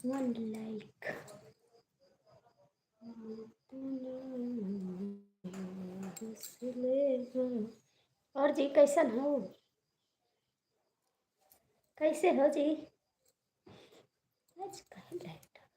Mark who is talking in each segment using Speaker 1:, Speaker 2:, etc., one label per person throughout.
Speaker 1: One like. और जी कैसन हो? कैसे हो जी? आज कहीं लाइट है?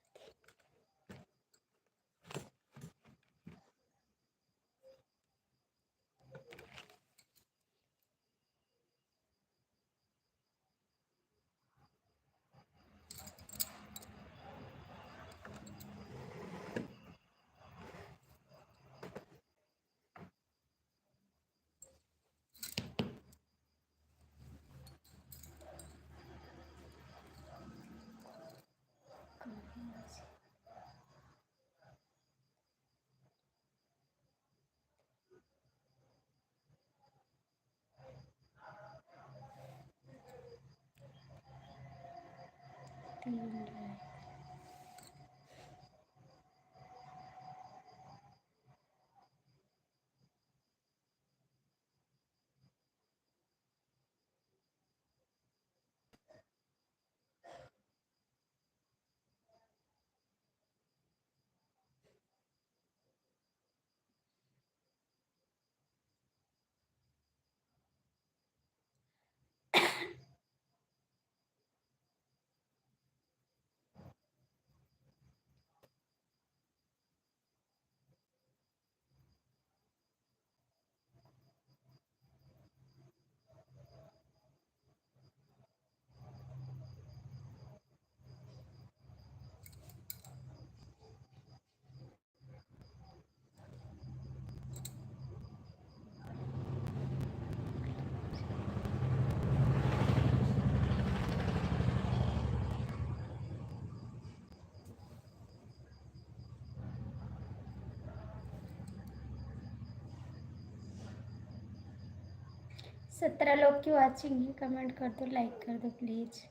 Speaker 1: 17 लोग की वाचिंग है। कमेंट कर दो, लाइक कर दो प्लीज।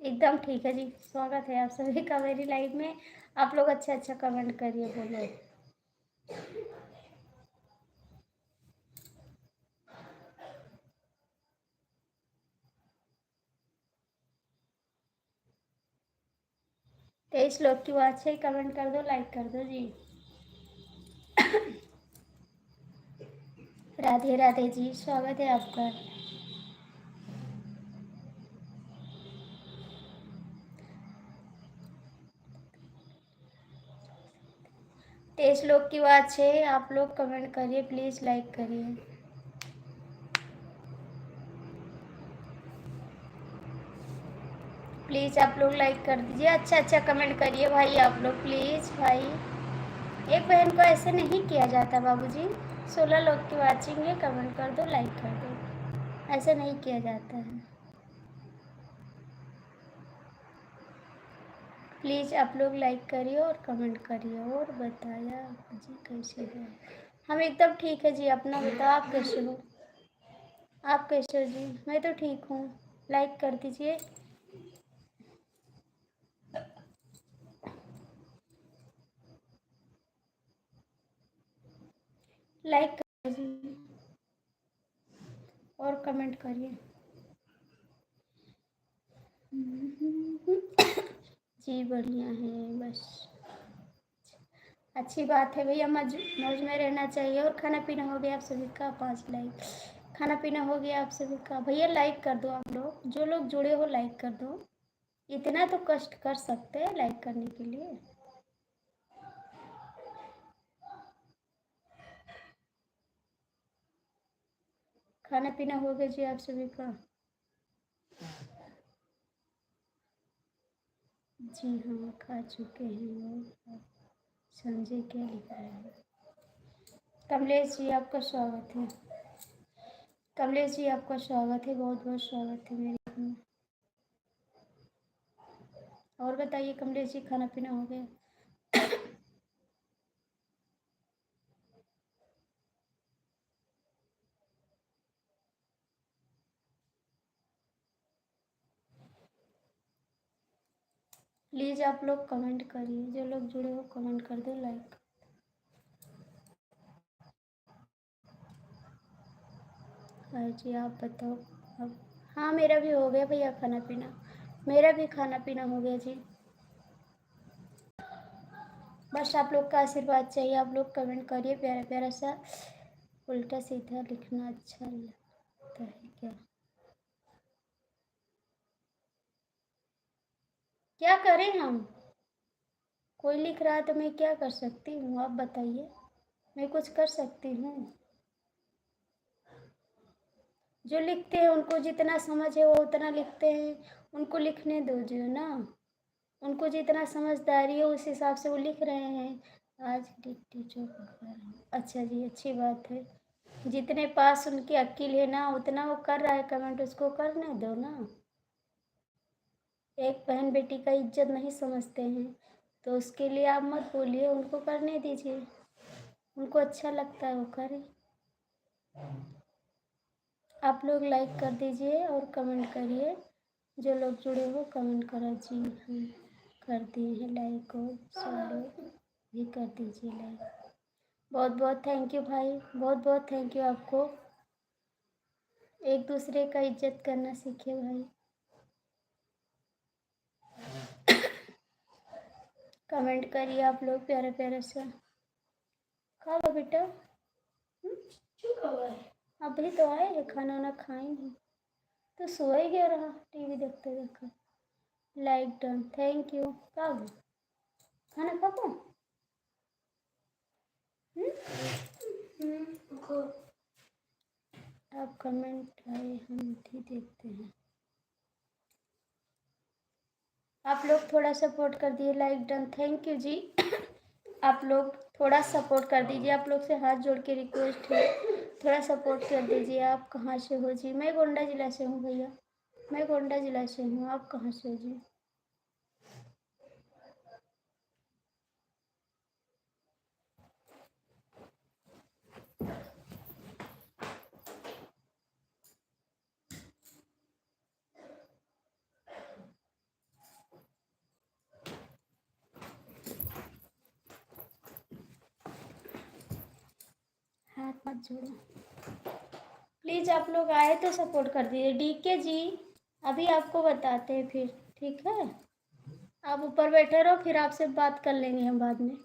Speaker 1: एकदम ठीक है जी। स्वागत है आप सभी का मेरी लाइव में। आप लोग अच्छा अच्छा कमेंट करिए, बोलो। तेईस लोग की बात है। कमेंट कर दो, लाइक कर दो जी। राधे राधे जी, स्वागत है आपका। 23 लोग की बात है। आप लोग कमेंट करिए प्लीज, लाइक करिए प्लीज। आप लोग लाइक कर दीजिए, अच्छा अच्छा कमेंट करिए भाई आप लोग प्लीज। भाई एक बहन को ऐसे नहीं किया जाता बाबूजी। 16 लोग की वाचिंग है। कमेंट कर दो, लाइक कर दो। ऐसे नहीं किया जाता है। प्लीज़ आप लोग लाइक करिए और कमेंट करिए। और बताया जी कैसे है? हम एकदम ठीक है जी। अपना बताओ, आप कैसे हो? आप कैसे हो जी? मैं तो ठीक हूँ। लाइक कर दीजिए। लाइक कर दीजिए और कमेंट करिए। जी बढ़िया है बस। अच्छी बात है भैया, मौज में रहना चाहिए। और खाना पीना हो गया आप सभी का? 5 लाइक। खाना पीना हो गया आप सभी का? भैया लाइक कर दो, आप लोग जो लोग जुड़े हो लाइक कर दो। इतना तो कष्ट कर सकते हैं लाइक करने के लिए। खाना पीना हो गया जी आप सभी का? जी हाँ, खा चुके हैं। और समझे क्या लिखा है? कमलेश जी आपका स्वागत है। कमलेश जी आपका स्वागत है, बहुत बहुत स्वागत है मेरे में। और बताइए कमलेश जी, खाना पीना हो गया? प्लीज़ आप लोग कमेंट करिए, जो लोग जुड़े हो कमेंट कर दो, लाइक। हाँ जी, आप बताओ अब। हाँ, मेरा भी हो गया भैया खाना पीना। मेरा भी खाना पीना हो गया जी। बस आप लोग का आशीर्वाद चाहिए। आप लोग कमेंट करिए, प्यारा प्यारा सा। उल्टा सीधा लिखना अच्छा लगता है क्या? क्या करें हम? कोई लिख रहा है तो मैं क्या कर सकती हूँ, आप बताइए। मैं कुछ कर सकती हूँ? जो लिखते हैं उनको जितना समझ है वो उतना लिखते हैं, उनको लिखने दो जो ना। उनको जितना समझदारी है उस हिसाब से वो लिख रहे हैं। आज लिट्टी चोखा। अच्छा जी, अच्छी बात है। जितने पास उनकी अक्ल है ना उतना वो कर रहा है कमेंट, उसको करने दो ना। एक बहन बेटी का इज्जत नहीं समझते हैं तो उसके लिए आप मत बोलिए, उनको करने दीजिए। उनको अच्छा लगता है वो करें। आप लोग लाइक कर दीजिए और कमेंट करिए। जो लोग जुड़े हो कमेंट करो जी। हम कर दिए हैं लाइक, और सब लोग भी कर दीजिए लाइक। बहुत बहुत थैंक यू भाई, बहुत बहुत थैंक यू आपको। एक दूसरे का इज्जत करना सीखिए भाई। कमेंट करिए आप लोग प्यारे प्यारे से। खा लो बेटा। क्यों कब आए? अभी तो आए हैं, खाना वाना खाएंगे। तो सो ही गया रहा टीवी देखते देखते। Like done, thank you. कब खाना खाओ? आप कमेंट आए हम भी देखते हैं। आप लोग थोड़ा सपोर्ट कर दिए, लाइक डन, थैंक यू जी। आप लोग थोड़ा सपोर्ट कर दीजिए, आप लोग से हाथ जोड़ के रिक्वेस्ट है, थोड़ा सपोर्ट कर दीजिए। आप कहाँ से हो जी? मैं गोंडा जिला से हूँ भैया, मैं गोंडा जिला से हूँ। आप कहाँ से हो जी? हाथ मत जोड़ो प्लीज़। आप लोग आए तो सपोर्ट कर दीजिए। डीके जी अभी आपको बताते हैं फिर, ठीक है? आप ऊपर बैठे रहो, फिर आपसे बात कर लेंगे हम बाद में।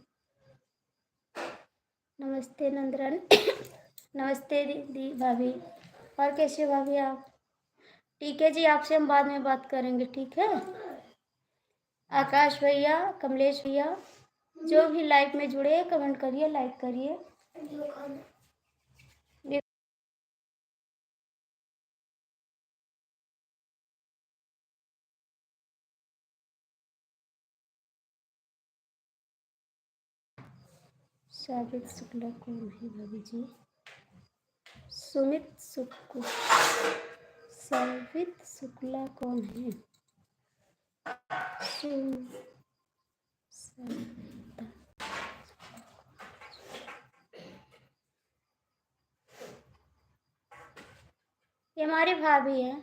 Speaker 1: नमस्ते नंदरन। नमस्ते दीदी भाभी। और कैसे हो भाभी आप? ठीक है जी, आपसे हम बाद में बात करेंगे, ठीक है? आकाश भैया, कमलेश भैया, जो भी लाइव में जुड़े हैं कमेंट करिए, लाइक करिए। साबित शुक्ला कौन है भाभी जी? सुमित शुक्ला। साबित शुक्ला कौन है? सविता। ये हमारी भाभी है।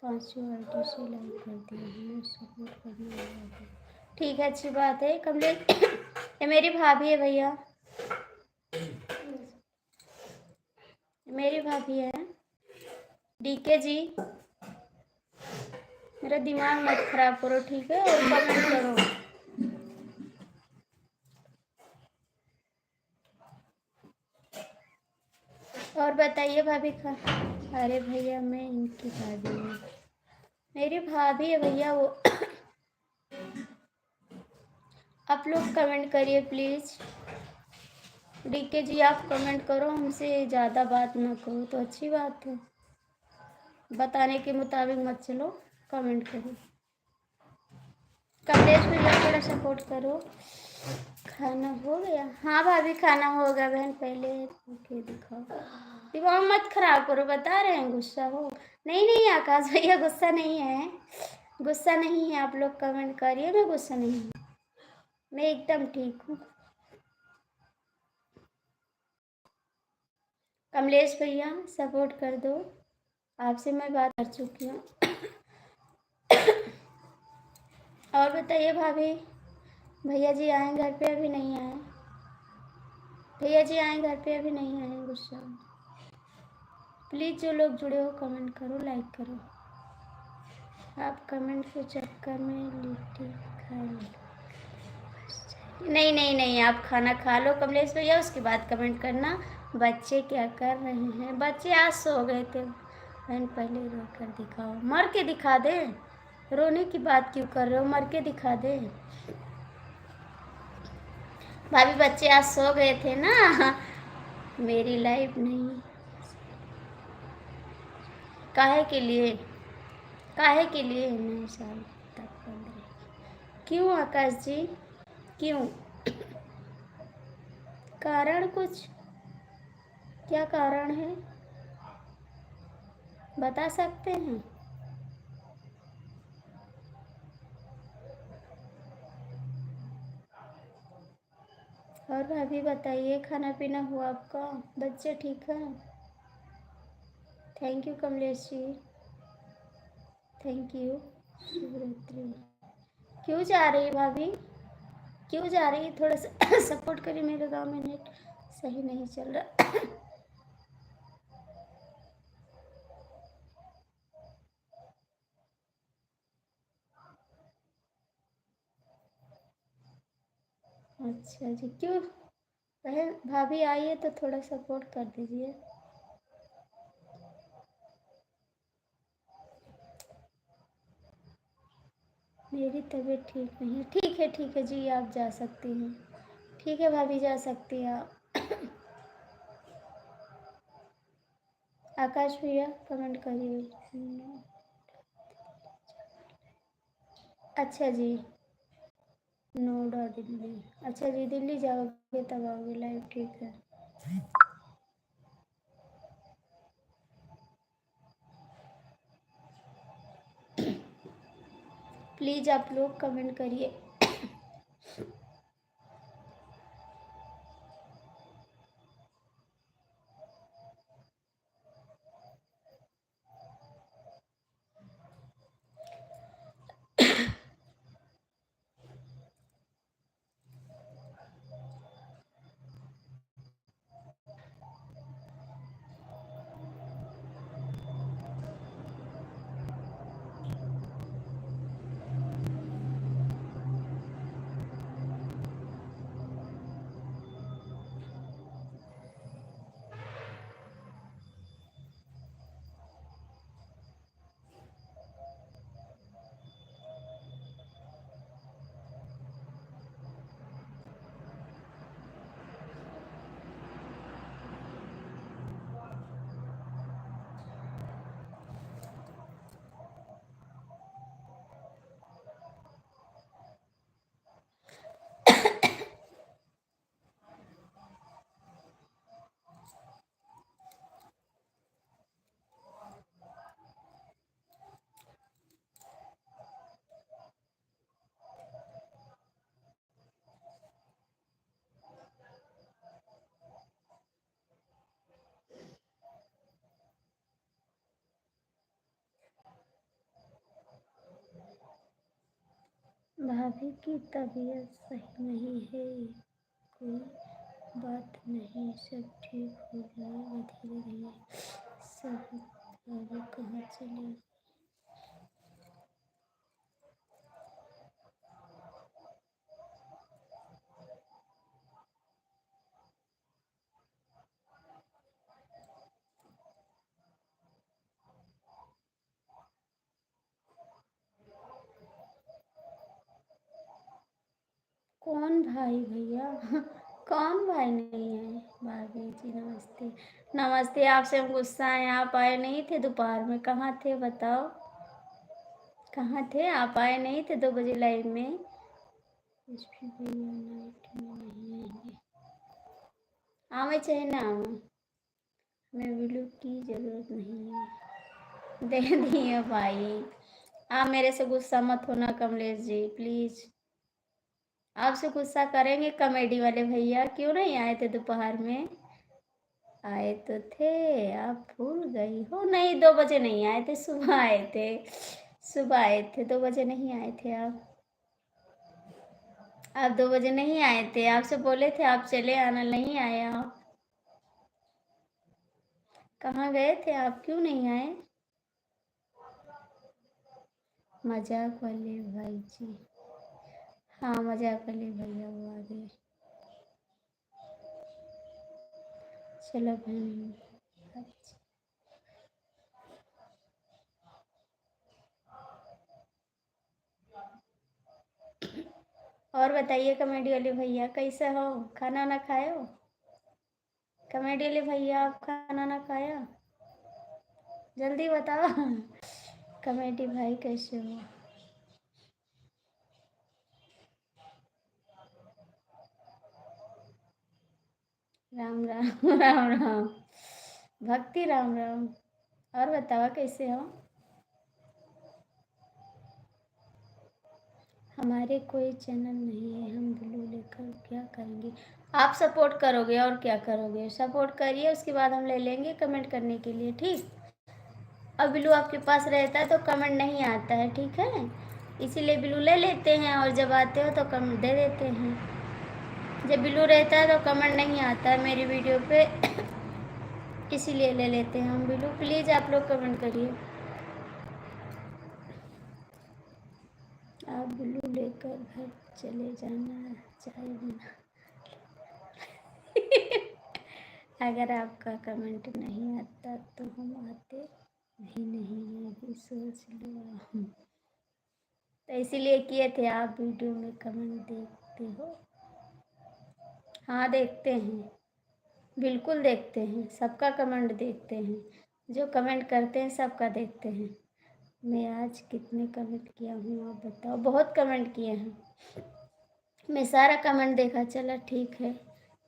Speaker 1: 500 आईडी से लाइक कर दिया, हमें सपोर्ट करने वाला है। ठीक है, अच्छी बात है कमलेश। ये मेरी भाभी है भैया, मेरी भाभी है। डीके जी मेरा दिमाग मत खराब करो, ठीक है? और कमेंट करो। बताइए भाभी अरे भैया मैं इनकी भाभी हूँ, मेरी भाभी है भैया वो। आप लोग कमेंट करिए प्लीज़। डीके जी आप कमेंट करो, हमसे ज़्यादा बात ना करो तो अच्छी बात है। बताने के मुताबिक मत चलो, कमेंट करो। कमलेश भैया थोड़ा सपोर्ट करो। खाना हो गया? हाँ भाभी खाना हो गया बहन, पहले ओके दिखाओ। दिमाग मत खराब करो, बता रहे हैं गुस्सा हो। नहीं नहीं आकाश भैया गुस्सा नहीं है, गुस्सा नहीं है। आप लोग कमेंट करिए, मैं गुस्सा नहीं हूँ, मैं एकदम ठीक हूँ। कमलेश भैया सपोर्ट कर दो, आपसे मैं बात कर चुकी हूँ। और बताइए भाभी, भैया जी आए घर पे? अभी नहीं आए भैया जी, आए घर पे? अभी नहीं आए। गुस्सा प्लीज़ जो लोग जुड़े हो कमेंट करो, लाइक करो। आप कमेंट के चक्कर में लिट्टी खा लो। नहीं नहीं नहीं, आप खाना खा लो कमलेश भैया, उसके बाद कमेंट करना। बच्चे क्या कर रहे हैं? बच्चे आज सो गए थे बहन। पहले रो कर दिखाओ, मर के दिखा दे। रोने की बात क्यों कर रहे हो, मर के दिखा दे। भाभी बच्चे आज सो गए थे ना, मेरी लाइफ नहीं। काहे के लिए, काहे के लिए नहीं साल तक बंद रहेगी? क्यों आकाश जी, क्यों? कारण कुछ, क्या कारण है बता सकते हैं? और भाभी बताइए, खाना पीना हुआ आपका? बच्चे ठीक हैं? Thank you Kamlesh ji, thank you. शुभरात्रि। क्यों जा रही भाभी, क्यों जा रही? थोड़ा सा सपोर्ट करिए, मेरे गांव में नेट सही नहीं चल रहा। अच्छा जी, क्यों बहन? भाभी आई है तो थोड़ा सपोर्ट कर दीजिए। मेरी तबीयत ठीक नहीं है। ठीक है जी, आप जा सकती हैं। ठीक है भाभी, जा सकती हैं आप। आकाश भैया कमेंट करिए। अच्छा जी, नोएडा दिल्ली। अच्छा जी, दिल्ली जाओगे तब आओगे लाइव, ठीक है। प्लीज़ आप लोग कमेंट करिए। भाभी की तबीयत सही नहीं है, कोई बात नहीं, सब ठीक हो जाएगा धीरे धीरे। सब भाभी कहाँ चले? कौन भाई भैया? कौन भाई नहीं है? भाभी जी नमस्ते। नमस्ते। आपसे हम गुस्सा हैं, आप आए नहीं थे दोपहर में, कहाँ थे बताओ? कहाँ थे आप? आए नहीं थे 2 बजे लाइव में। कुछ भी भैया नाइट में नहीं आएंगे। आवे चाहे ना आवे, हमें वीडियो की जरूरत नहीं है। दे दिए भाई। आप मेरे से गुस्सा मत होना कमलेश जी प्लीज। आपसे गुस्सा करेंगे कॉमेडी वाले भैया, क्यों नहीं आए थे दोपहर में? आए तो थे, आप भूल गई हो। नहीं 2 बजे नहीं आए थे, सुबह आए थे। सुबह आए थे, 2 बजे नहीं आए थे आप। आप 2 बजे नहीं आए थे, आपसे बोले थे आप चले आना, नहीं आए आप। कहाँ गए थे आप, क्यों नहीं आए? मजाक वाले भाई जी। हाँ मजाक वाले भैया वो आ गए। चलो बहन। अच्छा। और बताइए कॉमेडी वाले भैया कैसे हो? खाना ना खाए हो? कॉमेडी वाले भैया आप खाना ना खाया? जल्दी बताओ। कॉमेडी भाई कैसे हो? राम राम। राम राम। भक्ति राम राम। और बताओ कैसे हो? हमारे कोई चैनल नहीं है, हम ब्लू लेकर क्या करेंगे? आप सपोर्ट करोगे और क्या करोगे? सपोर्ट करिए, उसके बाद हम ले लेंगे कमेंट करने के लिए, ठीक? अब ब्लू आपके पास रहता है तो कमेंट नहीं आता है, ठीक है? इसीलिए ब्लू ले लेते हैं और जब आते हो तो कमेंट दे देते हैं। जब ब्लू रहता है तो कमेंट नहीं आता है मेरी वीडियो पे। इसीलिए ले लेते हैं हम ब्लू। प्लीज़ आप लोग कमेंट करिए। आप ब्लू लेकर घर चले जाना, चाय बना। अगर आपका कमेंट नहीं आता तो हम आते भी नहीं, ये भी सोच लो। तो इसीलिए किए थे। आप वीडियो में कमेंट देखते हो? हाँ देखते हैं, बिल्कुल देखते हैं, सबका कमेंट देखते हैं। जो कमेंट करते हैं सबका देखते हैं। मैं आज कितने कमेंट किया हूँ आप बताओ? बहुत कमेंट किए हैं, मैं सारा कमेंट देखा। चलो ठीक है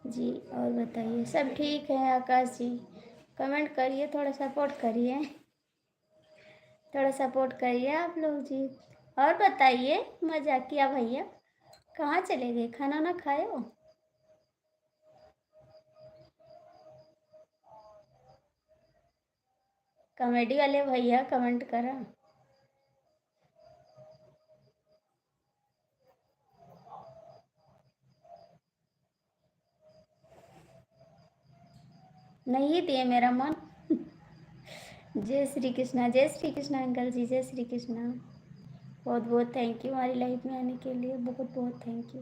Speaker 1: जी। और बताइए सब ठीक है? आकाश जी कमेंट करिए, थोड़ा सपोर्ट करिए, थोड़ा सपोर्ट करिए आप लोग जी। और बताइए मजाकिया भैया कहाँ चले गए, खाना ना खाए हो? कॉमेडी वाले भैया कमेंट करा। नहीं दिए मेरा मन। जय श्री कृष्णा, जय श्री कृष्णा अंकल जी, जय श्री कृष्णा। बहुत बहुत थैंक यू हमारी लाइफ में आने के लिए, बहुत बहुत थैंक यू।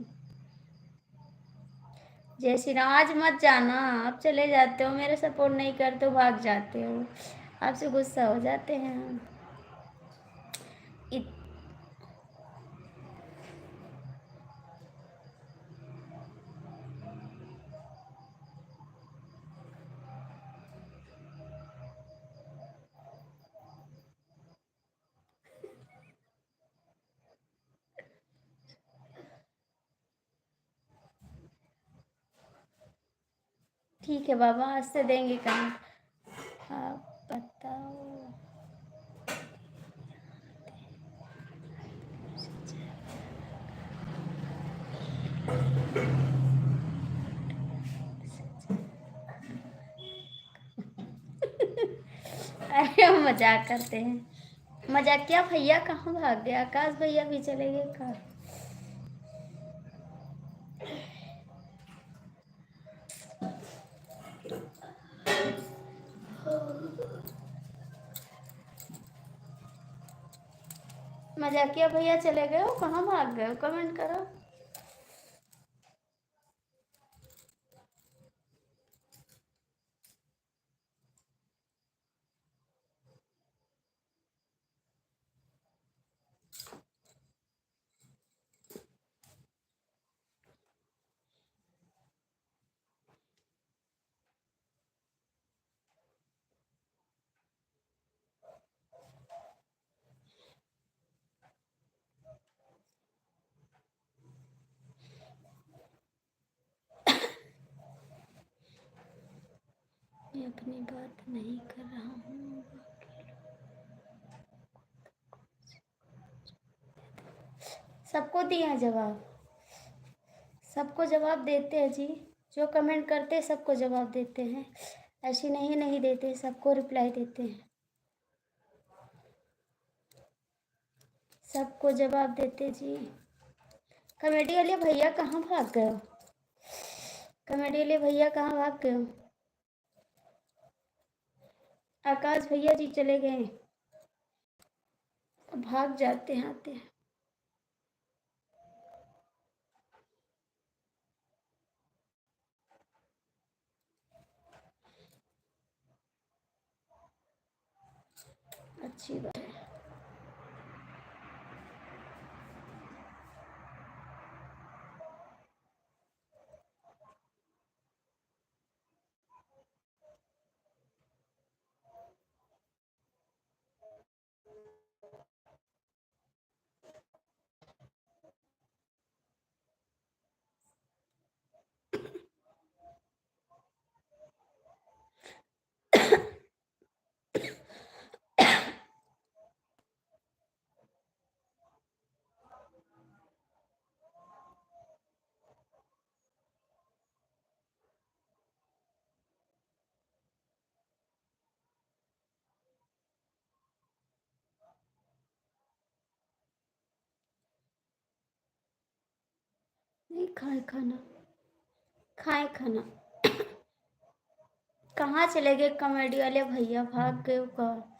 Speaker 1: जय श्री राम। आज मत जाना, आप चले जाते हो, मेरा सपोर्ट नहीं करते हो, भाग जाते हो, आपसे गुस्सा हो जाते हैं हम। इत... ठीक है बाबा, आज से देंगे कहीं। आप बताओ। अरे हम मजाक करते हैं। मजाकिया भैया कहाँ भाग गए? आकाश भैया भी चले गए कहाँ? मजाकिया भैया चले गए हो, कहाँ भाग गए हो? कमेंट करो। मैं अपनी बात नहीं कर रहा हूँ। सबको दिया जवाब, सबको जवाब देते हैं जी, जो कमेंट करते हैं सबको जवाब देते हैं, ऐसी नहीं देते, सबको रिप्लाई देते हैं, सबको जवाब देते जी। कमेटी वाले भैया कहाँ भाग गए हो? कमेटी वाले भैया कहाँ भाग गए हो? आकाश भैया जी चले गए, भाग जाते हैं आते हैं। अच्छी बात है। नहीं खाए खाना, खाए खाना। कहाँ चले गए कॉमेडी वाले भैया, भाग गए हो कहाँ?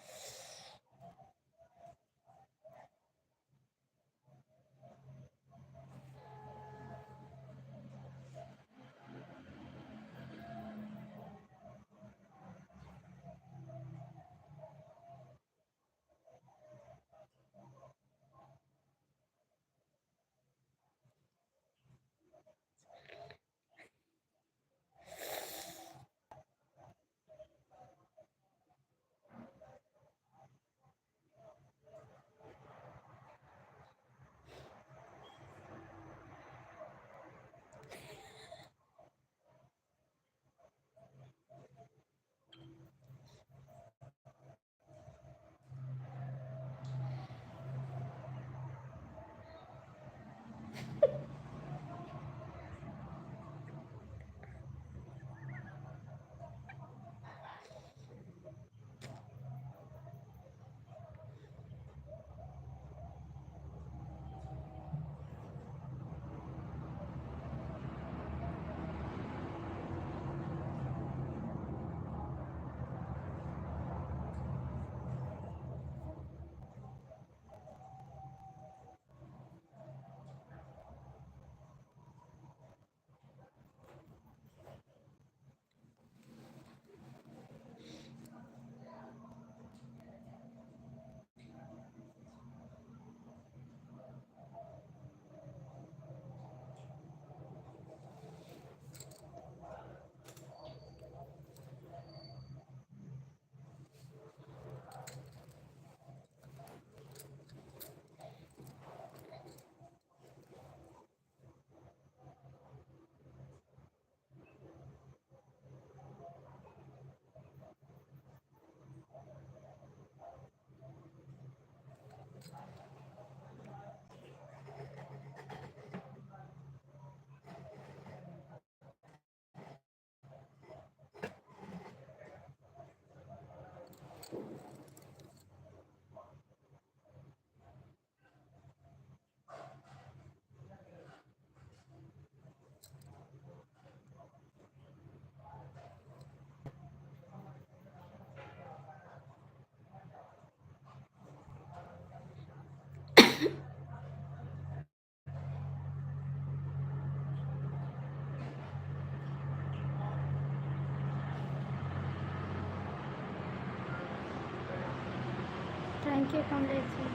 Speaker 1: Thank you Kamlesh ji.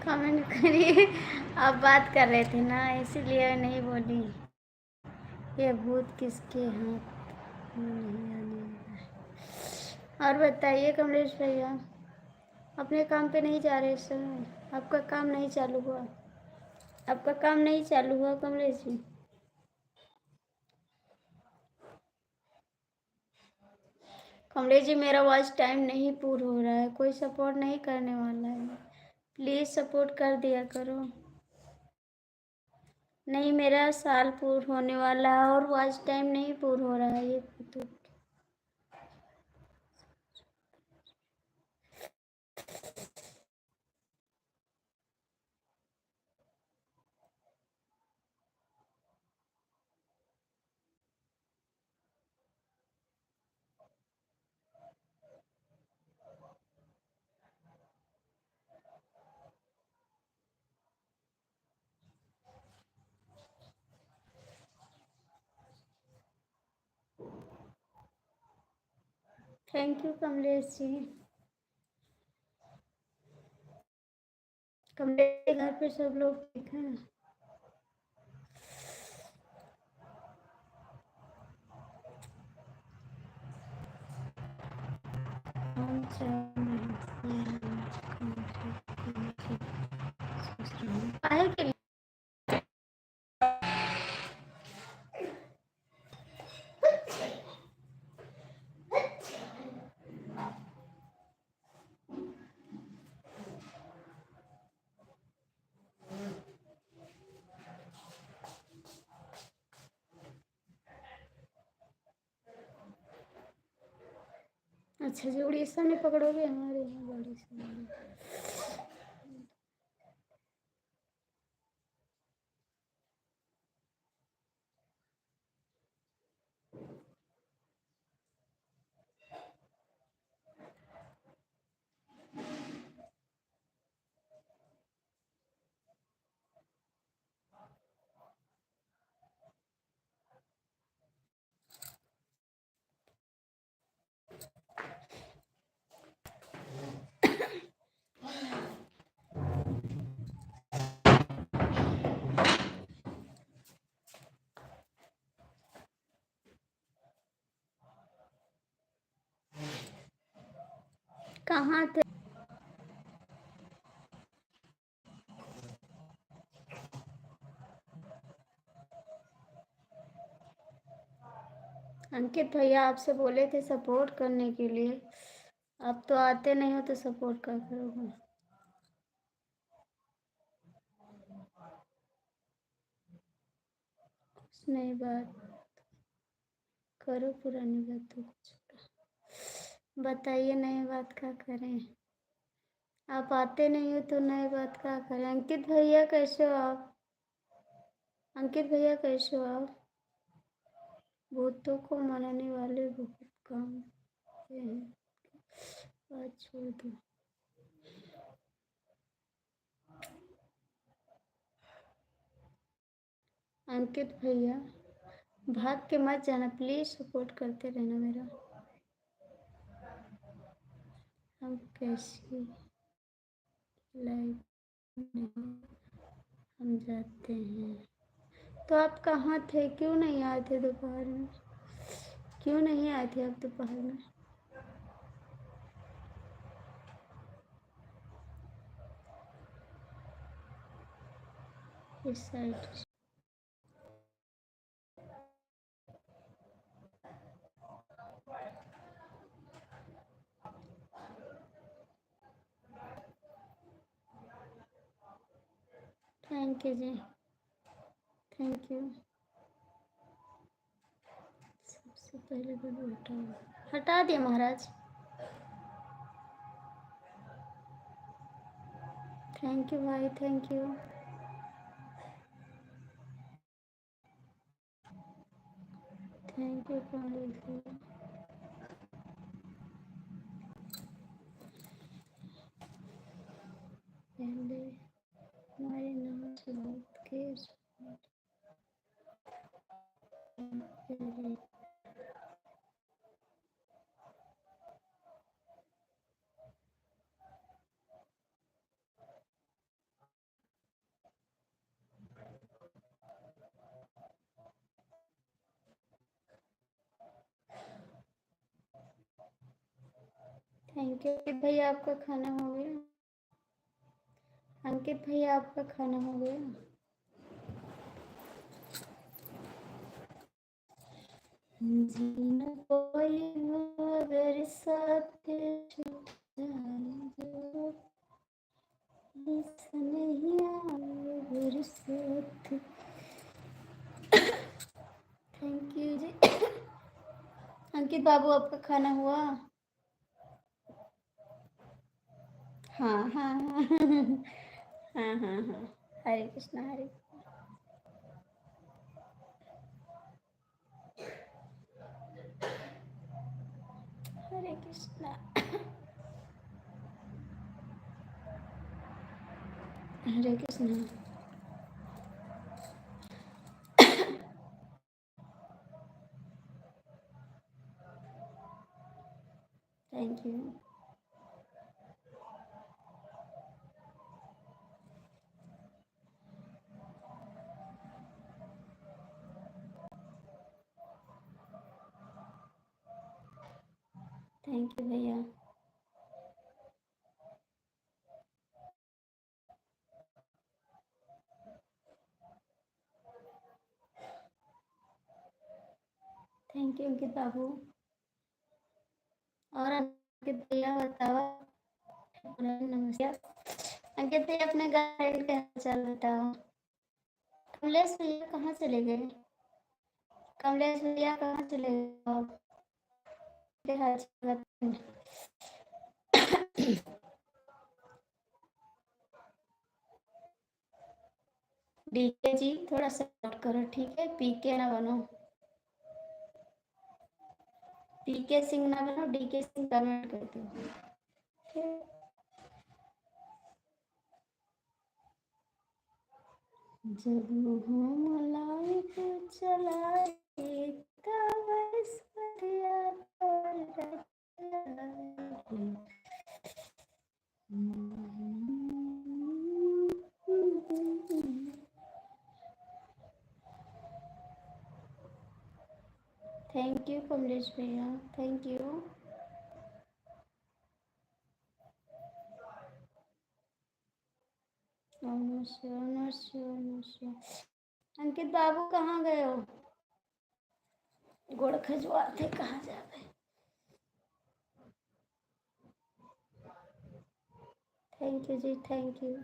Speaker 1: Comment करिए, आप बात कर रहे थे ना इसीलिए नहीं बोली। ये भूत किसके हाथ में नहीं आने वाला है। और बताइए कमलेश भैया। अपने काम पे नहीं जा रहे इस समय? आपका काम नहीं चालू हुआ? आपका काम नहीं चालू हुआ कमलेश जी? कमलेश जी मेरा वॉच टाइम नहीं पूरा हो रहा है, कोई सपोर्ट नहीं करने वाला है। प्लीज़ सपोर्ट कर दिया करो। नहीं, मेरा साल पूरा होने वाला है और वॉच टाइम नहीं पूरा हो रहा है ये तो। थैंक यू कमलेश जी। कमलेश के घर पे सब लोग ठीक हैं? हम काहे के लिए? अच्छा जी, उड़ीसा में पकड़ोगे? हमारे यहाँ बड़ी से। कहाँ थे? अंकित भैया आपसे बोले थे सपोर्ट करने के लिए, आप तो आते नहीं हो तो सपोर्ट क्या करोगे? कुछ नई बात करो, पुरानी बातों को छोड़ो। बताइए नई बात क्या करें? आप आते नहीं हो तो नई बात क्या करें? अंकित भैया कैसे हो आप? अंकित भैया कैसे हो आप? भूतों को मनाने वाले बहुत काम हैं, बात छोड़ दो। अंकित भैया भाग के मत जाना, प्लीज सपोर्ट करते रहना मेरा। हम कैसी लाइफ में हम जाते हैं। तो आप कहाँ थे? क्यों नहीं आए थे दोपहर में? क्यों नहीं आए थे आप दोपहर में? इस side. Thank you ji, thank you. सबसे पहले वीडियो हटाओ। हटा दिया महाराज। थैंक यू भाई, thank you. Thank you Kamlesh ji. पहले हमारे नाम से बहुत के पहले थैंक यू भैया, आपका खाना हो गया? अंकित भैया, आपका खाना हो गया? जीना कोई अगर साथ नहीं अगर साथ। थैंक यू जी। अंकित बाबू, आपका खाना हुआ? हाँ हाँ हाँ हाँ हाँ हाँ। Hare Krishna, Hare Krishna, Hare Krishna. Thank you. Thank you भैया। थैंक यू अंकित बाबू। और अंकित भैया बताओ। नमस्कार अंकित भैया, अपने गाइड का हाल बताओ। कमलेश भैया कहाँ चले गए? कमलेश भैया कहाँ चले गए आप? डीके जी, थोड़ा सपोर्ट करो, ठीक है? पीके ना बनो, पीके सिंह ना बनो, डीके सिंह कमेंट करते हो। जब हम लाइफ चलाए तब ऐश्वर्या पर थैंक यू कमलेश भैया, थैंक यू। अंकित बाबू कहाँ गए हो? गुड़ खजवार थे, कहाँ जा गए? Thank you ji, thank you.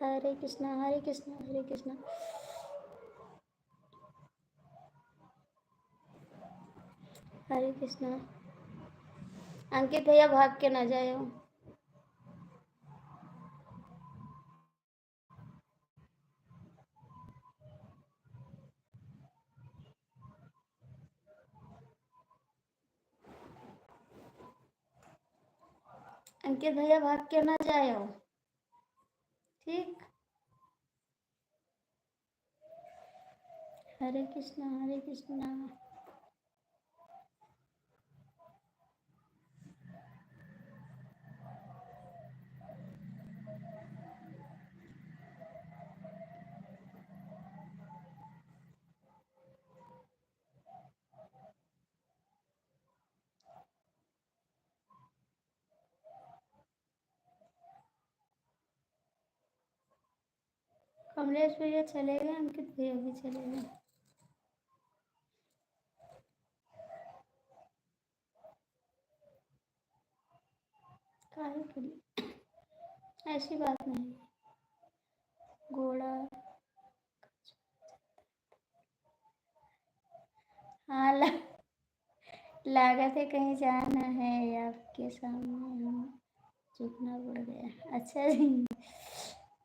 Speaker 1: Hare Krishna, Hare Krishna, Hare Krishna. Hare Krishna. Ankit भैया भाग के ना जाए हो। अंकित भैया भाग के ना जाए हो, ठीक? हरे कृष्णा, हरे कृष्णा। कमलेश भैया चले गए, अंकित भैया भी चले गए। काहे के लिए? ऐसी बात नहीं। घोड़ा। हाँ, लागत है कहीं जाना है आपके सामने, हम झुकना पड़ गया। अच्छा जी,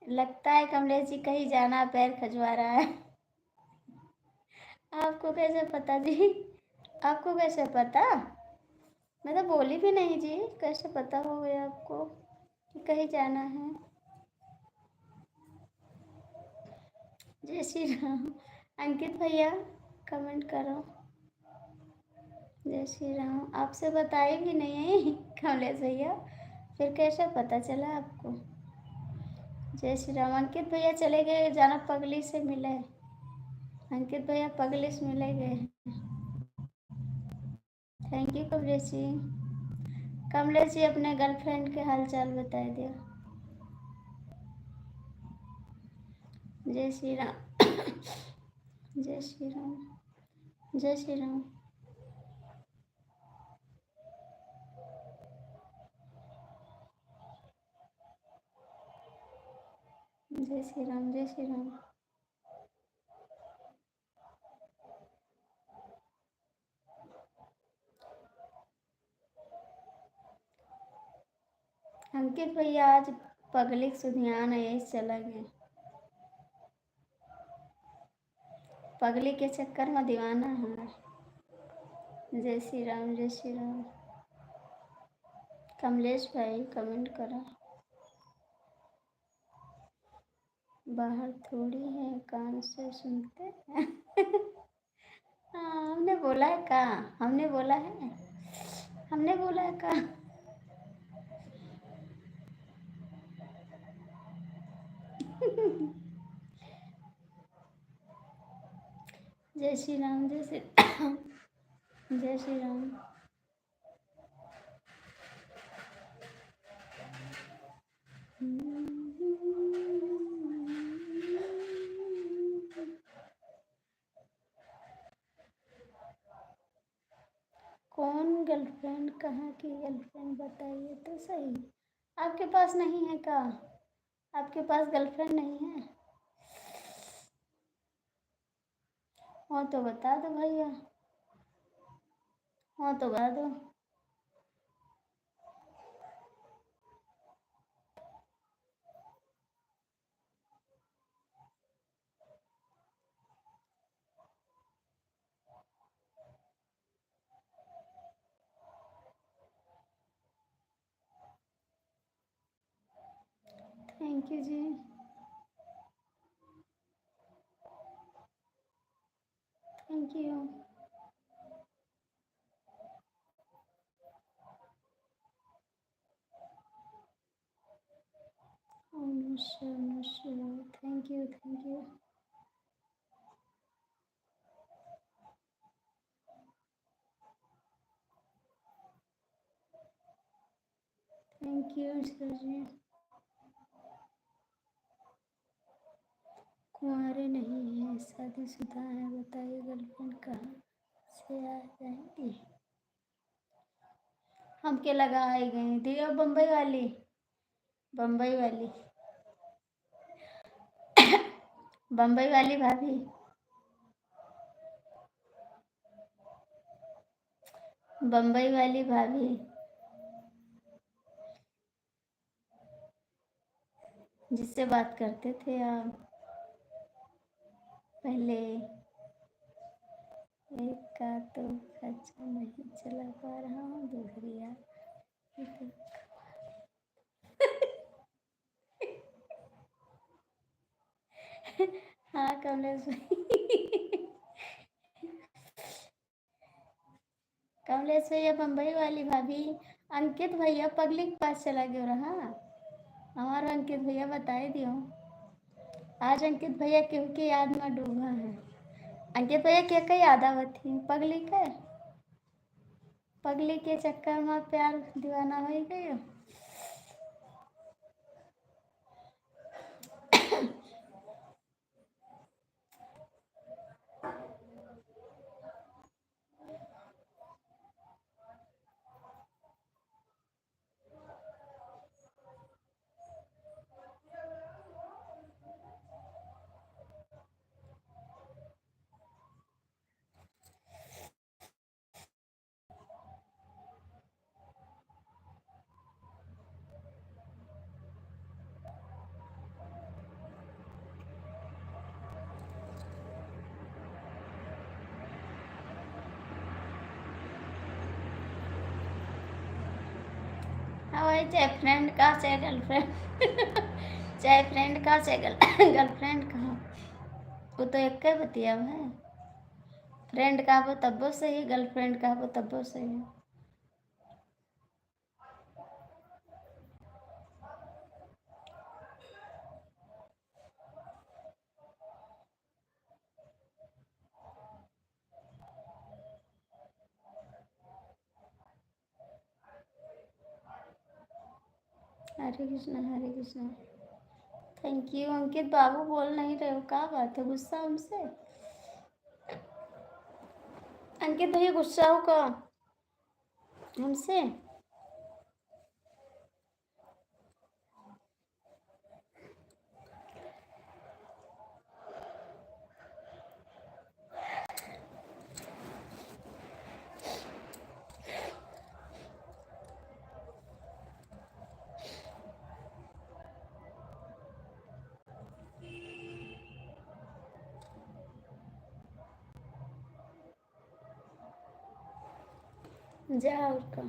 Speaker 1: लगता है कमलेश जी कहीं जाना पैर खजवा रहा है। आपको कैसे पता जी? आपको कैसे पता? मैं तो बोली भी नहीं जी, कैसे पता हो गया आपको कि कहीं जाना है? जय श्री राम। अंकित भैया कमेंट करो, जय श्री राम। आपसे बताए भी नहीं कमलेश भैया, फिर कैसे पता चला आपको? जय श्री राम। अंकित भैया चले गए, जाना पगली से मिले। अंकित भैया पगली से मिले गए। थैंक यू कमलेश जी। कमलेश जी अपने गर्लफ्रेंड के हाल चाल बता दिया। जय श्री राम। जय श्री राम। जय श्री राम। जय श्री राम। जय श्री राम। अंकित भैया आज पब्लिक सुधियान है, चला गया। पगली के चक्कर में दीवाना है। जय श्री राम। जय श्री राम। कमलेश भाई कमेंट करो। बाहर थोड़ी है, कान से सुनते हैं। हाँ, हमने बोला है का? हमने बोला है? हमने बोला है का? जय श्री राम। जय श्री जय श्री राम। कौन गर्लफ्रेंड? कहाँ की गर्लफ्रेंड बताइए तो सही। आपके पास नहीं है का? आपके पास गर्लफ्रेंड नहीं है? हो तो बता दो भैया। हो तो बता दो। Thank you ji. Thank you. Thank you. Thank you. Thank you sir ji. कुंवारे नहीं है, शादीशुदा है, बताइए गर्लफ्रेंड कहाँ से आ जाएगी? हम के लगा आई गई दियो बम्बई वाली। बम्बई वाली। बम्बई वाली भाभी। बम्बई वाली भाभी। जिससे बात करते थे आप पहले। एक का तो खर्चा नहीं चला पा रहा हूँ, दूसरी यार। हाँ कमलेश भाई। कमलेश भैया बम्बई वाली भाभी। अंकित भैया पगली के पास चला गया रहा। हमारा अंकित भैया बताए दियो। आज अंकित भैया केहू की याद में डूबा है। अंकित भैया क्या कई याद आवत थी पगली के? पगली के चक्कर में प्यार दीवाना हो गई। हाँ भाई, चाहे फ्रेंड का चाहे गर्लफ्रेंड। चाहे फ्रेंड का चाहे गर्लफ्रेंड का। वो तो एक ही बतिया है। फ्रेंड का वो तब्बो सही, गर्लफ्रेंड का वो तब्बो सही। हरे कृष्णा हरे कृष्णा। Thank you. अंकित बाबू बोल नहीं रहे हो, क्या बात है, गुस्सा हमसे? अंकित भैया गुस्सा हो का हमसे? जा और का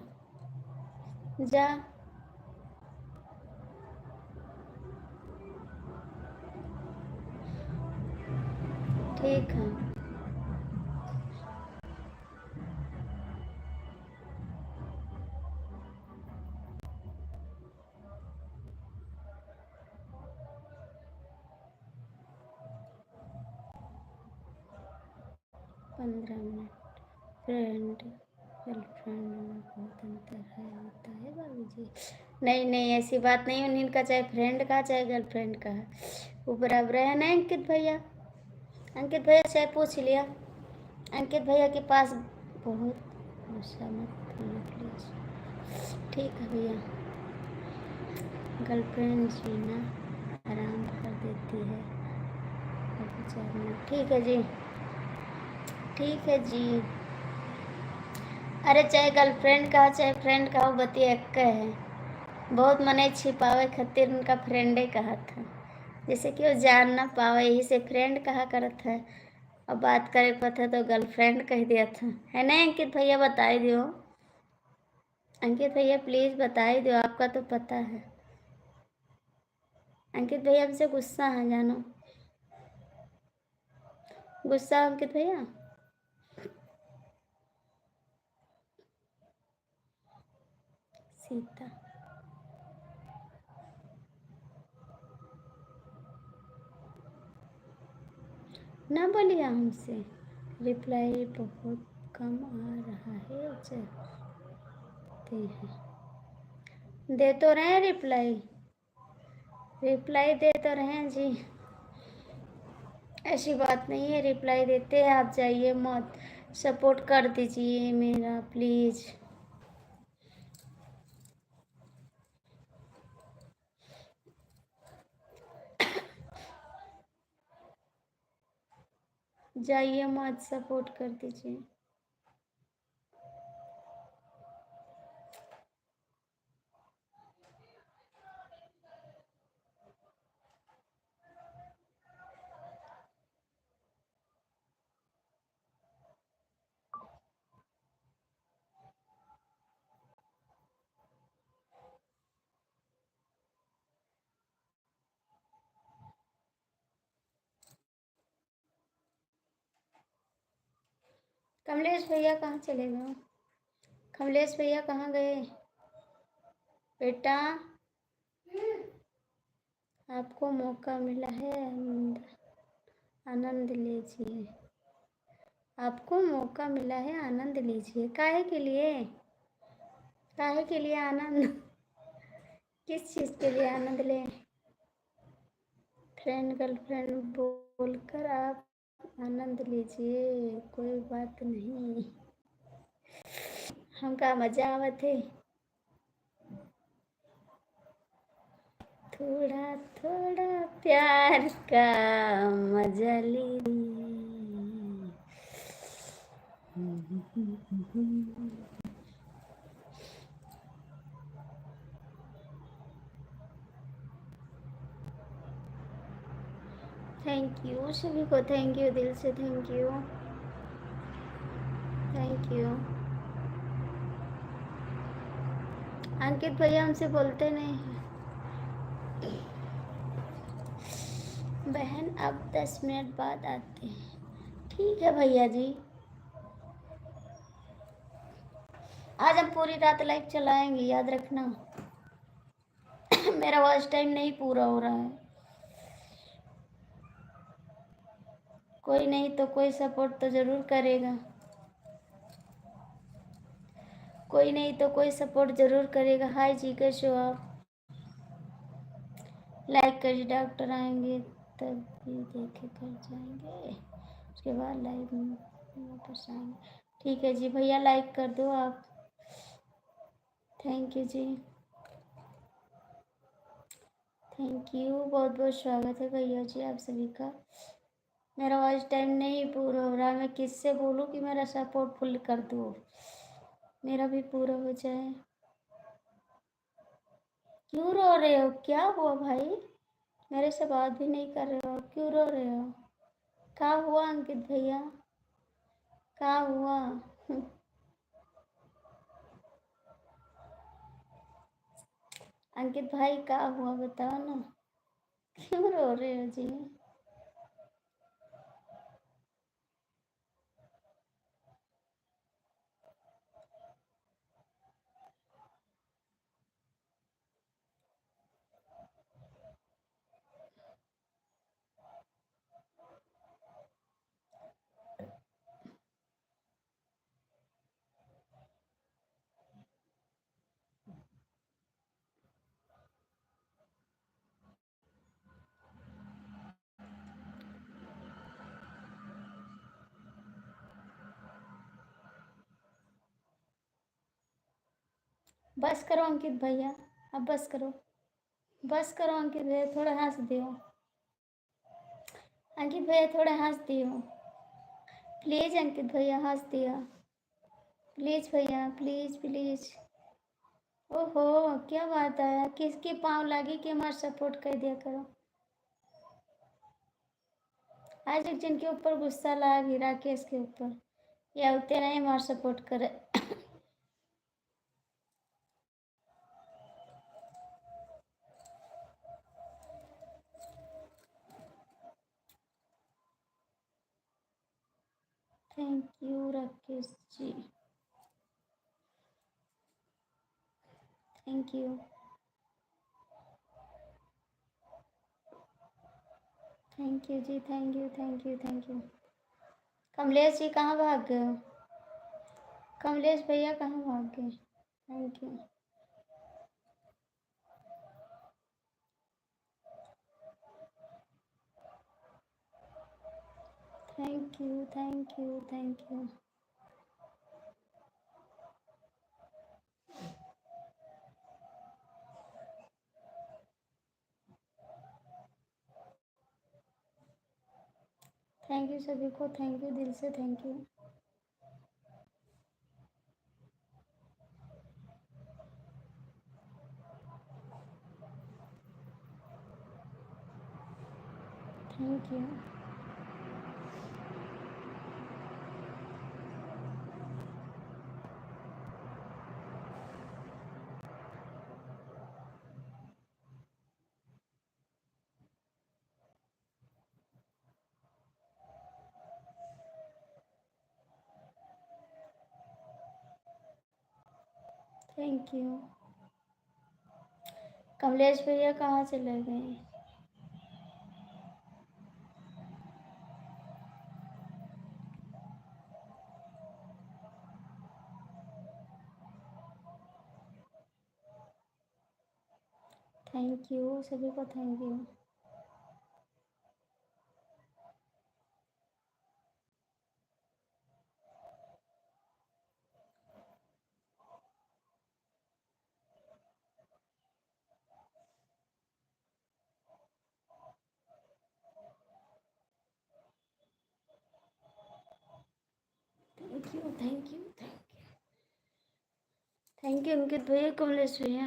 Speaker 1: जा। ठीक है। पंद्रह मिनट फ्रेंड गर्लफ्रेंड में बहुत अंतर है होता है बाबू जी। नहीं नहीं, ऐसी बात नहीं। उन्हीं का चाहे फ्रेंड का चाहे गर्लफ्रेंड का है, वो बराबर है ना अंकित भैया? अंकित भैया से पूछ लिया। अंकित भैया के पास बहुत गुस्सा मत होना प्लीज। ठीक है भैया। गर्लफ्रेंड जीना आराम कर देती है। ठीक है जी, ठीक है जी। अरे चाहे गर्लफ्रेंड का चाहे फ्रेंड का हो, बतिया एक है। बहुत मने छिपावे खातिर उनका फ्रेंडे कहा था, जैसे कि वो जान ना पावे, यही से फ्रेंड कहा करत है। अब बात करे पता तो गर्लफ्रेंड कह दिया था, है ना अंकित भैया? बता ही दो अंकित भैया, प्लीज बता ही दो, आपका तो पता है। अंकित भैया हमसे गुस्सा है जानो, गुस्सा अंकित भैया। सीता ना बोलिए हमसे। रिप्लाई बहुत कम आ रहा है, चाहते हैं दे तो रहे हैं रिप्लाई, रिप्लाई दे तो रहे हैं जी। ऐसी बात नहीं है, रिप्लाई देते हैं। आप जाइए मत, सपोर्ट कर दीजिए मेरा प्लीज़। जाइए मत, सपोर्ट कर दीजिए। कमलेश भैया कहाँ चले गए? कमलेश भैया कहाँ गए बेटा? आपको मौका मिला है, आनंद लीजिए। आपको मौका मिला है, आनंद लीजिए। काहे के लिए? काहे के लिए आनंद? किस चीज़ के लिए आनंद लें? फ्रेंड गर्लफ्रेंड बोलकर आप आनंद लीजिए, कोई बात नहीं। हमका मजा आवत है। थोड़ा थोड़ा प्यार का मजा लीजिए। थैंक यू सभी को, थैंक यू दिल से, thank you, thank you. Ankit भैया हमसे बोलते नहीं हैं। बहन अब 10 मिनट बाद आते हैं। ठीक है भैया जी, आज हम पूरी रात लाइव चलाएंगे, याद रखना। मेरा वॉच टाइम नहीं पूरा हो रहा है। कोई नहीं तो कोई सपोर्ट तो ज़रूर करेगा, कोई नहीं तो कोई सपोर्ट ज़रूर करेगा। हाय जी, कैसे हो आप? लाइक करिए, डॉक्टर आएंगे तब भी देखे कर जाएंगे, उसके बाद लाइव में वापस आएंगे। ठीक है जी भैया, लाइक कर दो आप। Thank you ji, thank you, बहुत बहुत स्वागत है भैया जी आप सभी का। मेरा वॉच टाइम नहीं पूरा हो रहा, मैं किससे बोलूँ कि मेरा सपोर्ट फुल कर दो, मेरा भी पूरा हो जाए। क्यों रो रहे हो, क्या हुआ भाई? मेरे से बात भी नहीं कर रहे हो, क्यों रो रहे हो? क्या हुआ अंकित भैया, क्या हुआ? अंकित भाई क्या हुआ बताओ ना, क्यों रो रहे हो जी? बस करो अंकित भैया, अब बस करो, बस करो अंकित भैया, थोड़ा हंस दियो, अंकित भैया थोड़ा हंस दियो, प्लीज अंकित भैया हंस दिया, प्लीज भैया, प्लीज प्लीज। ओहो, क्या बात है, किसकी पाँव लगी कि हमारा सपोर्ट कर दिया करो। आज एक जन के ऊपर गुस्सा लगा, राकेश के ऊपर, या उतने नहीं हमारा सपोर्ट करे। Thank you Rakesh ji, thank you, thank you ji, thank you thank you thank you. Kamlesh ji कहाँ भाग गए हो? कमलेश भैया कहाँ भाग गए? Thank you, thank you thank you thank you. Thank you सभी को, थैंक यू दिल से, thank you. Thank you, thank you. Kamlesh भैया कहाँ चले गए? थैंक यू सभी को, thank you, thank you thank you thank you Ankit भैया, कमलेश भैया।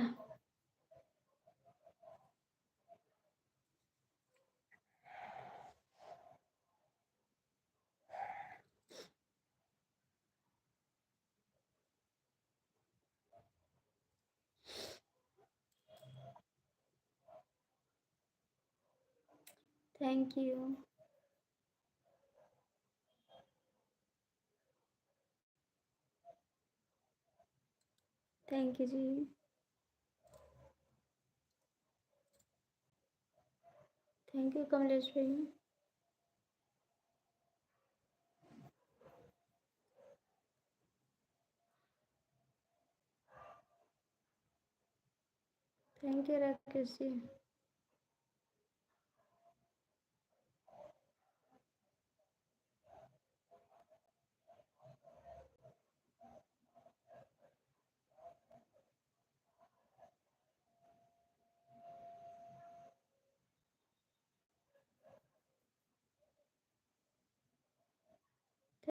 Speaker 1: Thank you, thank you ji, thank you Kamlesh भैया, thank you Rakesh ji.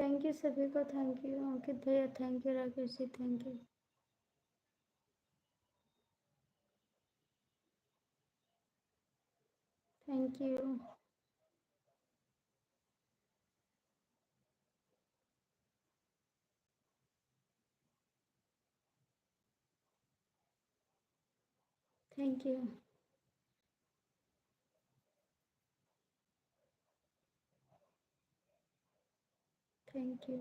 Speaker 1: Thank you सभी को, थैंक यू अंकित भैया, thank you Rakesh ji, thank you. Thank you. Thank you. Thank you.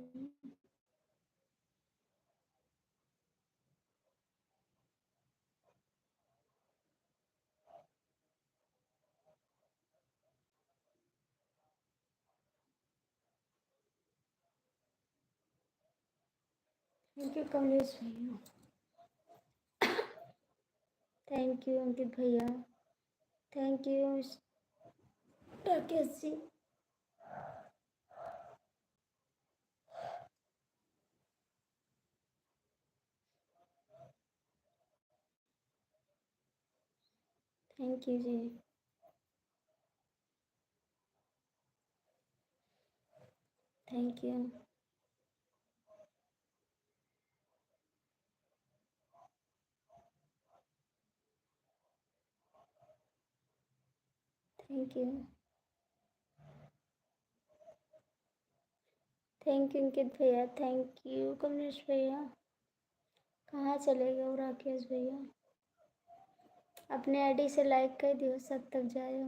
Speaker 1: Thank you Kamlesh भैया। Thank you Ankit भैया। Thank you Rakesh ji. Thank you ji. Thank you. Thank you. Thank you Ankit भैया। Thank you Kamlesh भैया। कहाँ चले गए वो राकेश भैया? अपने आईडी से लाइक कर दियो, सब तक जाए।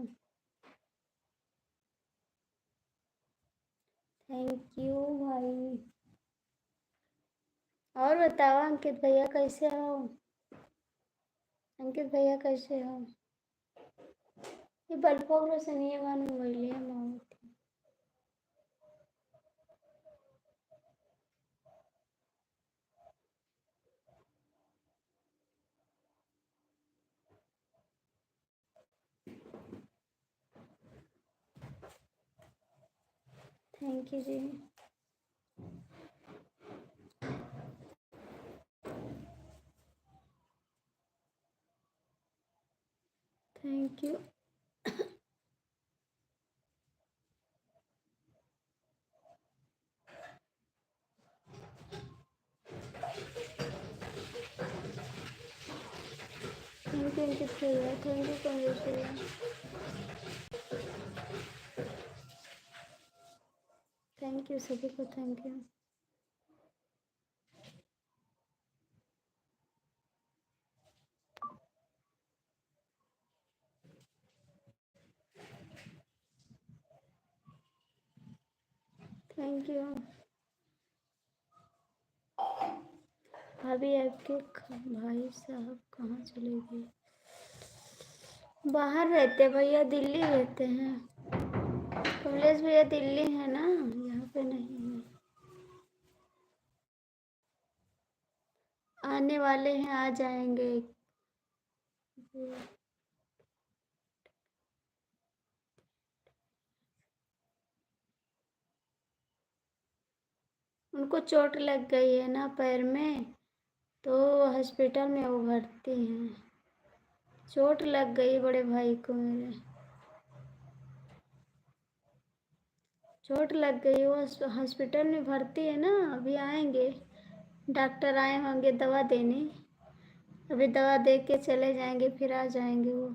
Speaker 1: थैंक यू भाई। और बताओ अंकित भैया कैसे हो? अंकित भैया कैसे हो? ये बल्पोग्रो से नहीं है मोबाइल है mouth. Thank you ji. Thank you. Thank you Ankit भैया। थैंक यू कमलेश भैया। थैंक यू सभी को, थैंक यू। Thank you. भाभी आपके भाई साहब कहाँ चले गए? बाहर रहते भैया, दिल्ली रहते हैं। कमलेश भैया दिल्ली है ना, यहाँ पे नहीं है। आने वाले हैं, आ जाएंगे। उनको चोट लग गई है ना पैर में, तो हॉस्पिटल में वो भर्ती हैं। चोट लग गई बड़े भाई को मेरे, चोट लग गई। वो हॉस्पिटल में भर्ती है ना, अभी आएंगे। डॉक्टर आए होंगे दवा देने, अभी दवा दे के चले जाएंगे, फिर आ जाएंगे वो।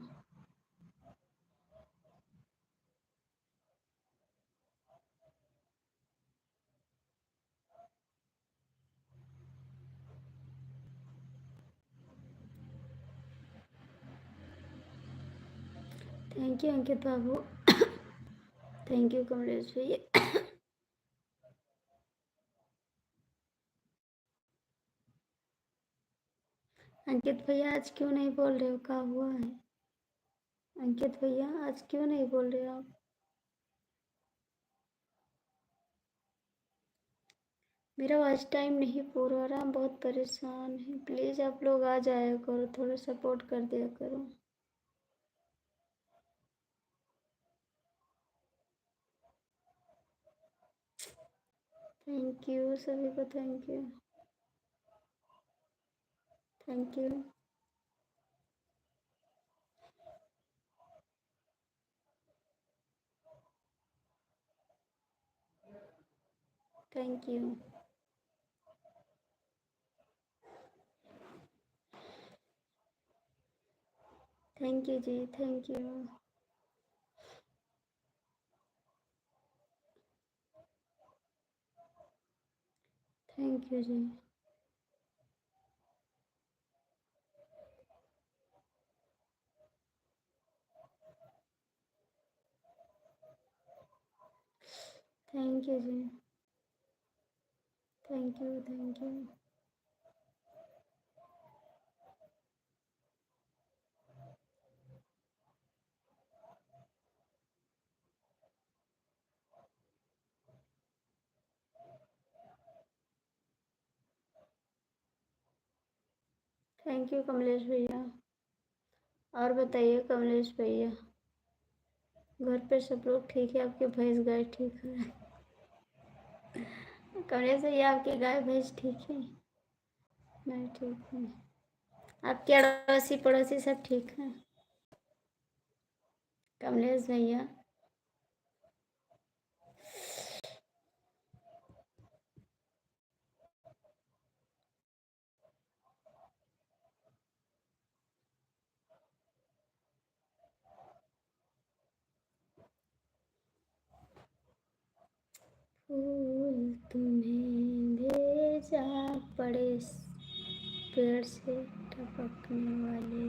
Speaker 1: Thank you Ankit Babu. Thank you Kamlesh भैया। अंकित भैया आज क्यों नहीं बोल रहे हो, क्या हुआ है? अंकित भैया आज क्यों नहीं बोल रहे हो आप? मेरा वॉच टाइम नहीं पूरा हो रहा, हम बहुत परेशान हैं। प्लीज़ आप लोग आ जाया करो, थोड़ा सपोर्ट कर दिया करो। थैंक यू सभी को, thank you. Thank you. Thank you. Thank you ji, thank you. Thank you ji. Thank you ji. Thank you, thank you. Thank you Kamlesh भैया। और बताइए कमलेश भैया, घर पे सब लोग ठीक है? आपके भैंस गाय ठीक है? कमलेश भैया, आपकी गाय भैंस ठीक है? नहीं ठीक है। आपके अड़ोसी पड़ोसी सब ठीक हैं? कमलेश भैया, फूल तुम्हें भेजा पड़े पेड़ से टपकने वाले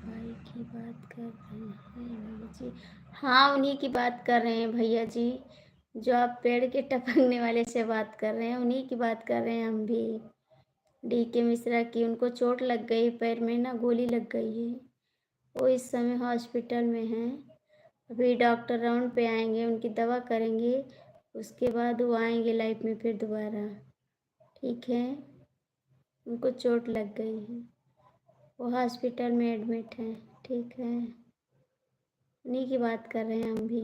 Speaker 1: भाई की बात कर रहे हैं भैया जी। हाँ, उन्हीं की बात कर रहे हैं भैया जी। जो आप पेड़ के टपकने वाले से बात कर रहे हैं, उन्हीं की बात कर रहे हैं हम भी। DK मिश्रा की, उनको चोट लग गई पैर में ना, गोली लग गई है। वो इस समय हॉस्पिटल में हैं। अभी डॉक्टर राउंड पे आएंगे, उनकी दवा करेंगे, उसके बाद वो आएंगे लाइफ में फिर दोबारा। ठीक है, उनको चोट लग गई है, वो हॉस्पिटल में एडमिट हैं। ठीक है, उन्हीं की बात कर रहे हैं हम भी।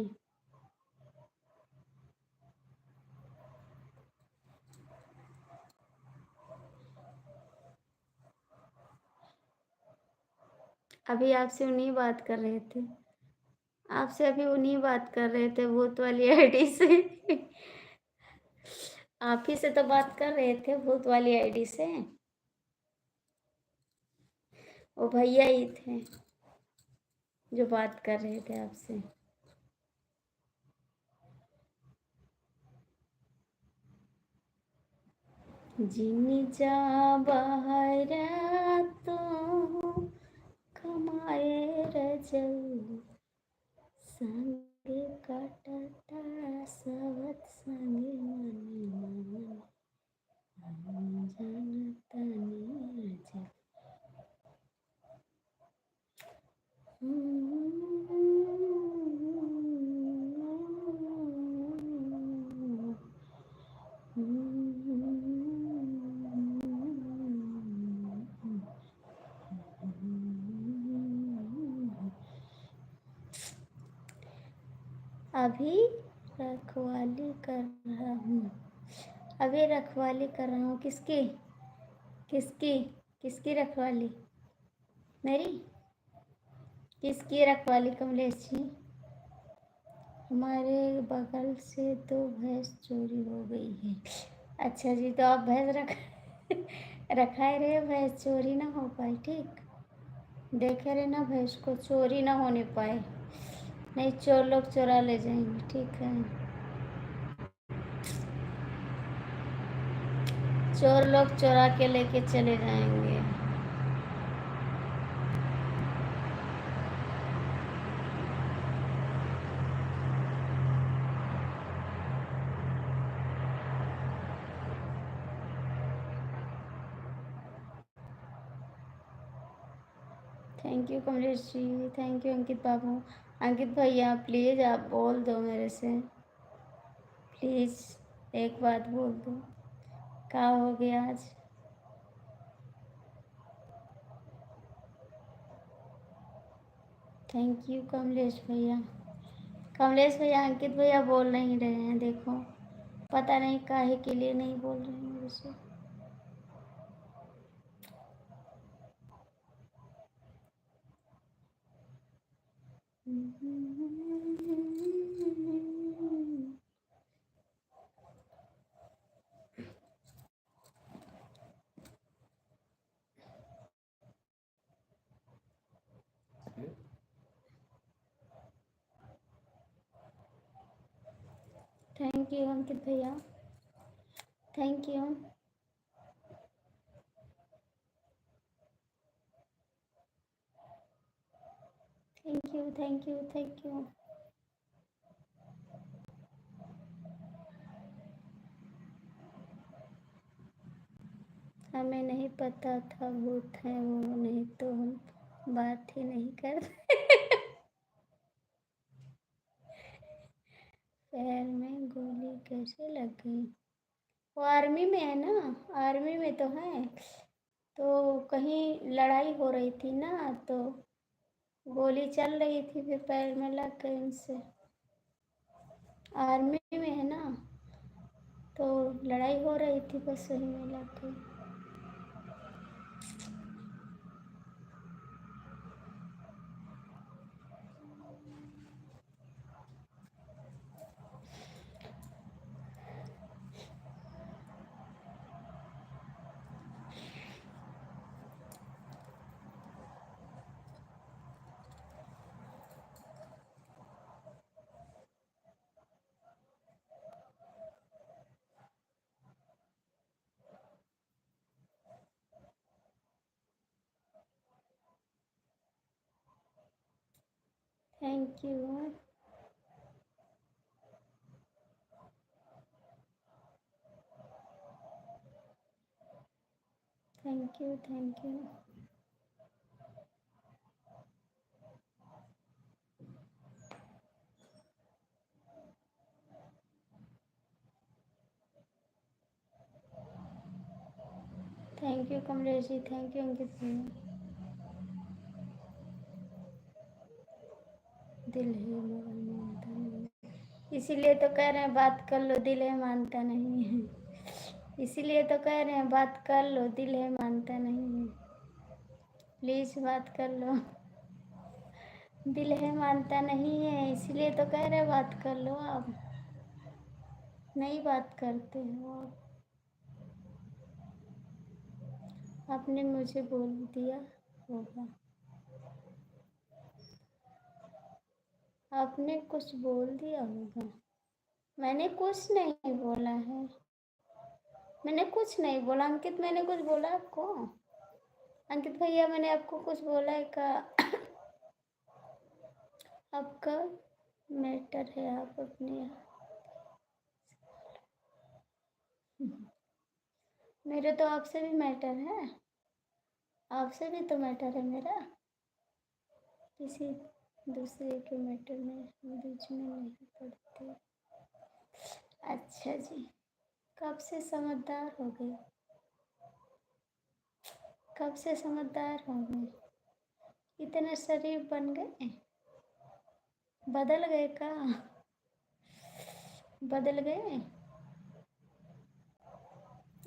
Speaker 1: अभी आपसे उन्हीं बात कर रहे थे, आपसे अभी उन्हीं बात कर रहे थे भूत वाली आईडी से। आप ही से तो बात कर रहे थे भूत वाली आईडी से। वो भैया ही थे जो बात कर रहे थे आपसे। जिन जा बाहर तो कमाए रजल संगे काटता सवत संगे मन जनता नीरज। अभी रखवाली कर रहा हूँ, अभी रखवाली कर रहा हूँ। किसकी? किसकी? किसकी रखवाली? मेरी? किसकी रखवाली कमलेश जी? हमारे बगल से 2 भैंस चोरी हो गई है। अच्छा जी, तो आप भैंस रखाए रहे, भैंस चोरी ना हो पाए। ठीक, देखे रहे ना भैंस को चोरी ना होने पाए, नहीं चोर लोग चुरा ले जाएंगे। ठीक है, चोर लोग चुरा के लेके चले जाएंगे। Thank you Kamlesh ji, thank you Ankit बाबू। अंकित भैया प्लीज़ आप बोल दो मेरे से, प्लीज़ एक बात बोल दो, क्या हो गया आज? थैंक यू कमलेश भैया। कमलेश भैया, अंकित भैया बोल नहीं रहे हैं, देखो पता नहीं काहे के लिए नहीं बोल रहे हैं मेरे से। यू अंकित भैया, thank you. Thank you thank you thank you. हमें नहीं पता था भूत है वो, नहीं तो हम बात ही नहीं करते। पैर में गोली कैसे लग गई? वो आर्मी में है ना, आर्मी में तो है, तो कहीं लड़ाई हो रही थी ना, तो गोली चल रही थी, फिर पैर में लग गई उनसे। आर्मी में है ना, तो लड़ाई हो रही थी, बस वही में लग गई। Thank you. Thank you thank you. Thank you Kamlesh ji, thank you Ankit भैया। दिल है मगर मानता नहीं, इसीलिए तो कह रहे हैं बात कर लो, दिल है मानता नहीं है। इसीलिए तो कह रहे हैं बात कर लो, दिल है मानता नहीं है। प्लीज बात कर लो, दिल है मानता नहीं है, इसीलिए तो कह रहे हैं बात कर लो। आप नहीं बात करते हो, आपने मुझे बोल दिया होगा, आपने कुछ बोल दिया होगा। मैंने कुछ नहीं बोला है, मैंने कुछ नहीं बोला अंकित, मैंने कुछ बोला आपको? अंकित भैया मैंने आपको कुछ बोला है का? आपका मैटर है, आप अपने मेरे तो आपसे भी मैटर है, आपसे भी तो मैटर है मेरा, किसी दूसरे के मैटर में हम बीच में नहीं पड़ते। अच्छा जी, कब से समझदार हो गए, कब से समझदार हो गए, इतने शरीफ बन गए, बदल गए का, बदल गए?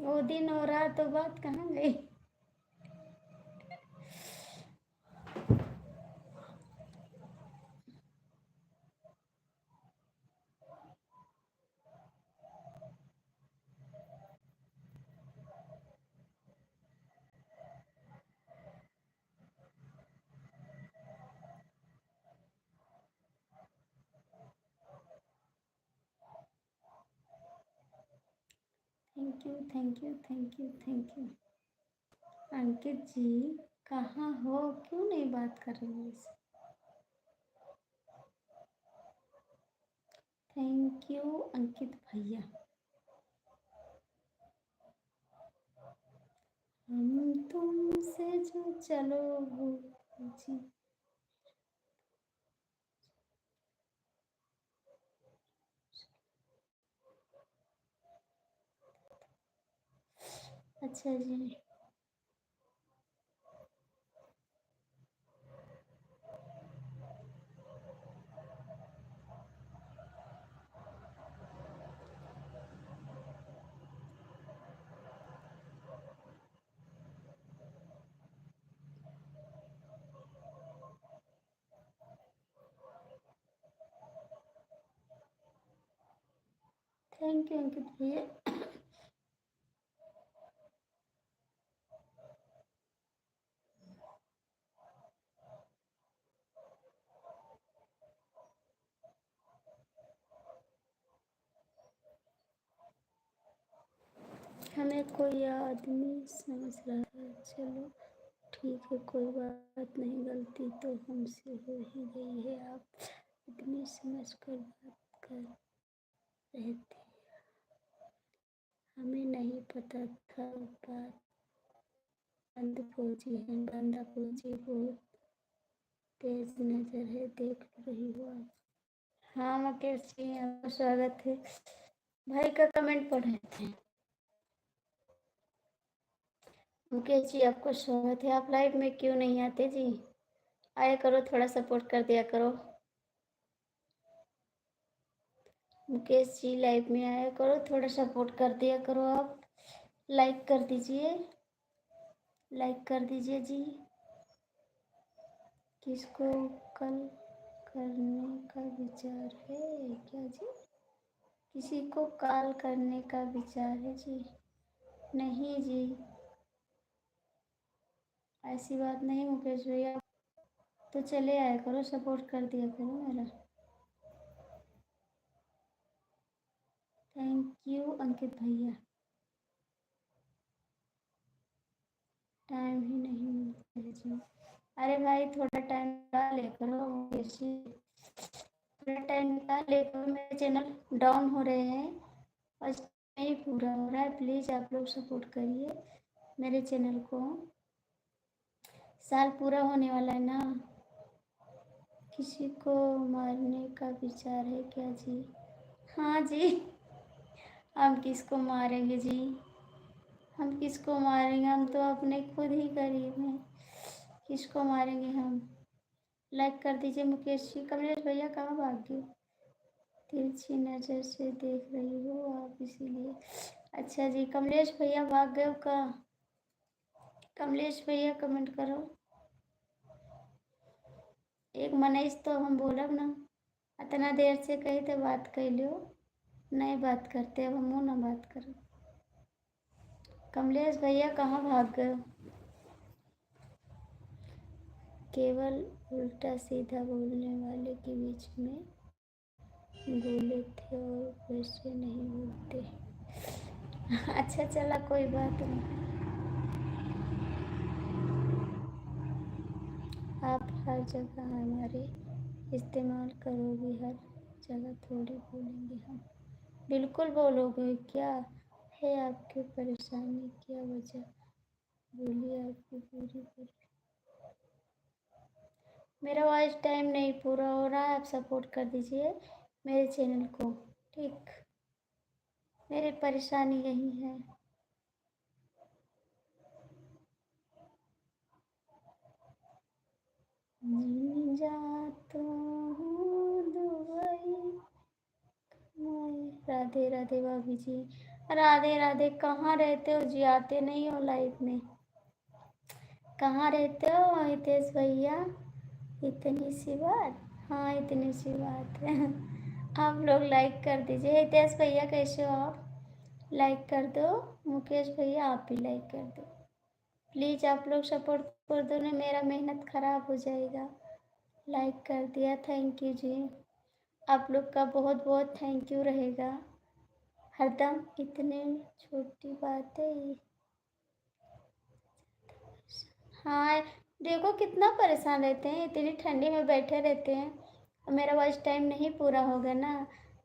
Speaker 1: वो दिन और रात तो बात कहाँ गई? Thank you thank you thank you thank you. Ankit ji कहाँ हो, क्यों नहीं बात कर रहे हो? थैंक यू अंकित भैया। हम तुमसे जो चलो वो जी। अच्छा जी, थैंक यू अंकित भैया। आदमी समझ रहा था। चलो ठीक है, कोई बात नहीं, गलती तो हमसे हो ही गई है। आप इतनी समझ कर बात कर रहे थे, हमें नहीं पता था। बात बंद फौजी है, बंदा फौजी बहुत तेज नजर है, देख रही हो आप। हाँ मुकेश जी, आपका स्वागत है। भाई का कमेंट पढ़ रहे थे। मुकेश जी आपको स्वागत है। आप लाइव में क्यों नहीं आते जी? आया करो, थोड़ा सपोर्ट कर दिया करो। मुकेश जी लाइव में आया करो, थोड़ा सपोर्ट कर दिया करो। आप लाइक कर दीजिए, लाइक कर दीजिए जी। किसको कल करने का विचार है क्या जी? किसी को कॉल करने का विचार है जी? नहीं जी, ऐसी बात नहीं मुकेश भैया। तो चले आया करो, सपोर्ट कर दिया करो मेरा। थैंक यू अंकित भैया। टाइम ही नहीं मिलता है जी। अरे भाई थोड़ा टाइम निकाल ले करो मुकेश जी, थोड़ा टाइम निकाल ले करो। मेरे चैनल डाउन हो रहे हैं और नहीं पूरा हो रहा है। प्लीज़ आप लोग सपोर्ट करिए मेरे चैनल को। साल पूरा होने वाला है ना। किसी को मारने का विचार है क्या जी? हाँ जी, हम किसको मारेंगे जी? हम किसको मारेंगे? हम तो अपने खुद ही गरीब हैं, किसको मारेंगे हम? लाइक कर दीजिए मुकेश जी। कमलेश भैया कहाँ भाग गए? तिरछी नज़र से देख रही हो आप इसीलिए। अच्छा जी, कमलेश भैया भाग गए का? कमलेश भैया कमेंट करो। एक मनीष तो हम बोलब ना, इतना देर से कही तो बात कर लियो, नहीं बात करते, अब हम ना बात करो। कमलेश भैया कहाँ भाग गए? केवल उल्टा सीधा बोलने वाले के बीच में बोले थे और वैसे नहीं बोलते। अच्छा चला, कोई बात नहीं। आप हर जगह हमारे इस्तेमाल करोगे, हर जगह थोड़ी बोलेंगे हम। बिल्कुल बोलोगे। क्या है आपकी परेशानी, क्या वजह? बोलिए आपकी पूरी पूरी। मेरा वॉइस टाइम नहीं पूरा हो रहा है, आप सपोर्ट कर दीजिए मेरे चैनल को, ठीक? मेरी परेशानी यही है। जाता हूँ दुबई। राधे राधे भाभी जी। राधे राधे। कहाँ रहते हो जी? आते नहीं हो लाइफ में। कहाँ रहते हो हितेश भैया? इतनी सी बात? हाँ इतनी सी बात है। आप लोग लाइक कर दीजिए। हितेश भैया कैसे हो आप? लाइक कर दो। मुकेश भैया आप भी लाइक कर दो प्लीज़। आप लोग सपोर्ट कर दो ना, मेरा मेहनत ख़राब हो जाएगा। लाइक कर दिया, थैंक यू जी। आप लोग का बहुत बहुत थैंक यू रहेगा हरदम। इतने छोटी बात है ये। हाँ देखो कितना परेशान रहते हैं, इतनी ठंडी में बैठे रहते हैं। और मेरा वॉइस टाइम नहीं पूरा होगा ना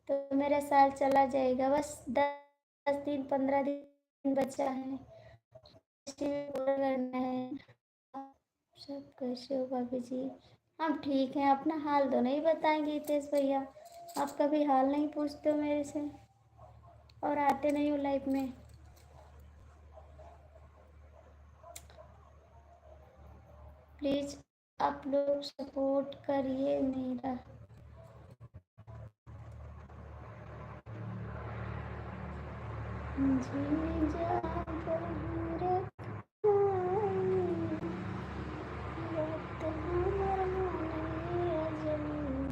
Speaker 1: तो मेरा साल चला जाएगा। बस 10 दिन 15 दिन बचा है, इसी में पूरा करना है। सब कैसे हो भाभी जी? हम ठीक हैं। अपना हाल तो नहीं बताएंगे हितेश भैया? आप कभी हाल नहीं पूछते हो मेरे से और आते नहीं हो लाइफ में। प्लीज़ आप लोग सपोर्ट करिए मेरा। जीने जा रे बात हमर माने अजनी,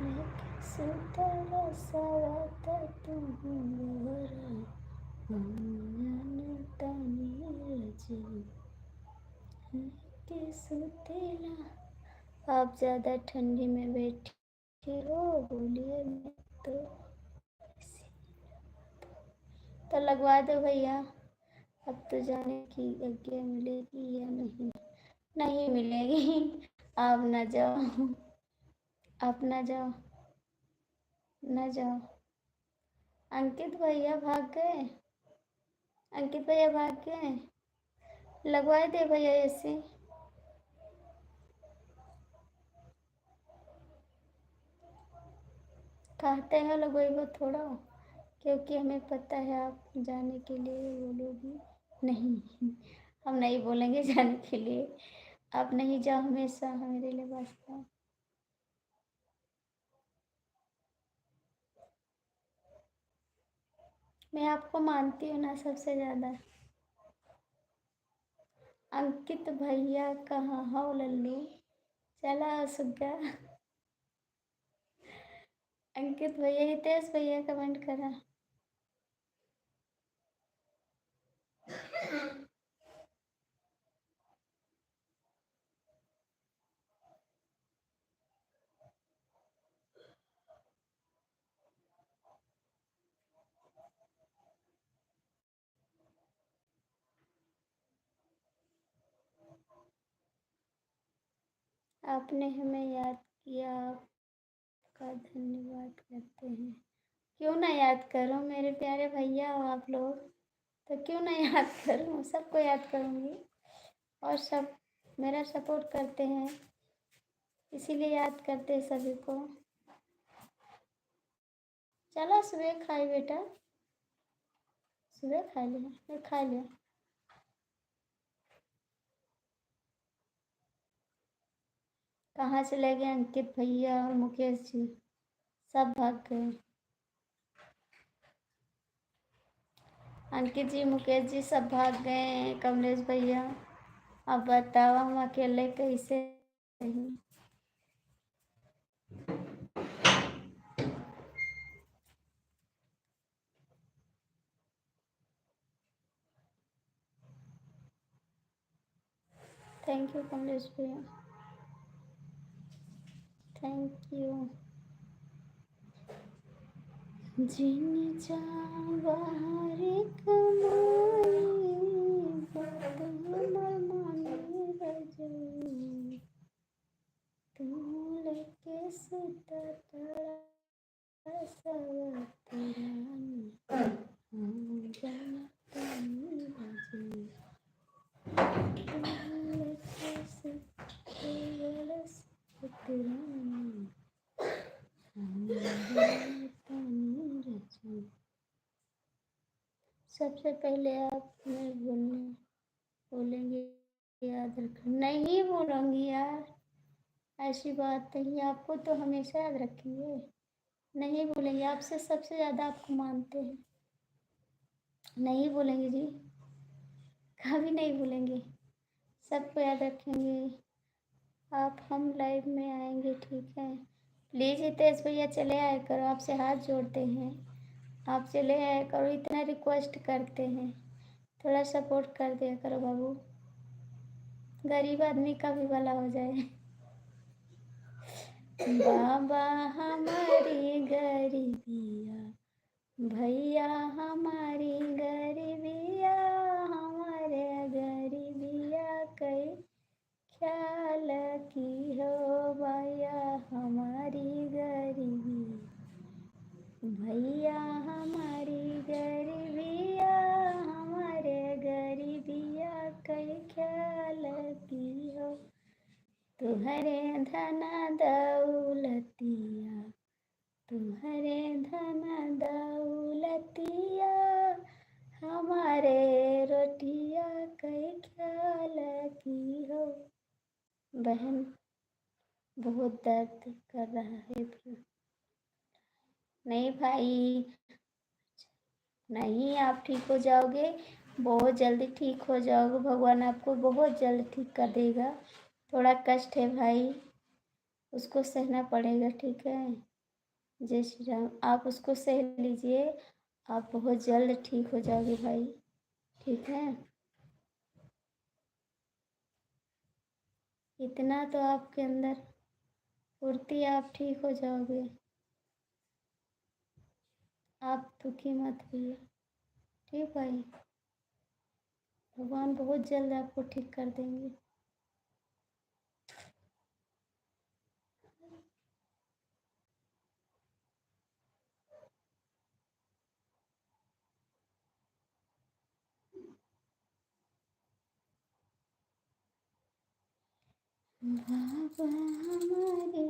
Speaker 1: लेके सुतल सवत तुम बहरा, हम तानी रजनी लेके सुतेला। आप ज़्यादा ठंडी में बैठे हो, बोलिए मैं तो लगवा दो भैया। अब तो जाने की आज्ञा मिलेगी या नहीं। नहीं मिलेगी। आप ना जाओ, आप ना जाओ, ना जाओ। अंकित भैया भाग गए, अंकित भैया भाग गए। लगवाए दे भैया ऐसे। कहते हैं लोग वही वो थोड़ा, क्योंकि हमें पता है आप जाने के लिए बोलोगी नहीं। हम नहीं बोलेंगे जाने के लिए। आप नहीं जाओ, हमेशा मेरे लिए बचता। मैं आपको मानती हूँ ना सबसे ज़्यादा। अंकित भैया कहाँ हो लल्लू, चला सुग्गा। अंकित भैया, हितेश भैया कमेंट करा। आपने हमें याद किया, आपका धन्यवाद करते हैं। क्यों ना याद करो, मेरे प्यारे भैया हो आप लोग, तो क्यों ना याद करूँ, सबको याद करूँगी। और सब मेरा सपोर्ट करते हैं, इसीलिए याद करते हैं सभी को। चलो सुबह खाई बेटा, सुबह खा लिया, मैं खा लिया। कहाँ चले गए अंकित भैया और मुकेश जी, सब भाग गए। अंकित जी, मुकेश जी सब भाग गए हैं। कमलेश भैया, अब बताओ हम अकेले कैसे रही। थैंक यू कमलेश भैया, थैंक यू। जिन जा बाहर कमाई, बात हमर माने रजनी। तू लेके सुता तड़ा सवतरानी, हम जनतानी रजनी। तू लेके सुता तड़ा सवतरानी, हम जनतानी रजनी। सबसे पहले आप मैं बोलेंगे, याद रखना। नहीं बोलूँगी यार, ऐसी बात नहीं, आपको तो हमेशा याद रखेंगे। नहीं बोलेंगे, आपसे सबसे ज़्यादा आपको मानते हैं। नहीं बोलेंगे जी, कभी नहीं बोलेंगे, सबको याद रखेंगे। आप हम लाइव में आएंगे, ठीक है। प्लीज़ हितेश भैया चले आया करो, आपसे हाथ जोड़ते हैं, आप चले आया करो, इतना रिक्वेस्ट करते हैं। थोड़ा सपोर्ट कर दिया करो बाबू, गरीब आदमी का भी भला हो जाए। बाबा हमारी गरीबिया, भैया हमारी गरीबिया, हमारे गरीबिया कई ख्याल की हो भैया, हमारी गरीबी, भैया हमारी गरीबिया, हमारे गरीबिया कई ख्याल की हो। तुम्हारे धन दौलतिया, तुम्हारे धन दौलतिया, हमारे रोटिया कई ख्याल की हो। बहन बहुत दर्द कर रहा है फिर। नहीं भाई, नहीं, आप ठीक हो जाओगे, बहुत जल्दी ठीक हो जाओगे, भगवान आपको बहुत जल्द ठीक कर देगा। थोड़ा कष्ट है भाई, उसको सहना पड़ेगा, ठीक है। जय श्री राम, आप उसको सह लीजिए, आप बहुत जल्द ठीक हो जाओगे भाई, ठीक है। इतना तो आपके अंदर फुर्ती, आप ठीक हो जाओगे। आप दुखी मत होइए, ठीक भाई। भगवान बहुत जल्द आपको ठीक कर देंगे। बाबा हमारे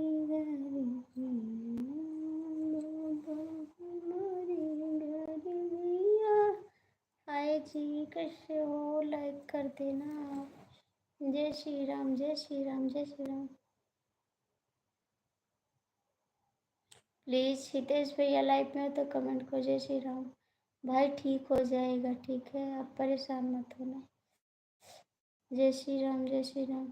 Speaker 1: हाय जी, कैसे हो? लाइक कर देना आप। जय श्री राम, जय श्री राम, जय श्री राम। प्लीज़ हितेश भैया लाइव में हो तो कमेंट करो जय श्री राम। भाई ठीक हो जाएगा, ठीक है, आप परेशान मत होना। जय श्री राम, जय श्री राम।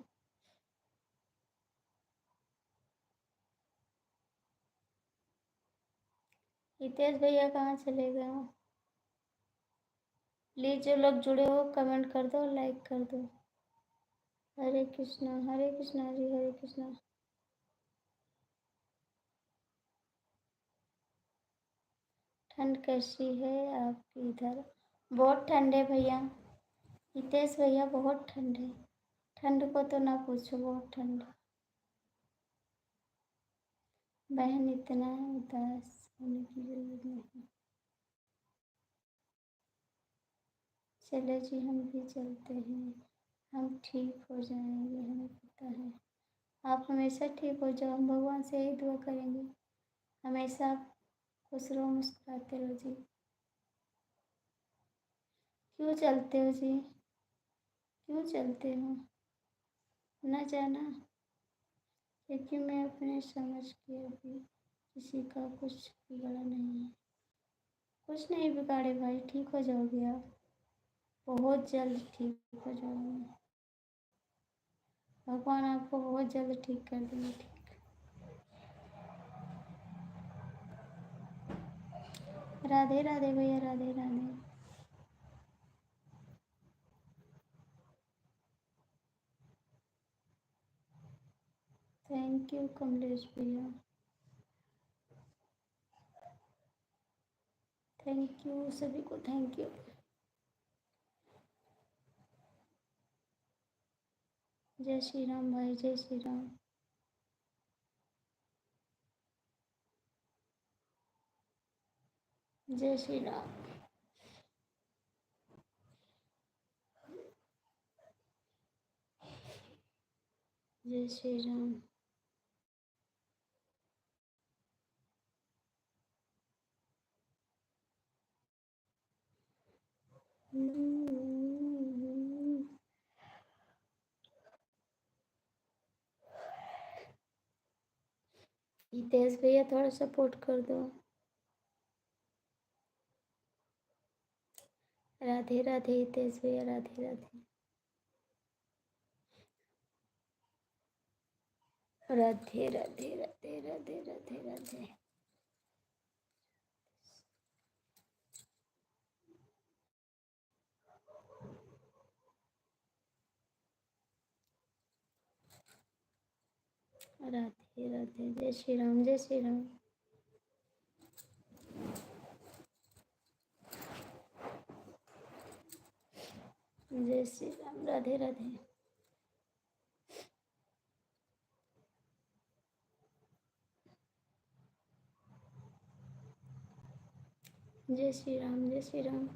Speaker 1: हितेश भैया कहाँ चले गए हो? प्लीज़ जो लोग जुड़े हो कमेंट कर दो, लाइक कर दो। हरे कृष्णा जी, हरे कृष्णा। ठंड कैसी है आपकी इधर? बहुत ठंड है भैया। हितेश भैया बहुत ठंड है। ठंड को तो ना पूछो, बहुत ठंड है। बहन इतना उदास होने की जरूरत नहीं। चले जी, हम भी चलते हैं। हम ठीक हो जाएंगे, हमें पता है। आप हमेशा ठीक हो जाओ, हम भगवान से यही दुआ करेंगे। हमेशा आप खुश रहो, मुस्कुराते रहो जी। क्यों चलते हो जी? क्यों चलते हो? न जाना, क्योंकि मैं अपने समझ के अभी किसी का कुछ बिगड़ा नहीं है। कुछ नहीं बिगाड़े भाई, ठीक हो जाओगे आप। बहुत जल्द ठीक हो जाओगे। भगवान आपको बहुत जल्द ठीक कर देंगे। ठीक। राधे राधे भैया, राधे राधे। थैंक यू कमलेश भैया, थैंक यू सभी को, थैंक यू। जय श्री राम भाई, जय श्री राम। जय श्री राम। जय श्री राम। हितेश भैया थोड़ा सपोर्ट कर दो। राधे राधे हितेश भैया, राधे राधे। राधे राधे राधे राधे राधे राधे। राधे राधे। जय श्री राम, जय श्री राम। जय श्री राम, राधे राधे। जय श्री राम, जय श्री राम।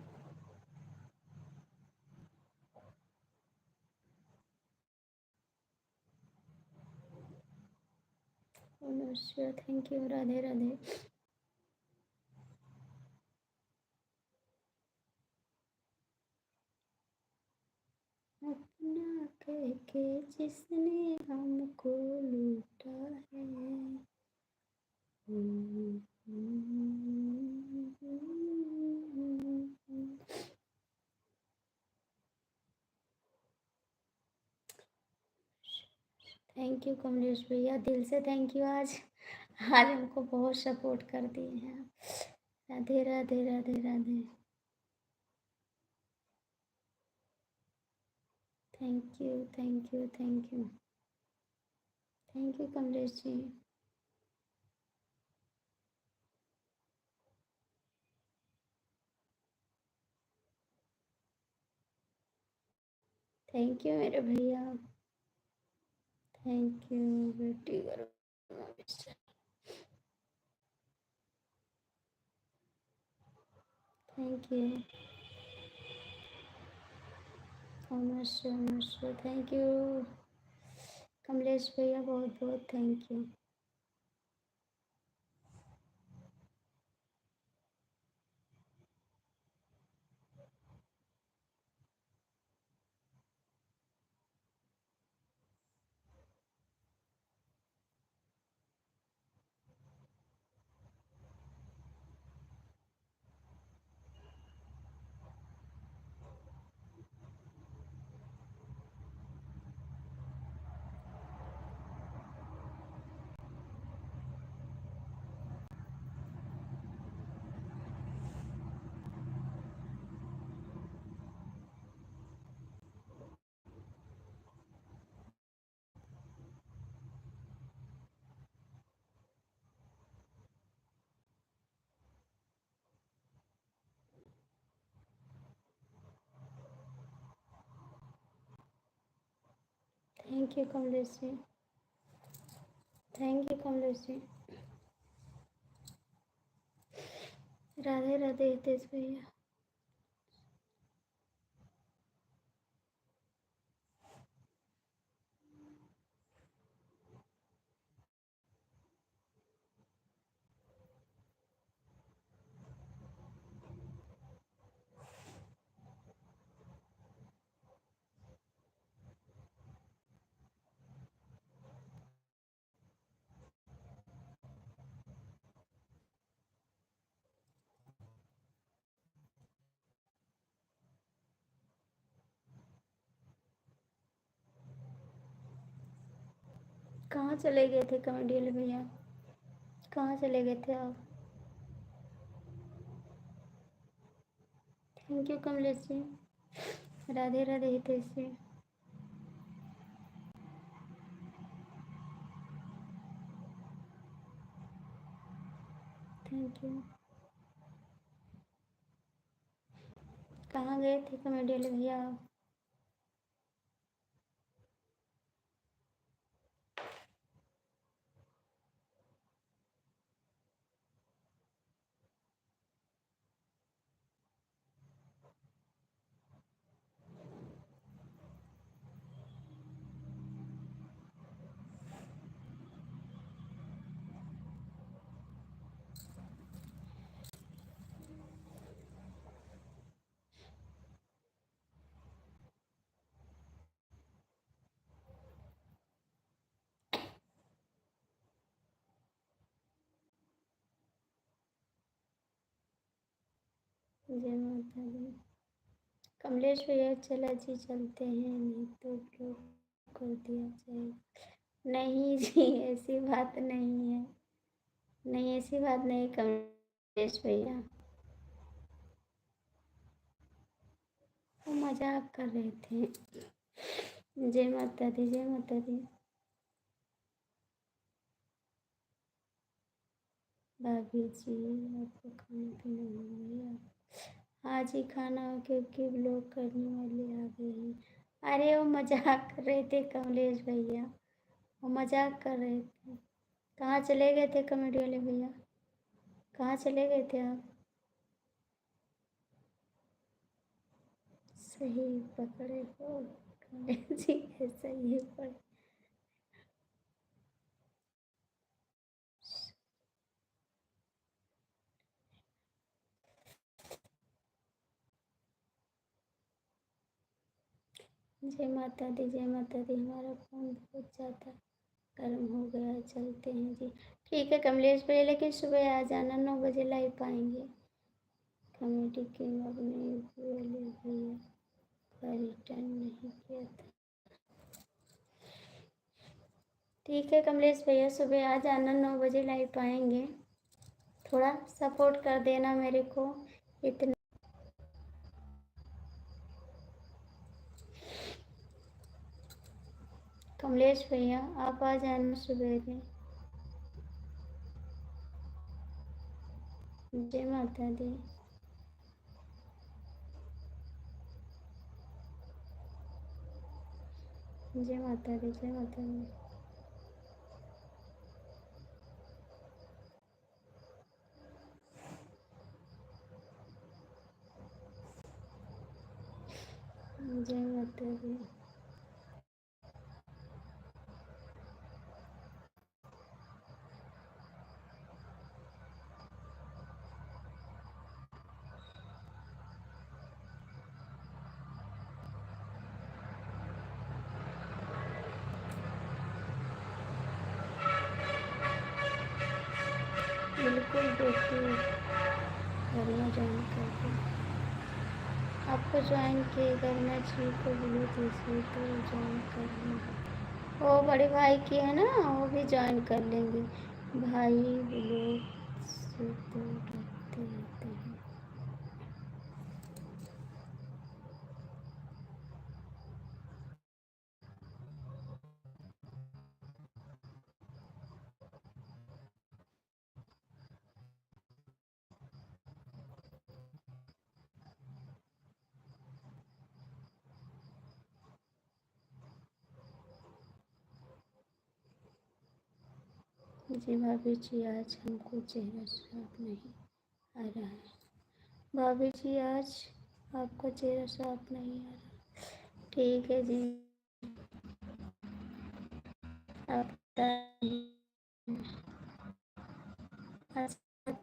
Speaker 1: नमस्कार, थैंक यू, राधे राधे। अपना कह के जिसने हमको लूटा है। थैंक यू कमलेश भैया, दिल से थैंक यू। आज आज हमको बहुत सपोर्ट कर दिए हैं। Radhe Radhe Radhe Radhe. Thank you, thank you, thank you. Thank you Kamlesh ji. Thank you मेरे भैया, थैंक यू बेटी करो। थैंक यू, नमस्ते नमस्ते, थैंक यू कमलेश भैया, बहुत बहुत thank you. Thank you Kamlesh ji, thank you Kamlesh ji. Radhe Radhe Hitesh भैया। कहाँ चले गए थे कॉमेडियन भैया, कहाँ चले गए थे आप? Thank you Kamlesh ji, Radhe Radhe Hitesh ji. Thank you. कहाँ गए थे कॉमेडियन भैया आप? जय माता दी। कमलेश भैया चला जी, चलते हैं, नहीं तो ब्लॉक कर दिया जाए। नहीं जी, ऐसी बात नहीं है, नहीं ऐसी बात नहीं कमलेश भैया, वो मजाक कर रहे थे। जय माता दी, जय माता दी। भाभी जी आपको खाना पीना हो गया? आज ही खाना, क्योंकि ब्लॉक करने वाले आ गए हैं। अरे वो मजाक कर रहे थे कमलेश भैया, वो मजाक कर रहे थे। कहाँ चले गए थे कॉमेडी वाले भैया, कहाँ चले गए थे आप? सही पकड़े हो कमलेश जी, सही पकड़े। जय माता दी, जय माता दी। हमारा फ़ोन बहुत ज़्यादा गर्म हो गया, चलते हैं जी। ठीक है कमलेश भैया, लेकिन सुबह आ जाना, 9 बजे लाइव पाएंगे। कमेटी किंग अपने वाले भैया का रिटर्न नहीं किया था। ठीक है कमलेश भैया, सुबह आ जाना, 9 बजे लाइव पाएंगे। थोड़ा सपोर्ट कर देना मेरे को इतना। कमलेश भैया आप आ जाना सुबह में। जय माता दी। जय माता दी, जय माता दी। जय माता दी। बिल्कुल बेटी, घर में ज्वाइन कर दो। आपको ज्वाइन किए घर में जी को बोलो दूसरे तो ज्वाइन कर लेंगे। वो बड़े भाई की है ना, वो भी ज्वाइन कर लेंगे। भाई लोग से तो डरते रहते हैं। जी भाभी जी, आज हमको चेहरा साफ नहीं आ रहा है। भाभी जी, आज आपका चेहरा साफ नहीं आ रहा। ठीक है जी, आप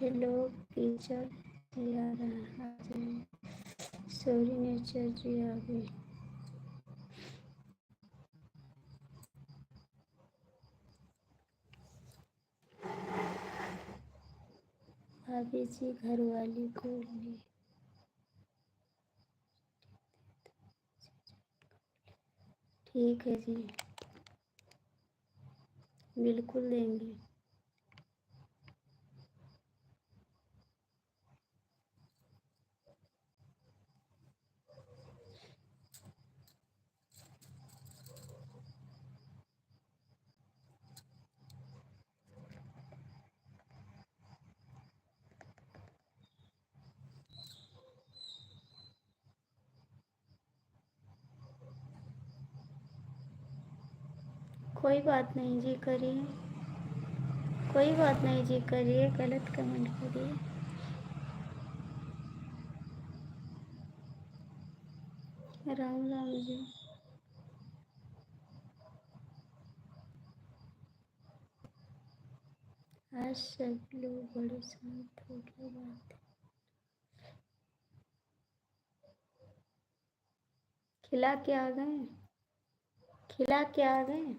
Speaker 1: के लोग टीचर जी आ रहा है। सॉरी नेचर जी आ गए। भाभी जी घर वाली को ले। ठीक है जी, बिल्कुल देंगे। कोई बात नहीं जी, करिए। कोई बात नहीं जी, करिए, गलत कमेंट करिए। राम राम जी। आज सब लोग बड़े शांत हो गए बात। खिला के आ गए, खिला के आ गए।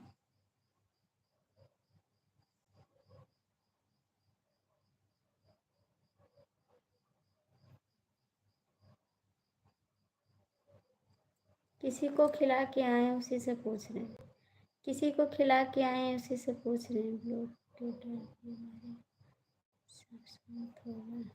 Speaker 1: किसी को खिला के आए हैं उसी से पूछ रहे हैं। किसी को खिला के आए हैं उसी से पूछ रहे हैं लोग। टोटल बीमारी सब शांत हो गए।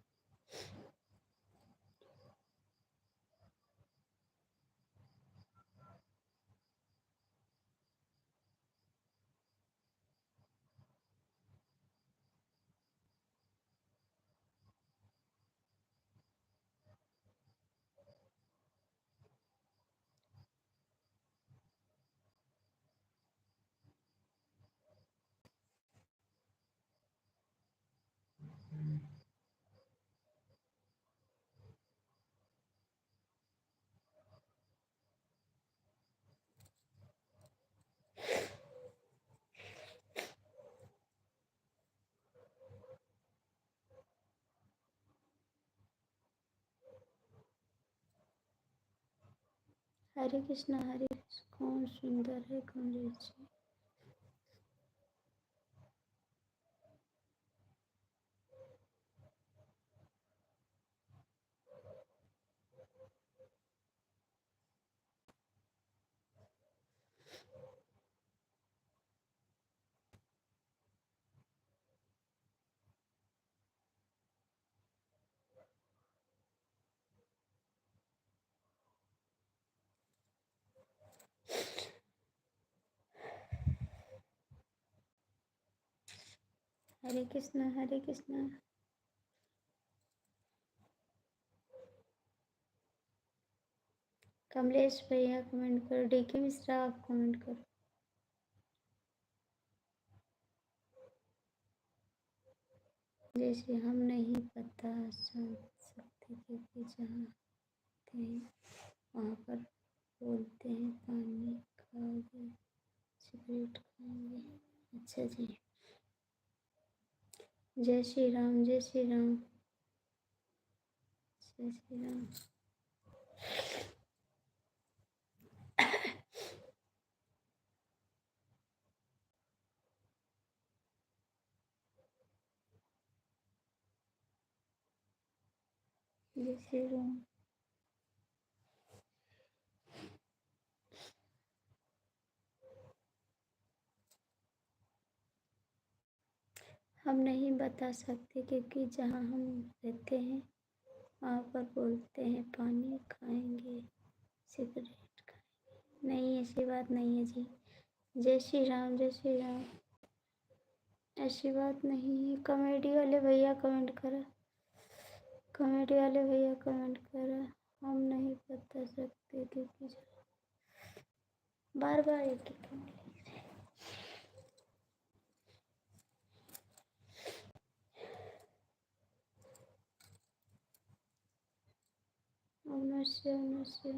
Speaker 1: हरे कृष्णा, हरे कृष्ण। कौन सुंदर है, कौन रुचि। हरे कृष्णा, हरे कृष्णा। कमलेश भैया कमेंट करो, डीके मिश्रा आप कमेंट करो। जैसे हम नहीं बता सकते क्योंकि जहाँ थे वहाँ पर बोलते हैं पानी खाओगे सिगरेट खाओगे। अच्छा जी, जय श्री राम, जय श्री राम, जय श्री राम। जय श्री राम। हम नहीं बता सकते क्योंकि जहाँ हम रहते हैं वहाँ पर बोलते हैं पानी खाएंगे सिगरेट खाएंगे। नहीं, ऐसी बात नहीं है जी। जय श्री राम, जय श्री राम। ऐसी बात नहीं है। कॉमेडी वाले भैया कमेंट करा, कॉमेडी वाले भैया कमेंट करा। हम नहीं बता सकते क्योंकि बार बार एक ही कमेंट। नमस्ते, नमस्ते।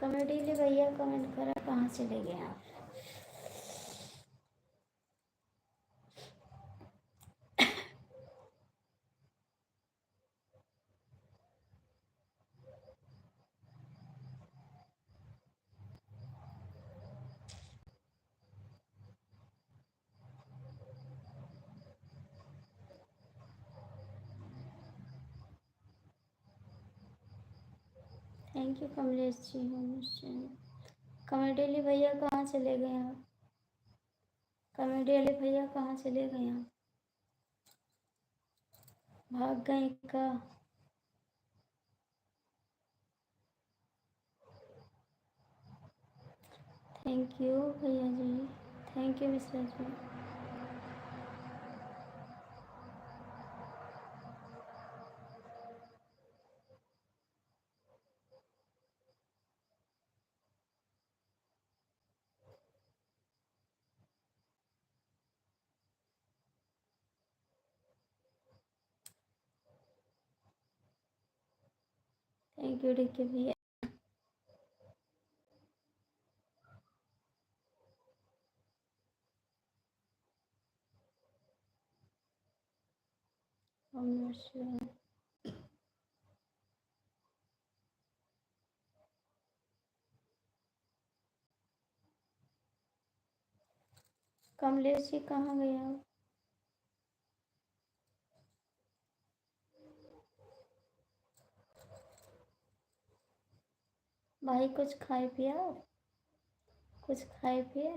Speaker 1: कॉमेडी वाले भैया कमेंट करा, कहाँ चले गए आप? Thank you Kamlesh ji. Comedy वाले भैया कहाँ चले गए आप? कॉमेडी वाले भैया कहाँ चले गए आप? भाग गए का? थैंक यू भैया ji, thank you Mishra ji. Thank you DK भैया। कमलेश जी कहाँ गए आप? भाई कुछ खाए पिया? कुछ खाए पिए?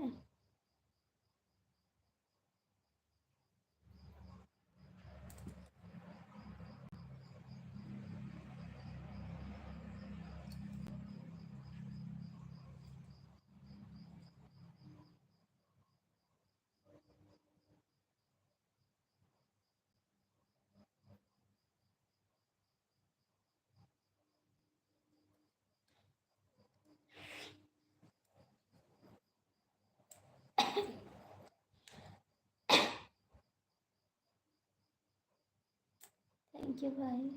Speaker 1: थैंक यू भाई,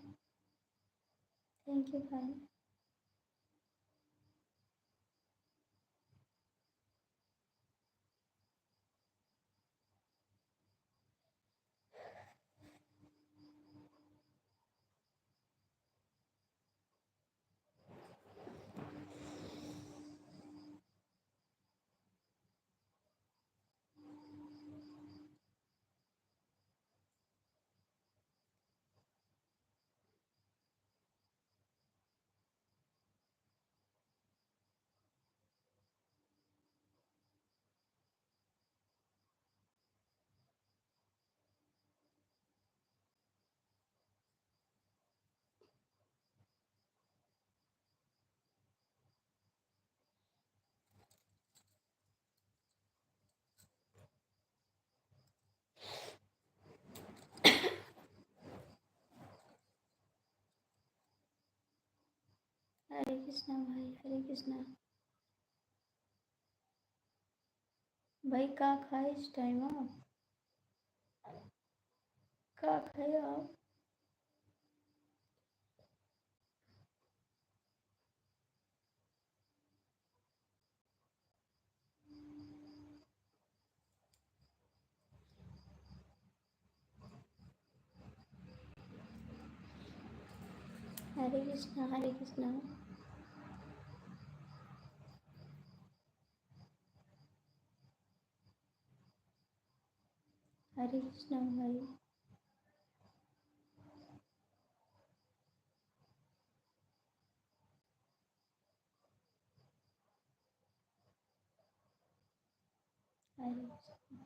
Speaker 1: थैंक यू भाई। हरे कृष्णा भाई, हरे कृष्णा। भाई क्या खाए इस टाइम आप? क्या खाए आप? हरे कृष्णा, हरे कृष्णा। हरे कृष्णा भाई। हरे कृष्णा।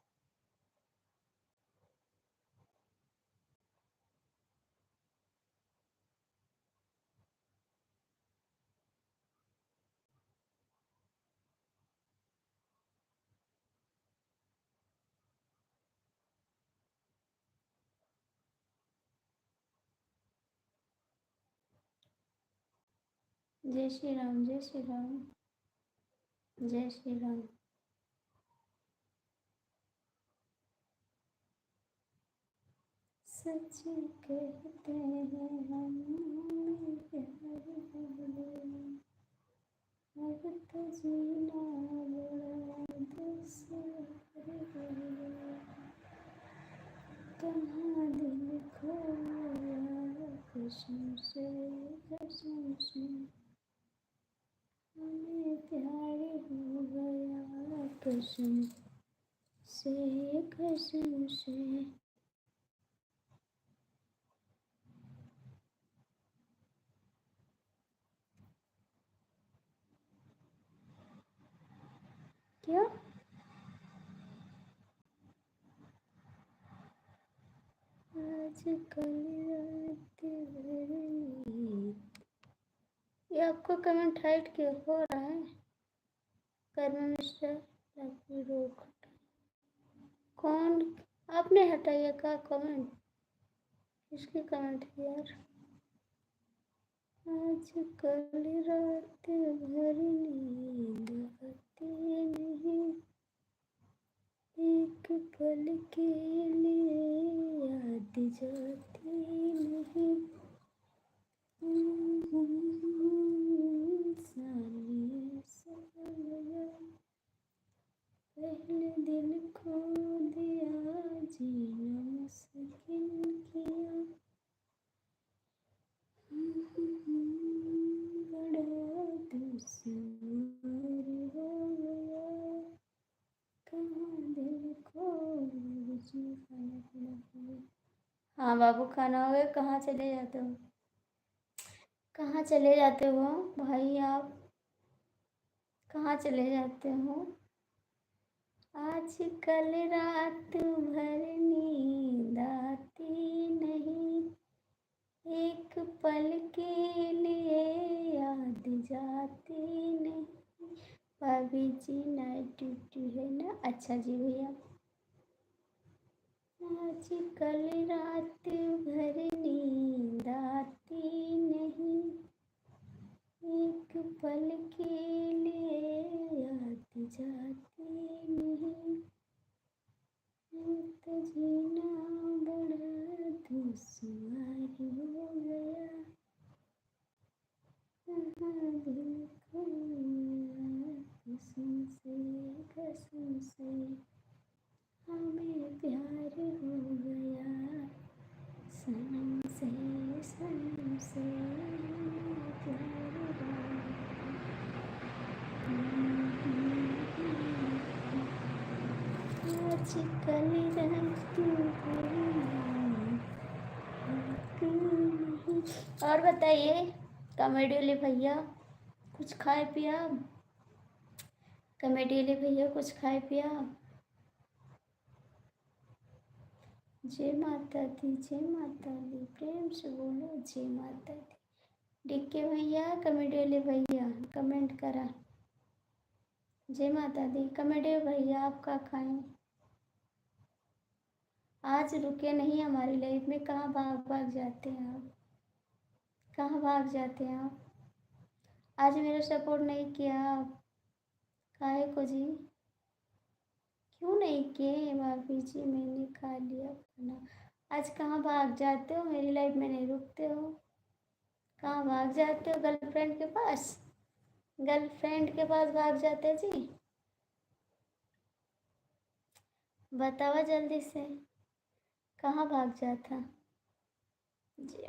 Speaker 1: जय श्री राम, जय श्री राम। जय श्री राम। सच कहते हैं हम प्यार हो, अब तो जीना बड़ा दुश्वार हो, कहाँ दिल खोया कसम से, कसम से हमें प्यार हो गया कसम से, कसम से। क्या? आज कल रात भर नींद। ये आपको कमेंट हाइट क्यों हो रहा है? कर्म मिस्टर लकी रोक। कौन? आपने हटाया का कमेंट? किसकी कमेंट है यार? आज कल रात भर नींद आती नहीं, एक पल के लिए याद जाती नहीं। सालिए सालिया, पहले दिल खो दिया, जीना मुश्किल किया। बड़ा दुश्वार हो गया, कहाँ दिल खो। खाना पीना। हाँ बाबू, खाना हो गया। कहाँ चले जाते हो? कहाँ चले जाते हो भाई आप? कहाँ चले जाते हो? आज कल रात भर नींद आती नहीं, एक पल के लिए याद जाती नहीं। भाभी जी नाइट ड्यूटी है ना? अच्छा जी भैया। आज कल रात भर नींद आती नहीं, एक पल के लिए याद जाती नहीं। तो जीना बड़ा दुश्वार हो गया, कहाँ दिल खोया कसम से, कसम से हमें प्यार हो गया सनम से, सनम से हमें प्यार हो गया। आज कल रात भर नहीं। और बताइए कॉमेडी वाले भैया, कुछ खाए पिया? कॉमेडी वाले भैया कुछ खाए पिया? जय माता दी, जय माता दी। प्रेम से बोलो जय माता दी। डिक्के भैया, कॉमेडी वाले भैया कमेंट करा जय माता दी। कॉमेडी भैया आप क्या खाएं? आज रुके नहीं हमारी लाइफ में। कहाँ भाग भाग जाते हैं आप? कहाँ भाग जाते हैं आप? आज मेरा सपोर्ट नहीं किया आप, काहे को जी? क्यों नहीं किए भाभी जी? मैंने खा लिया खाना। आज कहाँ भाग जाते हो, मेरी लाइफ में नहीं रुकते हो? कहाँ भाग जाते हो? गर्लफ्रेंड के पास? गर्लफ्रेंड के पास भाग जाते हो जी? बताओ जल्दी से, कहाँ भाग जाता जी?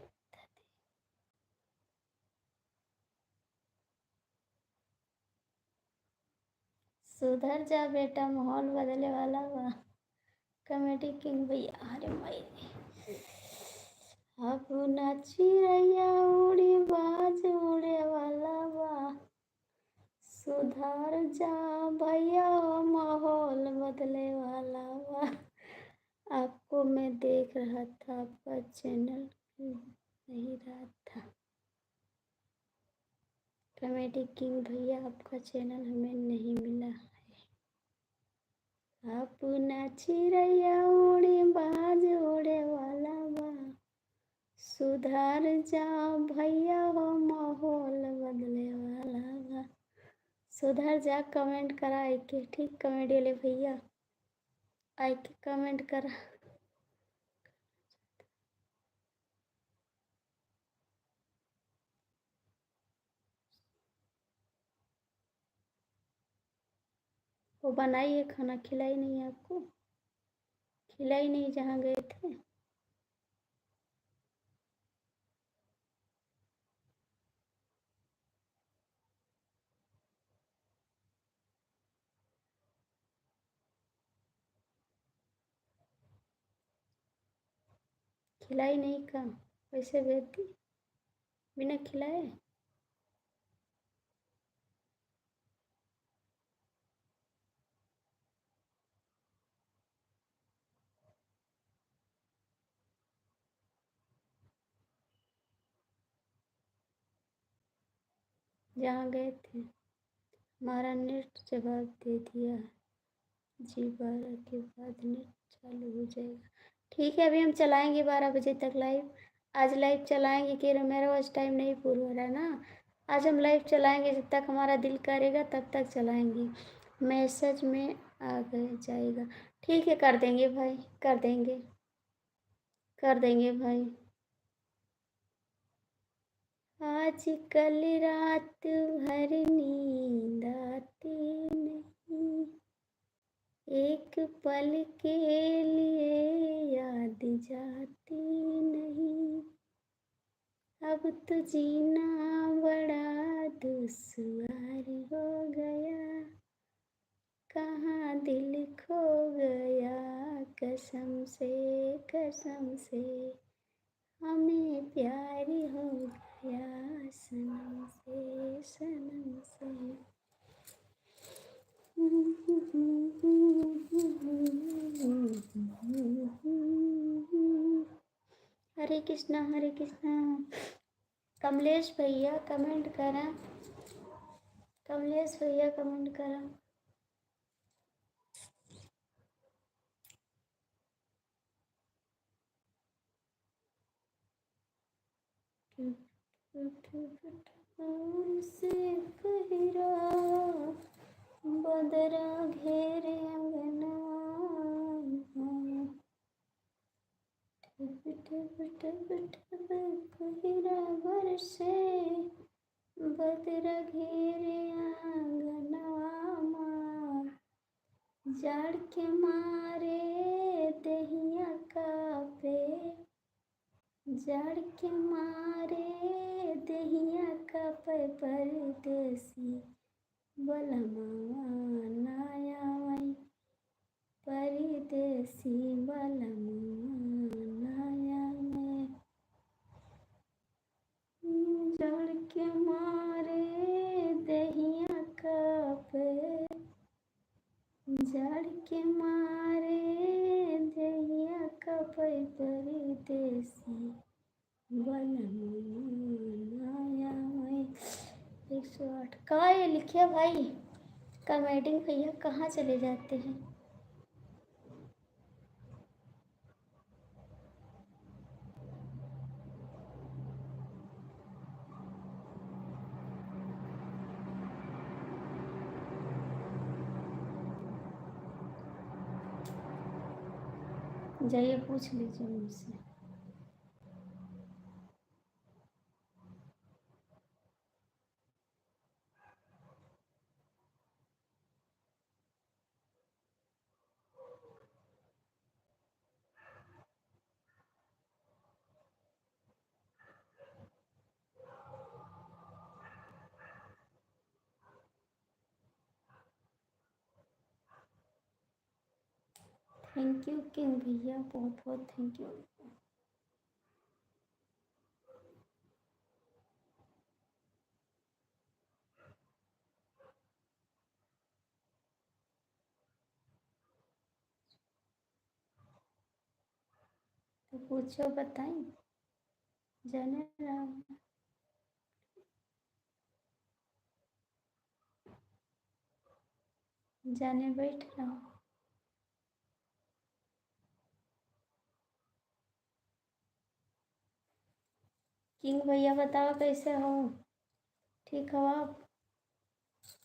Speaker 1: सुधर जा बेटा, माहौल बदले वाला हुआ। कॉमेडी किंग भैया, अरे भाई अब नाची रैया उड़ी बाज उड़े वाला बा, सुधार जा भैया माहौल बदले वाला बा। आपको मैं देख रहा था, आपका चैनल नहीं रहा था। कॉमेडी किंग भैया, आपका चैनल हमें नहीं मिला है। आप नाची रैया उड़ी बाज उड़े वाला बा, सुधार जा भैया हो माहौल बदले वाला बा। सुधर जा कमेंट करा आई के, ठीक कॉमेडी ले भैया, आई के कमेंट करा। वो बनाई है खाना, खिलाई नहीं है आपको? खिलाई नहीं जहाँ गए थे? खिलाई नहीं का वैसे भेज दी बिना खिलाए? जहाँ गए थे हमारा नेट जवाब दे दिया जी, 12 के बाद नेट चालू हो जाएगा। ठीक है, अभी हम चलाएंगे 12 बजे तक लाइव। आज लाइव चलाएंगे कि मेरा वॉच टाइम नहीं पूरा हो रहा है ना। आज हम लाइव चलाएंगे, जब तक हमारा दिल करेगा तब तक चलाएंगे। मैसेज में आ गए जाएगा। ठीक है, कर देंगे भाई, कर देंगे, कर देंगे भाई। आज कल रात भर नींद आती नहीं, एक पल के लिए याद जाती नहीं, अब तो जीना बड़ा दुश्वार हो गया, कहाँ दिल खो गया, कसम से कसम से हमें प्यार हो गया, सनम से सनम से। हरे कृष्णा हरे कृष्णा। कमलेश भैया कमेंट करा, कमलेश भैया कमेंट करा। से कहरा बदरा घेरे अंगना, कहरा बरसे बदरा घेरे आंगनवा, जाड़ के मारे दहिया कापे, जड़ के मारे दहिया कापे, परदेसी बलमवा नाया वही, परदेसी बलमवा नाया में। जड़ के मारे दहिया कापे, जड़ के मारे दहिया कापे, परदेसी बनाया मैं। 108 कहाँ ये लिखे भाई? कॉमेडिंग भैया कहाँ चले जाते हैं? जाइए पूछ लीजिए उनसे। थैंक यू किंग भैया, बहुत बहुत थैंक यू। तो पूछो बताएं। जाने राम। जाने बैठ रहा। किंग भैया बताओ कैसे हो? ठीक हो आप?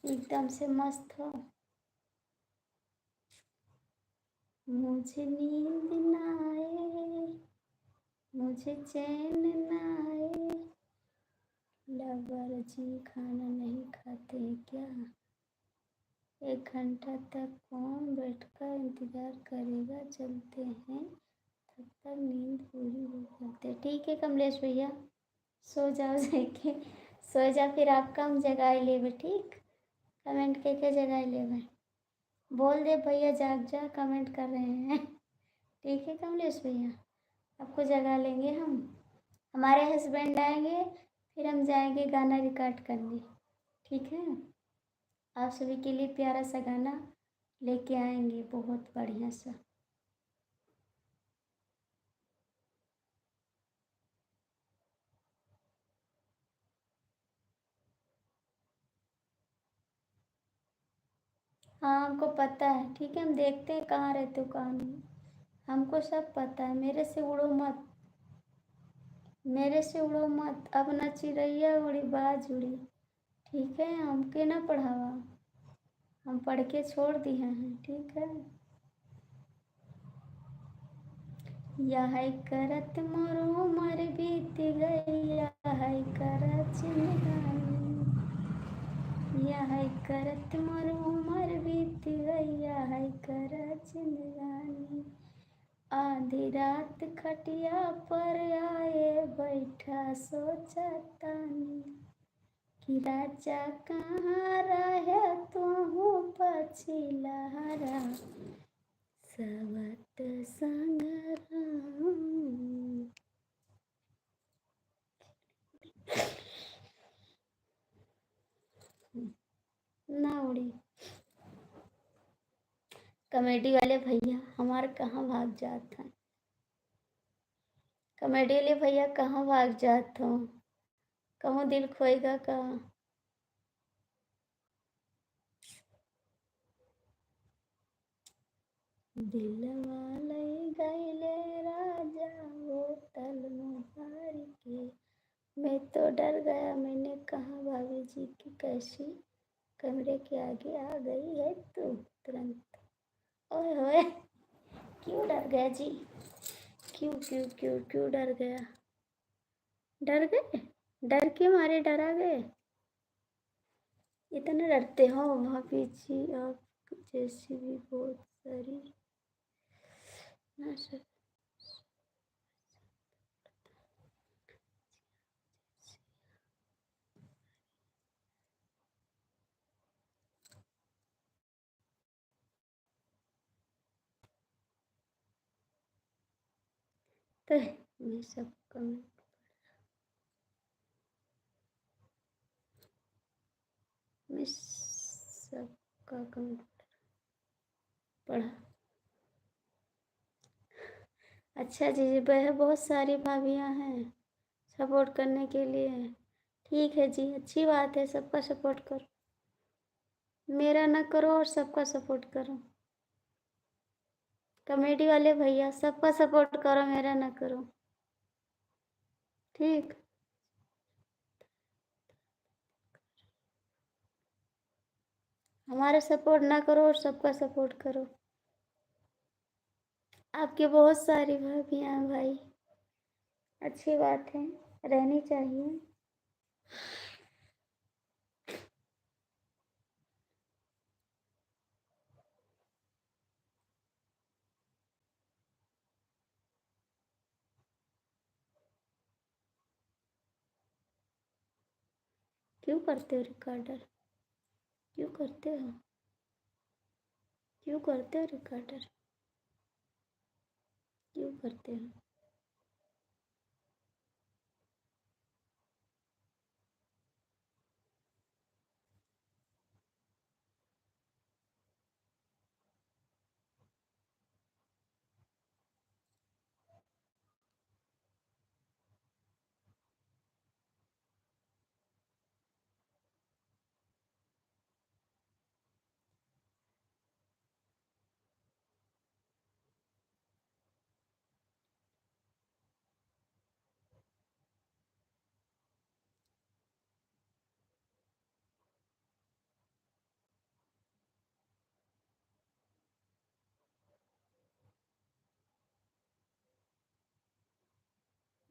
Speaker 1: एकदम से मस्त हो? मुझे नींद ना आए, मुझे चैन ना आए, लवर जी खाना नहीं खाते हैं क्या? 1 घंटा तक कौन बैठकर इंतजार करेगा, चलते हैं तब तक नींद पूरी हो जाती है। ठीक है कमलेश भैया, सो जाओ जाके, सो जा, फिर आपका हम जगाए लेवे। ठीक, कमेंट करके जगाए लेवे, बोल दे भैया जाग जा, कमेंट कर रहे हैं। ठीक है कमलेश भैया, आपको जगा लेंगे हम। हमारे हस्बैंड आएंगे, फिर हम जाएंगे गाना रिकॉर्ड करने। ठीक है, आप सभी के लिए प्यारा सा गाना लेके आएंगे, बहुत बढ़िया सा। हाँ हमको पता है, ठीक है, हम देखते हैं कहाँ रहते हो कहाँ नहीं, हमको सब पता है। मेरे से उड़ो मत, मेरे से उड़ो मत, अब ना चिड़ैया उड़ी बाज उड़ी। ठीक है, हमके ना पढ़ावा, हम पढ़ के छोड़ दिए हैं। ठीक है, यह करत मोरो उमर बीत गई, यह करत जिंदगानी, यह करत मोरो उमर बीत गई, यह करत जिंदगानी। आधी रात खटिया पर आए बैठा सोचतानी, कि राजा कहाँ रहे तू पछिलहरा, सवत संग ना उड़ी। कॉमेडी वाले भैया हमारे कहाँ भाग जाते हैं? कॉमेडी वाले भैया कहाँ भाग जाते हो? कहूँ दिल खोएगा कहाँ? दिल वाले गैले राजा वो तल मुहार के, मैं तो डर गया, मैंने कहा भाभी जी की कैसी कमरे के आगे आ गई है तू तुरंत। ओए होए, क्यों डर गया जी? क्यों क्यों क्यों क्यों डर गया? डर गए? डर के मारे डरा गए? इतना डरते हो भाभी जी आप? जैसी भी बहुत सारी ना सक तो मैं सब कमेंट, मैं सबका कमेंट पढ़ा। अच्छा जी, वह बहुत सारी भाभियाँ हैं सपोर्ट करने के लिए। ठीक है जी, अच्छी बात है, सबका सपोर्ट करो, मेरा ना करो और सबका सपोर्ट करो। कॉमेडी वाले भैया सबका सपोर्ट करो, मेरा ना करो। ठीक, हमारा सपोर्ट ना करो और सबका सपोर्ट करो। आपके बहुत सारी भाभियाँ हैं भाई, अच्छी बात है, रहनी चाहिए। क्यों करते हो रिकॉर्डर? क्यों करते हो? क्यों करते हो रिकॉर्डर? क्यों करते हो?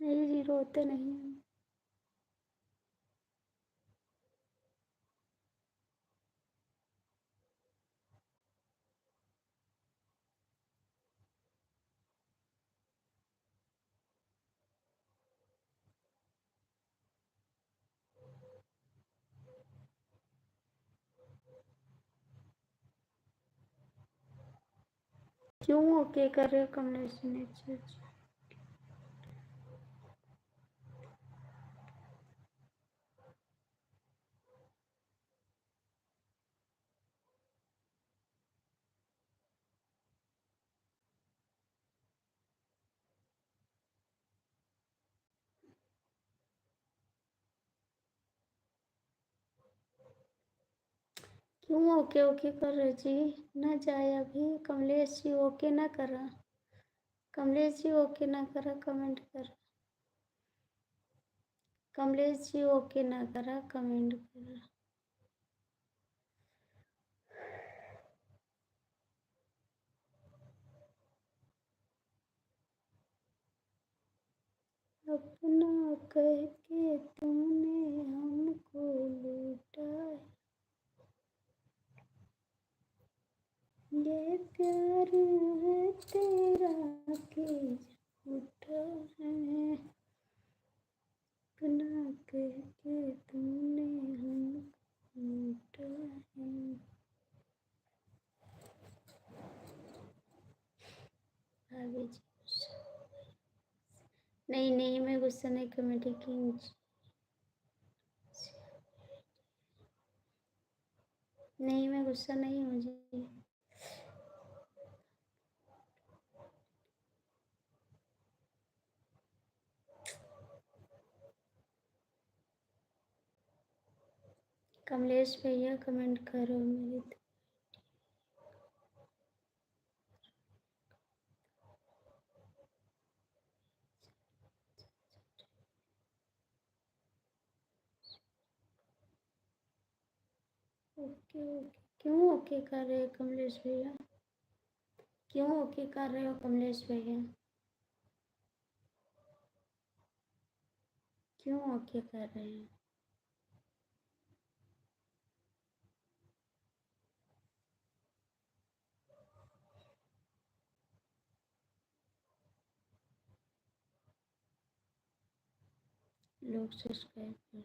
Speaker 1: नहीं जी, रोते नहीं हैं। क्यों ओके कर रहे हो कमलेश ने? अच्छा अच्छा। क्यों ओके ओके कर रहे जी? ना जाए अभी, कमलेश जी ओके ना करा। कमलेश जी ओके ना करा, कमेंट कर। कमलेश जी ओके ना करा, कमेंट कर। अपना कह के तूने हमको लूटा है, ये प्यार है तेरा के झूठा है। अपना कह के तूने हमको लूटा है। भाभी जी गुस्सा? नहीं नहीं, मैं गुस्सा नहीं, कमेटी की। नहीं, मैं गुस्सा नहीं हूँ जी। कमलेश भैया कमेंट करो मेरी ओके ओके। क्यों ओके कर रहे हो कमलेश भैया? क्यों ओके कर रहे हो कमलेश भैया? क्यों ओके कर रहे हैं? लोग सब्सक्राइब कर।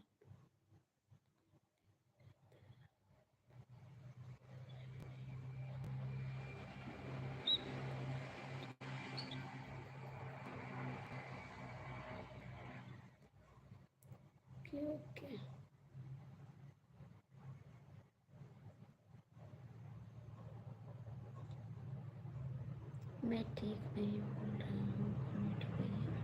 Speaker 1: Okay okay. मैं ठीक नहीं बोल रहा हूँ कमेंट भैया।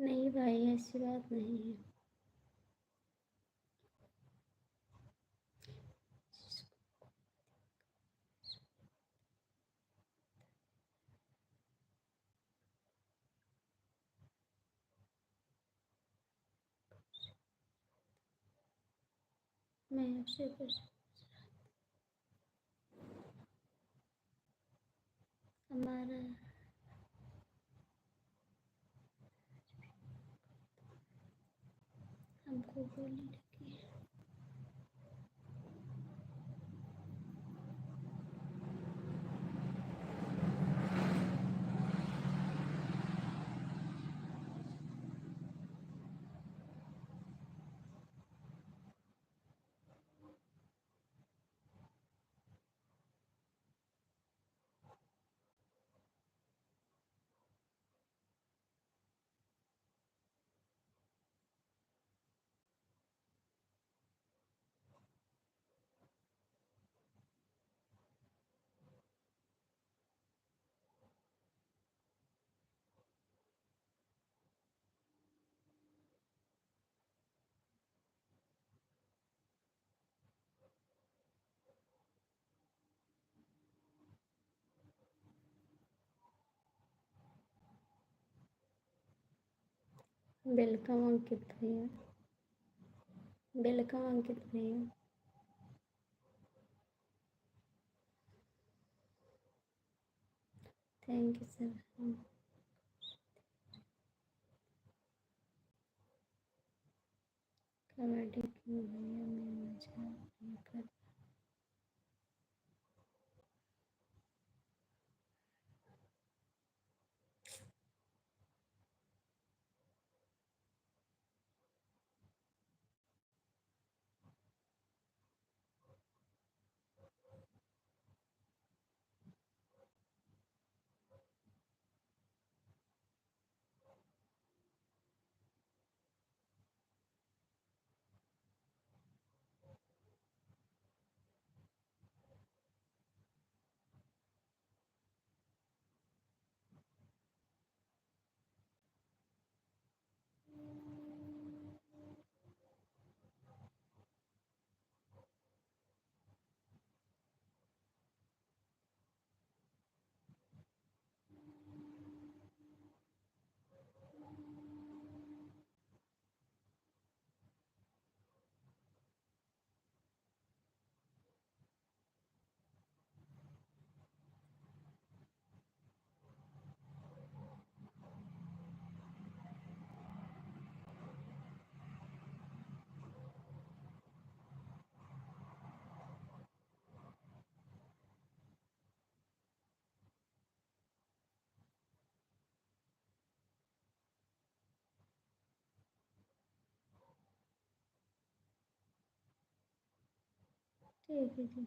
Speaker 1: नहीं भाई, ऐसी बात नहीं है। मैं आपसे कुछ हमारा हमको बोलने लगी। वेलकम अंकित भैया, वेलकम अंकित भैया। Thank you sir. कमेटी क्यों भैया, मैं मजाक नहीं कर। ठीक है जी।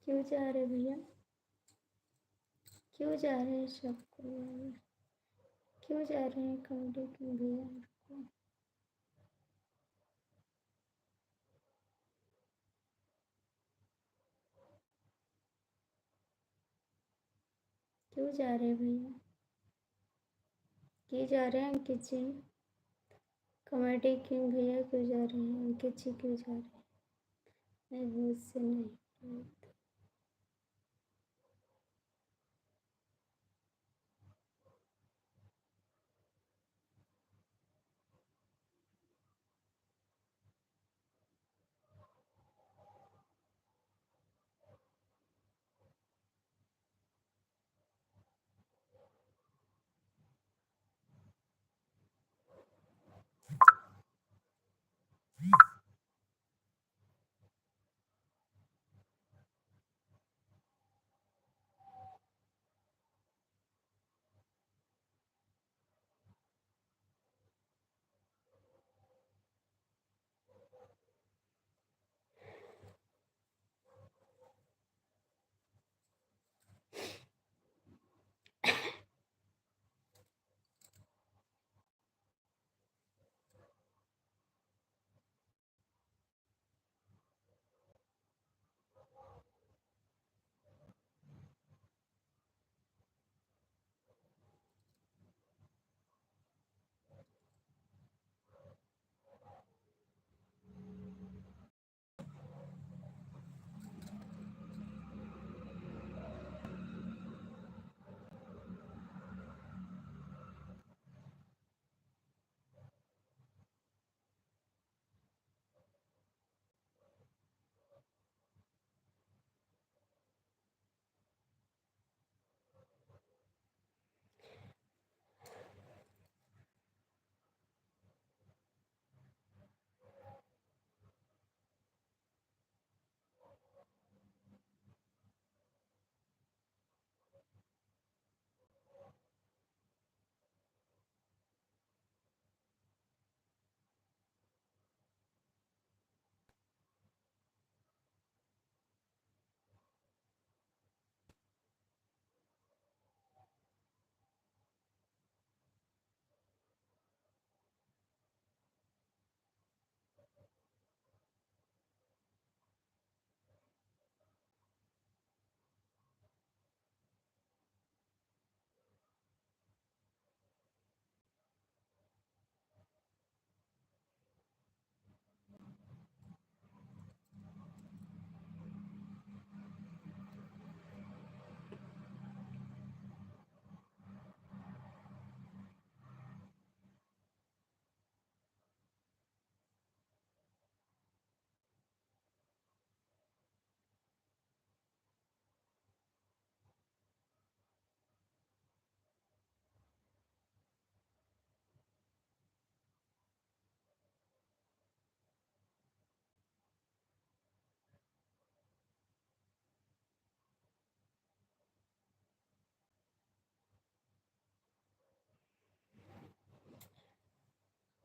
Speaker 1: क्यों जा रहे भैया, क्यों जा रहे हैं सबको, क्यों जा रहे हैं कॉमेडी किंग भैया को? क्यों जा रहे हैं भैया, क्यों जा रहे हैं अंकित जी? कॉमेडी किंग भैया क्यों जा रहे हैं? अंकित जी क्यों जा रहे हैं? नहीं, मुझसे नहीं।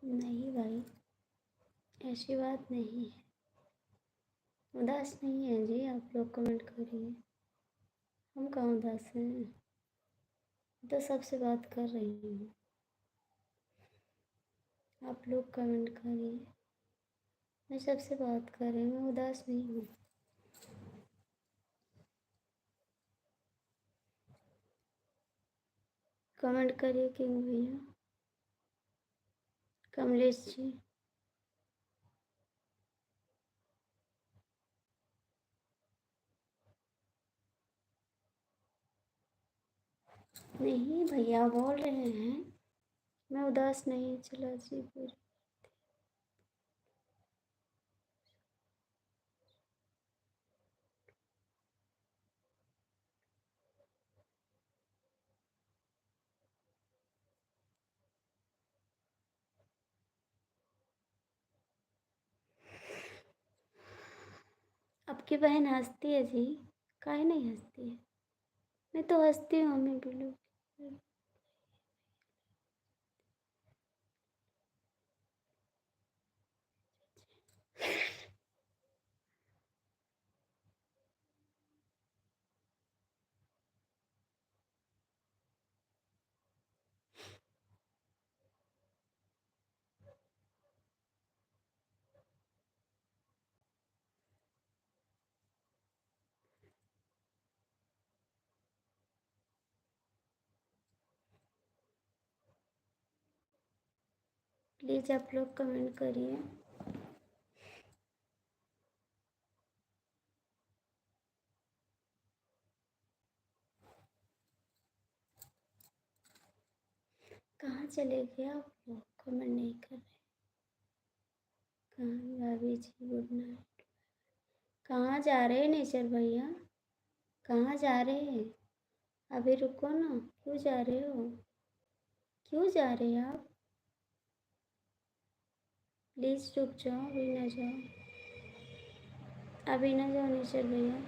Speaker 1: नहीं भाई, ऐसी बात नहीं है। उदास नहीं है जी, आप लोग कमेंट करिए। हम कहाँ उदास हैं, तो सबसे बात कर रही हूँ। आप लोग कमेंट करिए, मैं सबसे बात कर रही हूँ, मैं उदास नहीं हूँ। कमेंट करिए किंग भैया, कमलेश जी। नहीं भैया बोल रहे हैं, मैं उदास नहीं, चला जी पूरी। आपकी बहन हंसती है जी, काहे नहीं हंसती है? मैं तो हंसती हूँ मम्मी बिल्लू। प्लीज़ आप लोग कमेंट करिए। कहाँ चले गए आप लोग, कमेंट नहीं कर रहे। कहाँ भाभी जी, गुड नाइट। कहाँ जा रहे हैं नेचर भैया, कहाँ जा रहे हैं? अभी रुको ना, क्यों जा रहे हो, क्यों जा रहे हैं आप? प्लीज़ रुक जाओ, अभी ना जाओ, अभी ना जाओ नेचर भैया।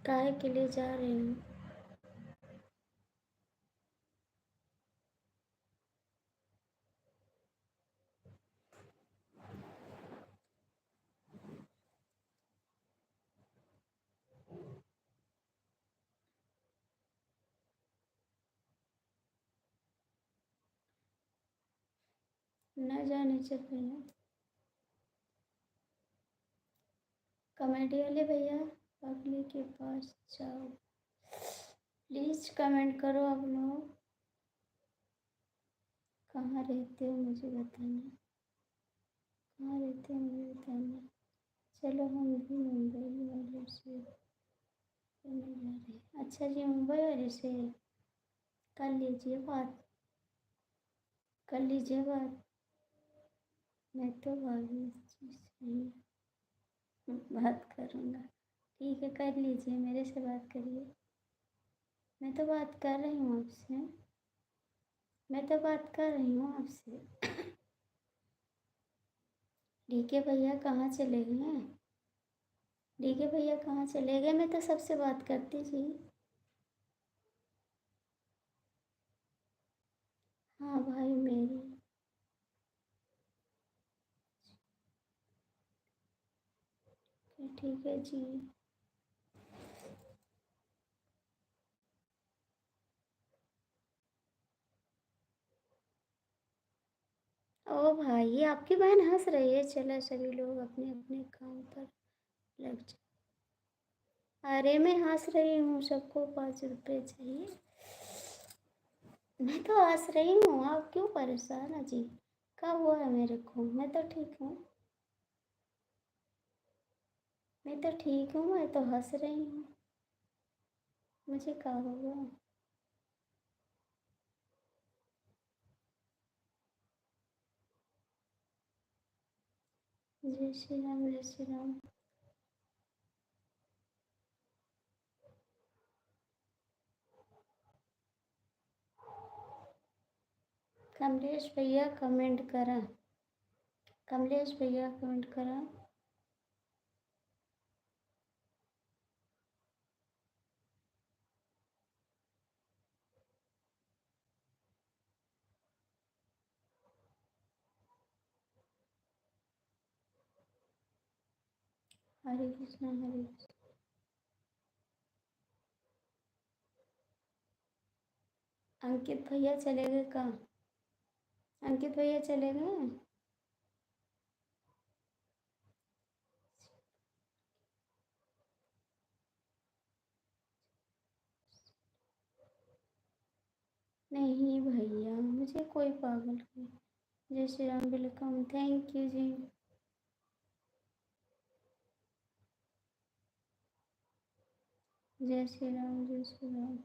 Speaker 1: काहे के लिए जा रहे हो? ना जाओ नेचर भैया। कॉमेडी वाले भैया पगली के पास जाओ, प्लीज़ कमेंट करो आप लोग। कहाँ रहते हो मुझे बताना, कहाँ रहते हो मुझे बताना। चलो हम भी मुंबई वाले से करने जा रहे हैं। अच्छा जी, मुंबई वाले से कर लीजिए बात, कर लीजिए बात। मैं तो भाभी जी से ही बात करूँगा। ठीक है, कर लीजिए, मेरे से बात करिए। मैं तो बात कर रही हूँ आपसे, मैं तो बात कर रही हूँ आपसे। ठीक है भैया, कहाँ चले गए? ठीक है भैया, कहाँ चले गए? मैं तो सबसे बात करती थी। हाँ भाई मेरी। ठीक है जी। ओ भाई, आपकी बहन हंस रही है। चलो सभी लोग अपने अपने काम पर लग जाओ। अरे मैं हंस रही हूँ, सबको 5 रुपये चाहिए। मैं तो हंस रही हूँ, आप क्यों परेशान है जी? क्या हुआ है मेरे को? मैं तो ठीक हूँ, मैं तो ठीक हूँ, मैं तो हंस रही हूँ। मुझे क्या होगा? जय श्री राम, जय श्री राम। कमलेश भैया कमेंट करा, कमलेश भैया कमेंट करा। हरे कृष्णा, हरे कृष्णा। अंकित भैया चले गए कहाँ? अंकित भैया चले गए? नहीं भैया, मुझे कोई पागल नहीं। जय Shri Ram, welcome, thank you ji. जय श्री राम, जय श्री राम,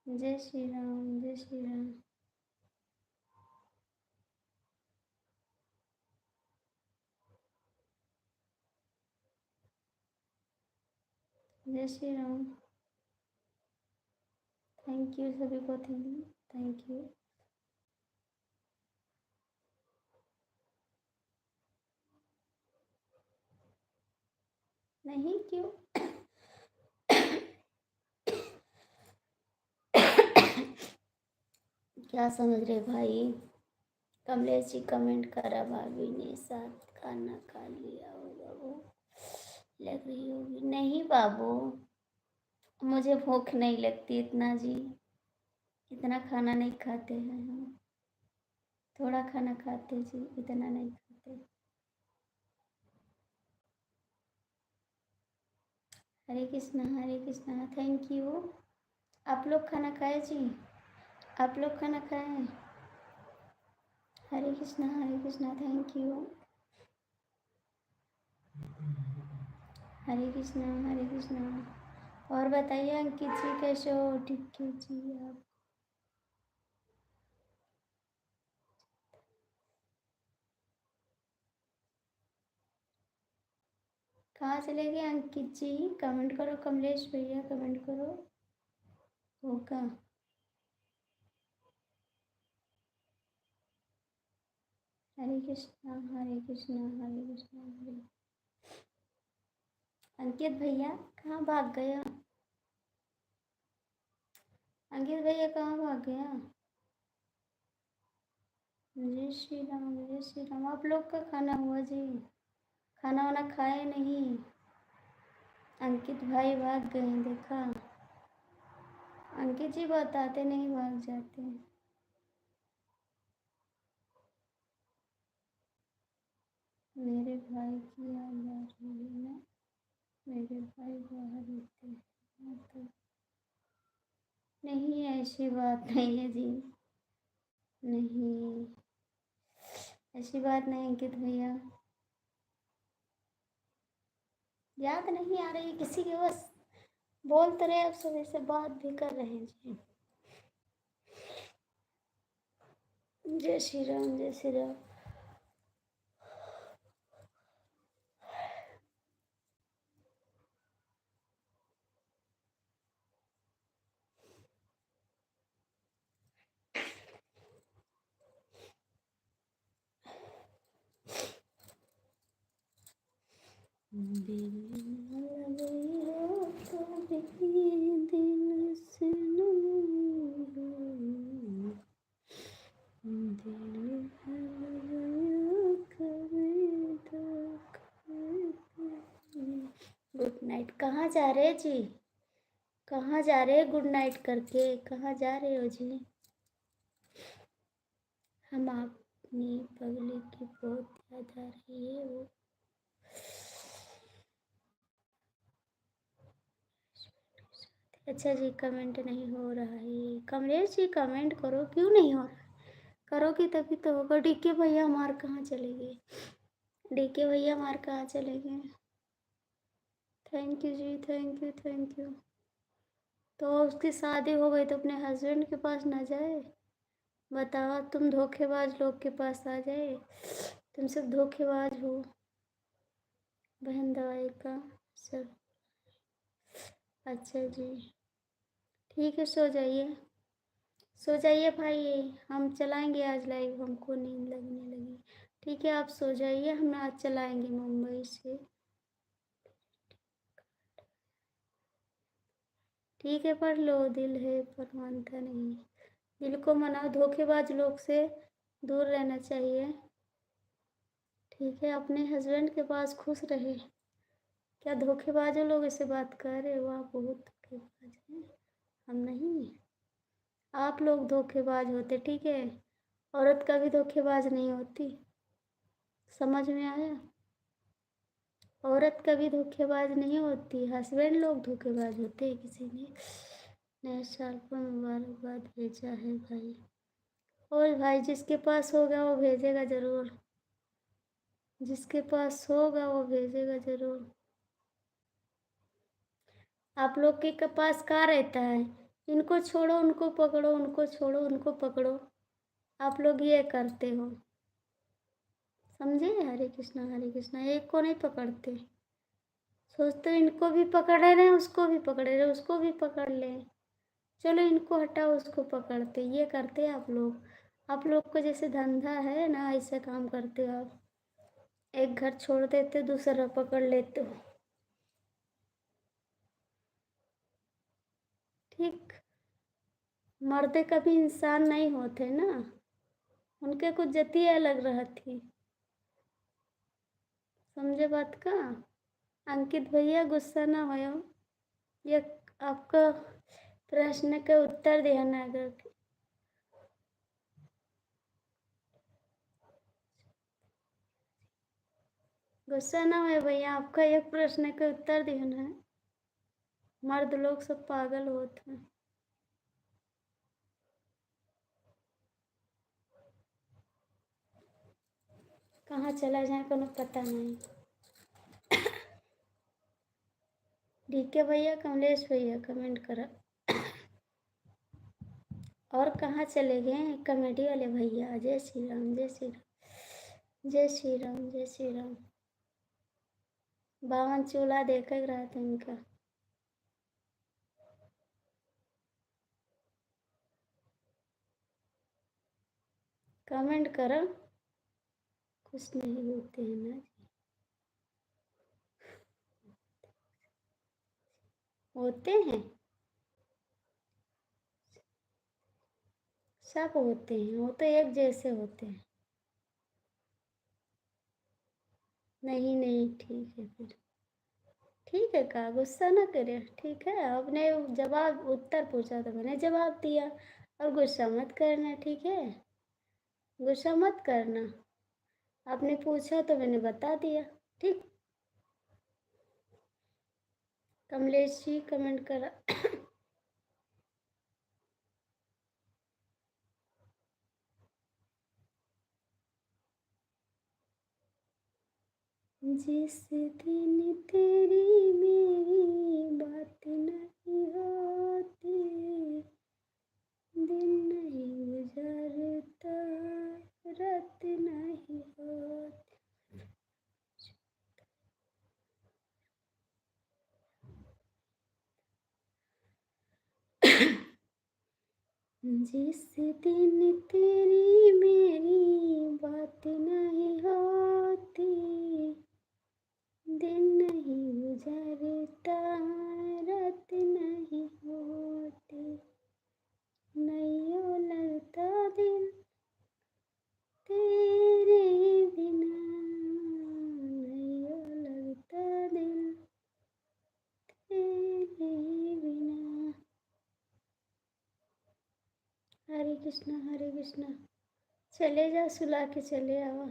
Speaker 1: जय श्री राम, जय श्री राम। जय श्री राम। थैंक यू सभी को, थैंक यू। नहीं क्यों? क्या समझ रहे भाई? कमलेश जी कमेंट करा, भाभी ने साथ खाना खा लिया होगा, वो लग रही होगी। नहीं बाबू, मुझे भूख नहीं लगती इतना जी, इतना खाना नहीं खाते हैं हम। थोड़ा खाना खाते जी, इतना नहीं खाते। हरे कृष्णा, हरे कृष्णा, थैंक यू। आप लोग खाना खाए जी? आप लोग खाना खाए? हरे कृष्णा, थैंक यू। हरे कृष्णा। और बताइए अंकित जी कैसे हो? ठीक है जी। आप कहाँ चले गए अंकित जी? कमेंट करो, कमलेश भैया कमेंट करो। होगा। हरे कृष्णा हरे। अंकित भैया कहाँ भाग गया? अंकित भैया कहाँ भाग गया? जय श्री राम। आप लोग का खाना हुआ जी? खाना वाना खाए नहीं? अंकित भाई भाग गए, देखा? अंकित जी बताते नहीं, भाग जाते हैं। मेरे भाई की याद आ रही है ना? मेरे भाई बाहर रहते हैं तो। नहीं, ऐसी बात नहीं है जी। नहीं, ऐसी बात नहीं अंकित भैया। याद नहीं आ रही किसी के, बस बोल तो रहे, अब सुबह से बात भी कर रहे हैं जी। जय श्री राम जय श्री राम। Good night. कहाँ जा रहे जी? कहाँ जा रहे? गुड नाइट करके कहाँ जा रहे हो जी? हम अपनी पगली की बहुत याद आ रही है वो। अच्छा जी, कमेंट नहीं हो रहा है। कमलेश जी कमेंट करो, क्यों नहीं हो रहा? करोगे तभी तो होगा। डीके भैया हमारे कहाँ चले गए? डीके भैया हमारे कहाँ चले गए? Thank you ji, thank you. तो उसकी शादी हो गई तो अपने हस्बैंड के पास ना जाए? बताओ, तुम धोखेबाज लोग के पास आ जाए? तुम सब धोखेबाज हो। बहन दवाई का सब। अच्छा जी, ठीक है, सो जाइए भाई। हम चलाएंगे आज लाइव, हमको नींद लगने लगी। ठीक है, आप सो जाइए, हम आज चलाएंगे मुंबई से। ठीक है, पढ़ लो। दिल है पर मानता नहीं। दिल को मनाओ, धोखेबाज लोग से दूर रहना चाहिए। ठीक है, अपने हस्बैंड के पास खुश रहे। क्या धोखेबाजों लोग ऐसे बात कर रहे हो? आप बहुत धोखेबाज हैं, हम नहीं। आप लोग धोखेबाज होते, ठीक है? औरत कभी धोखेबाज नहीं होती, समझ में आया? औरत कभी धोखेबाज नहीं होती, हस्बैंड लोग धोखेबाज होते हैं। किसी ने नए साल पर मुबारकबाद भेजा है भाई। और भाई जिसके पास होगा वो भेजेगा ज़रूर, जिसके पास होगा वो भेजेगा ज़रूर। आप लोग के पास कहाँ रहता है? इनको छोड़ो उनको पकड़ो, उनको छोड़ो उनको पकड़ो। आप लोग ये करते हो, समझे? हरे कृष्णा, एक को नहीं पकड़ते। सोचते हो इनको भी पकड़ रहे हैं, उसको भी पकड़ रहे, उसको भी पकड़ ले। चलो इनको हटाओ, उसको पकड़ते। ये करते आप लोग। आप लोग को जैसे धंधा है ना, ऐसे काम करते हो आप। एक घर छोड़ देते, दूसरा पकड़ लेते हो। ठीक। मर्द कभी इंसान नहीं होते ना, उनके कुछ जतिये अलग रहती। समझे बात का? अंकित भैया गुस्सा ना हो। ये आपका प्रश्न का उत्तर देना, अगर गुस्सा ना हो भैया, आपका एक प्रश्न का उत्तर देना है। मर्द लोग सब पागल होते हैं। कहाँ चला जाए कोनो पता नहीं। डीके भैया, कमलेश भैया कमेंट करा। और कहाँ चले गए हैं कॉमेडी वाले भैया? जय श्री राम, जय श्री राम, जय श्री राम, जय श्री राम। बावन चूल्हा देख रहा था इनका। कमेंट करो, कुछ नहीं होते हैं ना जी। होते हैं, सब होते हैं, वो तो एक जैसे होते हैं। नहीं नहीं, ठीक है फिर। ठीक है, कहा गुस्सा ना करे, ठीक है। आपने जवाब उत्तर पूछा तो मैंने जवाब दिया, और गुस्सा मत करना, ठीक है। गुस्सा मत करना, आपने पूछा तो मैंने बता दिया, ठीक। कमलेश जी कमेंट करा। जिस दिन तेरी मेरी बात नहीं होती, दिन नहीं गुजरता, रात नहीं होती। जिस दिन तेरी मेरी बात नहीं होती, दिन नहीं गुजरता, रात नहीं होती, नहीं लगता दिल तेरे बिना, नहीं लगता दिल तेरे बिना। हरे कृष्णा, हरे कृष्णा। चले जा, सुला के चले आवा।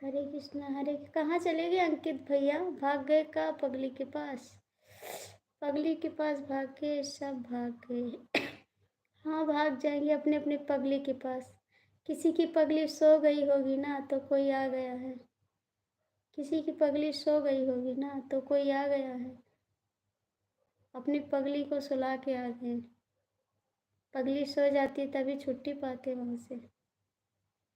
Speaker 1: हरे कृष्णा, हरे। कहाँ चले गए अंकित भैया? भाग गए का पगली के पास? पगली के पास भाग गए, सब भाग गए। हाँ, भाग जाएंगे अपने अपने पगली के पास। किसी की पगली सो गई होगी ना तो कोई आ गया है। किसी की पगली सो गई होगी ना तो कोई आ गया है, अपनी पगली को सुला के आ गए। पगली सो जाती तभी छुट्टी पाते वहाँ से।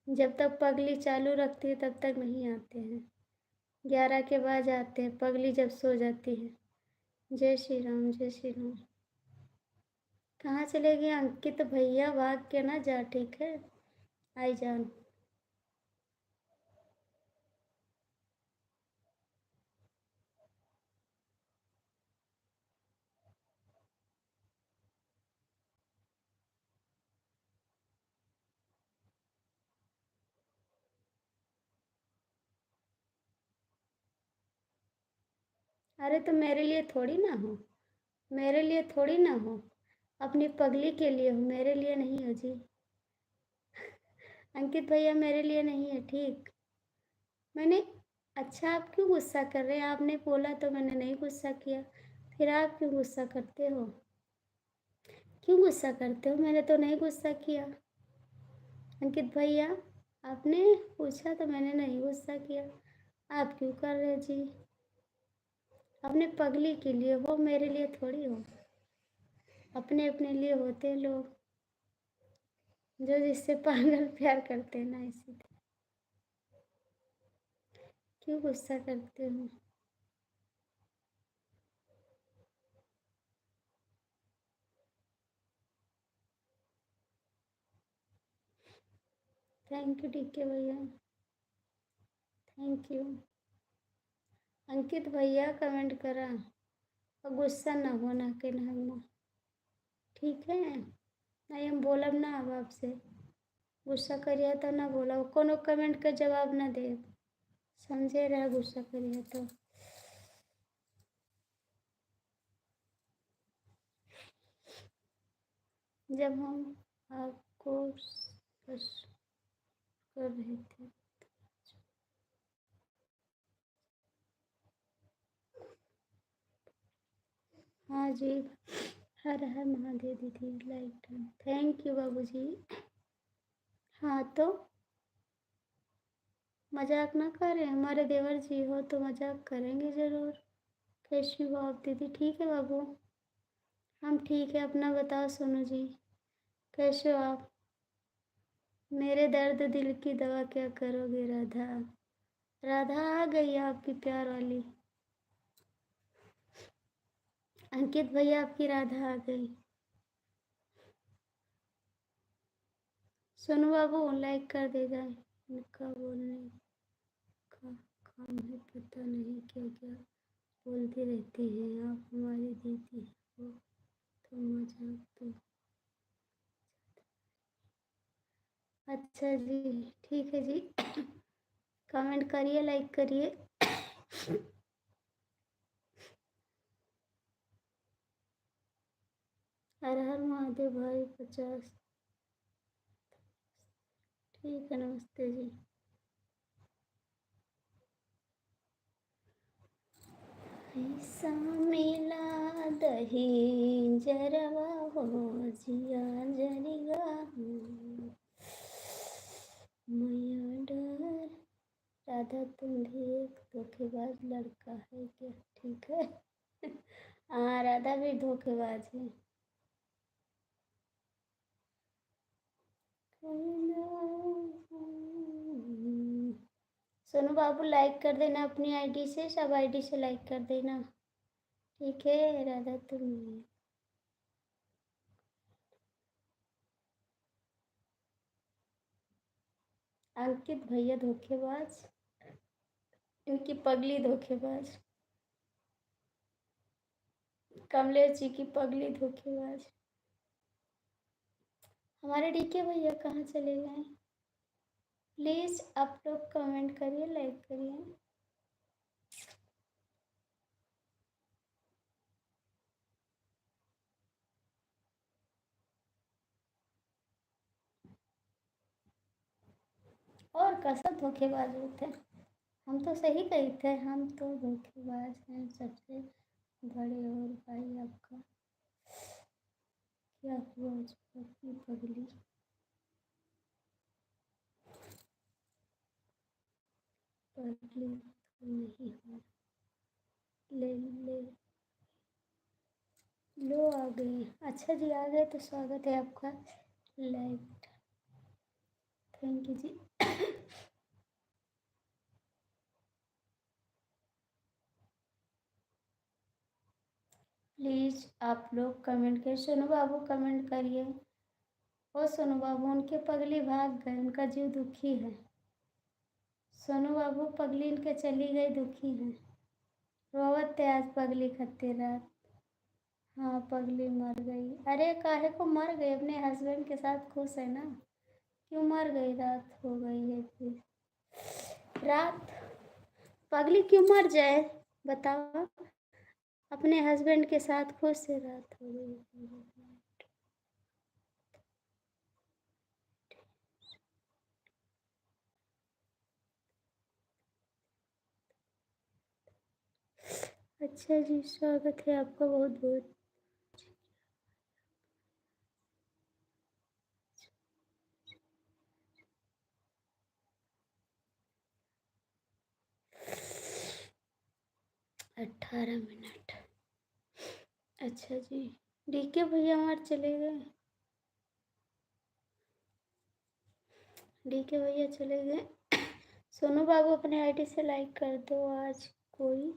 Speaker 1: जब तक पगली चालू रखती है तब तक नहीं आते हैं, 11 के बाद आते हैं पगली जब सो जाती है। जय श्री राम, जय श्री राम। कहाँ चले गए अंकित भैया? भाग के ना जा, ठीक है। आई जान। अरे तो मेरे लिए थोड़ी ना हो, मेरे लिए थोड़ी ना हो, अपनी पगली के लिए हो, मेरे लिए नहीं हो जी। अंकित भैया मेरे लिए नहीं है, ठीक। मैंने, अच्छा आप क्यों गुस्सा कर रहे हैं? आपने बोला तो मैंने नहीं गुस्सा किया, फिर आप क्यों गुस्सा करते हो? क्यों गुस्सा करते हो? मैंने तो नहीं गुस्सा किया। अंकित भैया, आपने पूछा तो मैंने नहीं गुस्सा किया, आप क्यों कर रहे जी? अपने पगली के लिए हो, मेरे लिए थोड़ी हो। अपने अपने लिए होते हैं लोग, जो जिससे पागल प्यार करते हैं ना, इसी। क्यों गुस्सा करते हो? थैंक यू टीके भैया, थैंक यू। अंकित भैया कमेंट करा, और गुस्सा ना होना के ना, ठीक है। नहीं हम बोलब ना अब आपसे, गुस्सा करिए तो ना बोला, कोनो कमेंट का जवाब ना दे, समझे रहा? गुस्सा करिए तो जब हम आपको कर रहे थे। हाँ जी, हर हर महादेव दीदी, लाइक थैंक यू बाबूजी। हाँ तो मजाक ना करें, हमारे देवर जी हो तो मजाक करेंगे ज़रूर। कैसी हो आप दीदी? ठीक है बाबू, हम ठीक है। अपना बताओ सोनू जी, कैसे हो आप? मेरे दर्द दिल की दवा क्या करोगे राधा? राधा आ गई आपकी प्यार वाली। अंकित भैया आपकी राधा आ गई। सोनू बाबू लाइक कर दे जाए। इनका बोलने का काम है, पता नहीं क्या क्या बोलती रहती हैं आप। हमारी दीदी हो तो मजाक तो। अच्छा जी, ठीक है जी। कमेंट करिए, लाइक करिए। हर हर महादेव भाई 50। ठीक है, नमस्ते जी। ऐसा मिला दही जरवा हो, जिया जरिगा हो, मैया डर। राधा तुम भी एक धोखेबाज लड़का है क्या? ठीक है। हाँ, राधा भी धोखेबाज है। सोनू बाबू लाइक कर देना अपनी आईडी से, सब आईडी से लाइक कर देना। ठीक है राधा तुम। अंकित भैया धोखेबाज, इनकी पगली धोखेबाज। कमलेश जी की पगली धोखेबाज। हमारे डीके भैया कहाँ चले गए? प्लीज़ आप लोग कमेंट करिए, लाइक करिए। और का सब धोखेबाज होते हैं। हम तो सही कही थे, हम तो धोखेबाज हैं सबसे बड़े। और भाई आपका क्या हुआ उस पगली पगली? पगली तो नहीं हुआ। ले ले लो, आ गए। अच्छा जी, आ गए तो स्वागत है आपका। Like, thank you ji. Please आप लोग कमेंट करिए। सोनू बाबू कमेंट करिए। ओ सोनू बाबू, उनके पगली भाग गए, उनका जीव दुखी है। सोनू बाबू पगली इनके चली गई, दुखी है। रोवत थे आज पगली खत्ते रात। हाँ, पगली मर गई। अरे काहे को मर गई? अपने हस्बैंड के साथ खुश है ना, क्यों मर गई? रात हो गई है फिर। रात पगली क्यों मर जाए बताओ? अपने हस्बैंड के साथ खुश है, रात हो गई। अच्छा जी, स्वागत है आपका बहुत बहुत। 18 मिनट। अच्छा जी, डीके भैया हमारे चले गए। डीके भैया चले गए। सोनू बाबू अपने आईडी से लाइक कर दो। आज कोई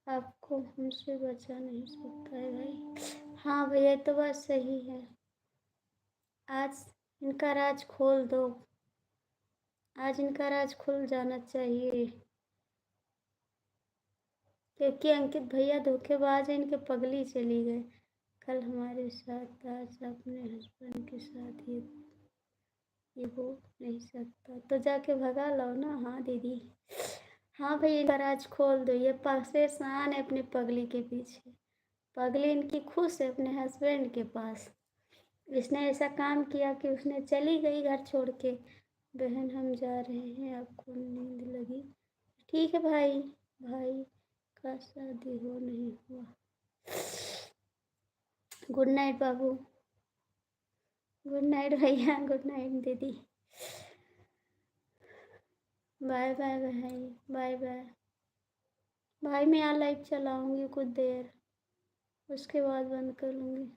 Speaker 1: आपको हमसे बचा नहीं सकता है भाई। हाँ भैया, तो बात सही है। आज इनका राज खोल दो। आज इनका राज खुल जाना चाहिए, क्योंकि अंकित भैया धोखेबाज है। इनके पगली चली गए कल हमारे साथ, आज अपने हस्बैंड के साथ। ये हो नहीं सकता तो जाके भगा लो ना। हाँ दीदी, हाँ भैया, इनका राज खोल दो। ये परेशान है अपनी पगली के पीछे। पगली इनकी खुश है अपने हस्बैंड के पास। इसने ऐसा काम किया कि उसने चली गई घर छोड़ के। बहन हम जा रहे हैं, आपको नींद लगी? ठीक है भाई। भाई का शादी हो नहीं हुआ। गुड नाइट बाबू। गुड नाइट भैया, गुड नाइट दीदी। बाय बाय भाई, बाय बाय भाई। मैं यहाँ लाइव चलाऊंगी कुछ देर, उसके बाद बंद कर लूँगी।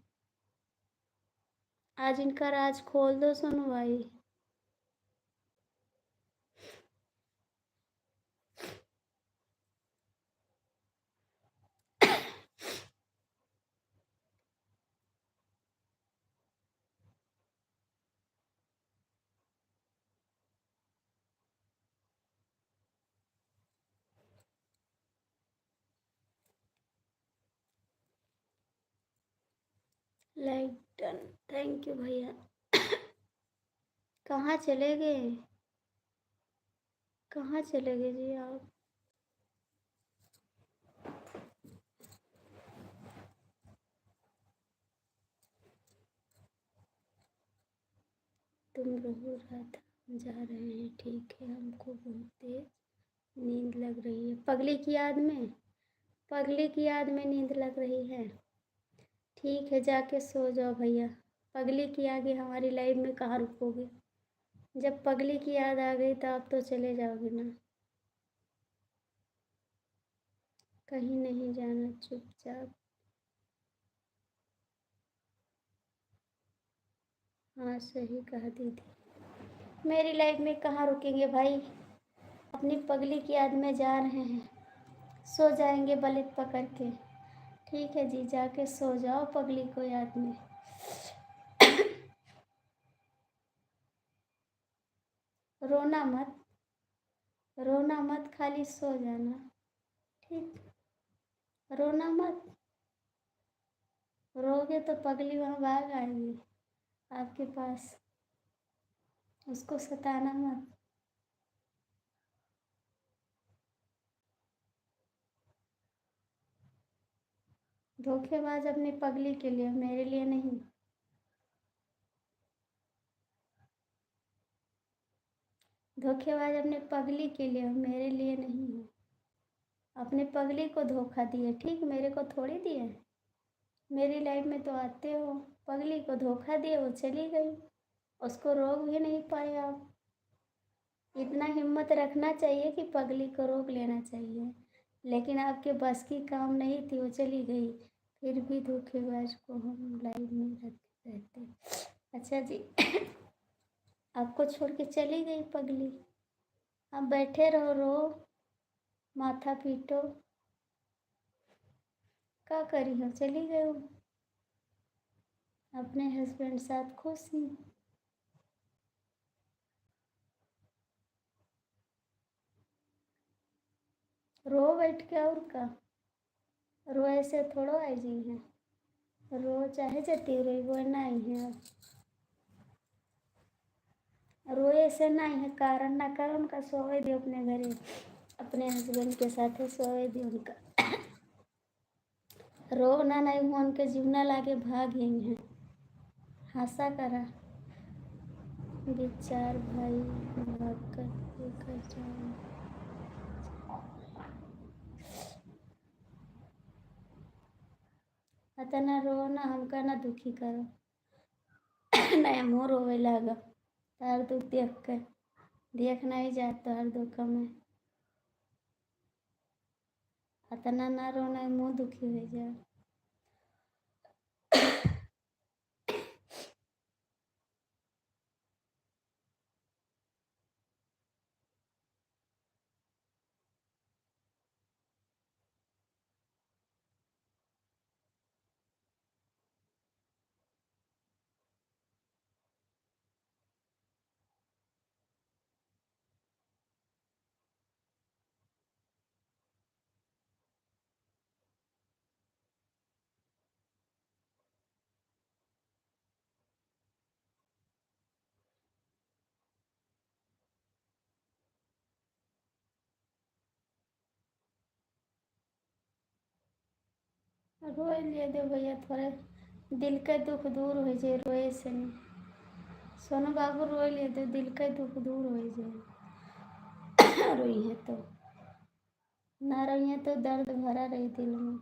Speaker 1: आज इनका राज खोल दो सोनू भाई। लाइक डन, थैंक यू भैया। कहाँ चले गए, कहाँ चले गए जी आप? तुम रो रहा था, हम जा रहे हैं, ठीक है। हमको बहुत तेज नींद लग रही है, पगली की याद में, पगली की याद में नींद लग रही है। ठीक है, जाके सो जाओ भैया। पगली की आगे हमारी लाइफ में कहाँ रुकोगे? जब पगली की याद आ गई तो आप तो चले जाओगे ना। कहीं नहीं जाना, चुपचाप। हाँ सही कहा दीदी। मेरी लाइफ में कहाँ रुकेंगे भाई, अपनी पगली की याद में जा रहे हैं। सो जाएंगे बलित पकड़ के। ठीक है जी, जाके सो जाओ पगली को याद में। रोना मत, रोना मत, खाली सो जाना। ठीक, रोना मत। रोगे तो पगली वहाँ भाग आएगी आपके पास, उसको सताना मत। धोखेबाज अपनी पगली के लिए, मेरे लिए नहीं। धोखेबाज अपने पगली के लिए, मेरे लिए नहीं हो। अपने पगली को धोखा दिए, ठीक, मेरे को थोड़ी दिए। मेरी लाइफ में तो आते हो, पगली को धोखा दिए, वो चली गई, उसको रोक भी नहीं पाए आप। इतना हिम्मत रखना चाहिए कि पगली को रोक लेना चाहिए, लेकिन आपके बस की काम नहीं थी, वो चली गई। फिर भी धोखेबाज को हम लाइफ में रखते रहते। अच्छा जी। आपको छोड़ के चली गई पगली, आप बैठे रहो, रो, माथा पीटो, क्या करी हो, चली गई हो। अपने हस्बैंड साथ खुश ही। रो बैठ के, और का, रो ऐसे थोड़ो आई जी है, रो चाहे जती रही वो ना आई है अब। रोए से नहीं है, कारण ना कर उनका सोए दे अपने घरे, अपने हस्बैंड के साथ सोए दे उनका। रो ना नहीं हुआ, उनके जीवना लागे भाग ही हैं। हंसा करा विचार भाई, भाग कर लेकर जाओ। अतना रो ना, हमका ना दुखी करो। नहीं मुँह रोवे लगा तार दुख देख के, देखना ही जाता हर दुख में। अतना ना रोना, मुँह दुखी हो जाए। रोए लिए दो भैया, थोड़ा दिल के दुख दूर हो जाए, रोए से नहीं। सोनू बाबू रोए लिए दो, दिल के दुख दूर हो जाए। रोई है तो, ना रोई है तो दर्द भरा रही दिल में।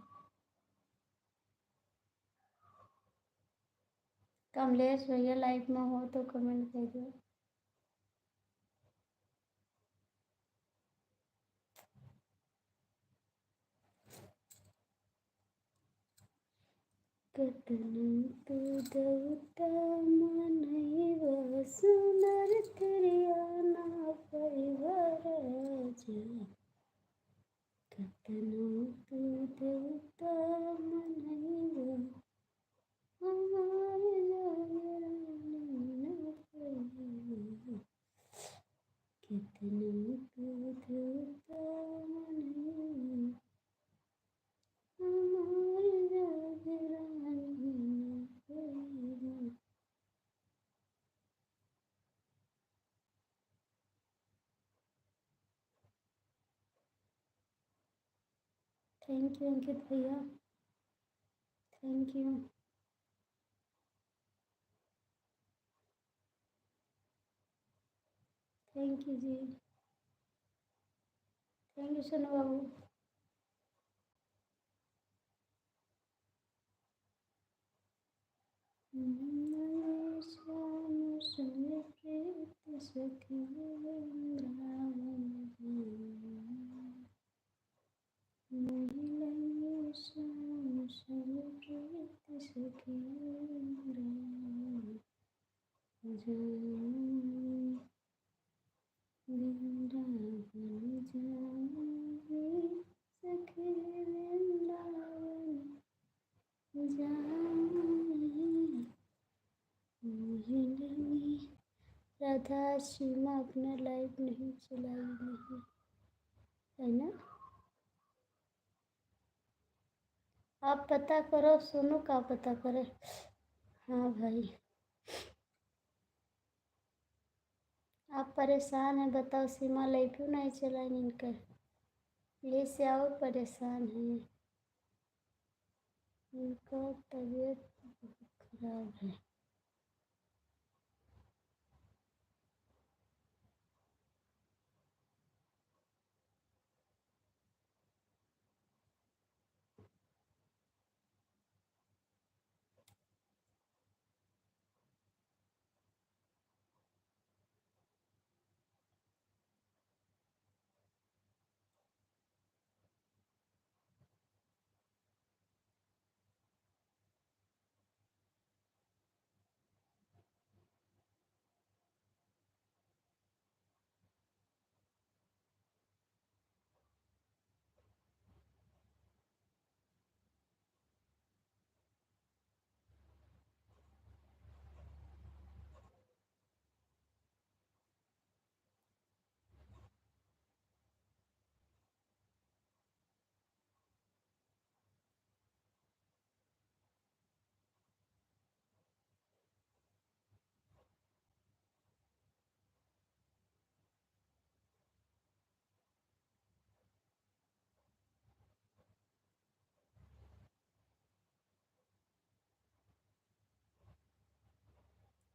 Speaker 1: कमलेश भैया लाइफ में हो तो कमेंट कर दो। कथनं तु दौतमनैव सुनरतिर्याना परिवरज कथनं तु दौतमनैव कथनं तु दौतमनैव थैंक यू अंकित भैया, thank you. Thank you ji, thank you Sonu बाबू। श्याम सुमित सखी वृंदावन महिलंगे श्याम सुमित सखी वृंदावन वृंदावन जाऊंगी सखी वृंदावन जाऊंगी मोहिनी। राधा सीमा अपना लाइव नहीं चलाई नहीं है ना। आप पता करो, सोनू का पता करे। हाँ भाई, आप परेशान हैं, बताओ सीमा लाइव क्यों नहीं चलाई इनका। ये से और परेशान हैं, इनका तबीयत बहुत खराब है।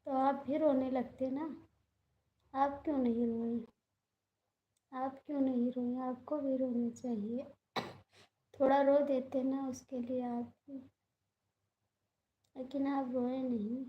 Speaker 1: तो आप भी रोने लगते ना, आप क्यों नहीं रोए? आप क्यों नहीं रोए? आपको भी रोना चाहिए। थोड़ा रो देते ना उसके लिए आप भी, लेकिन आप रोए नहीं।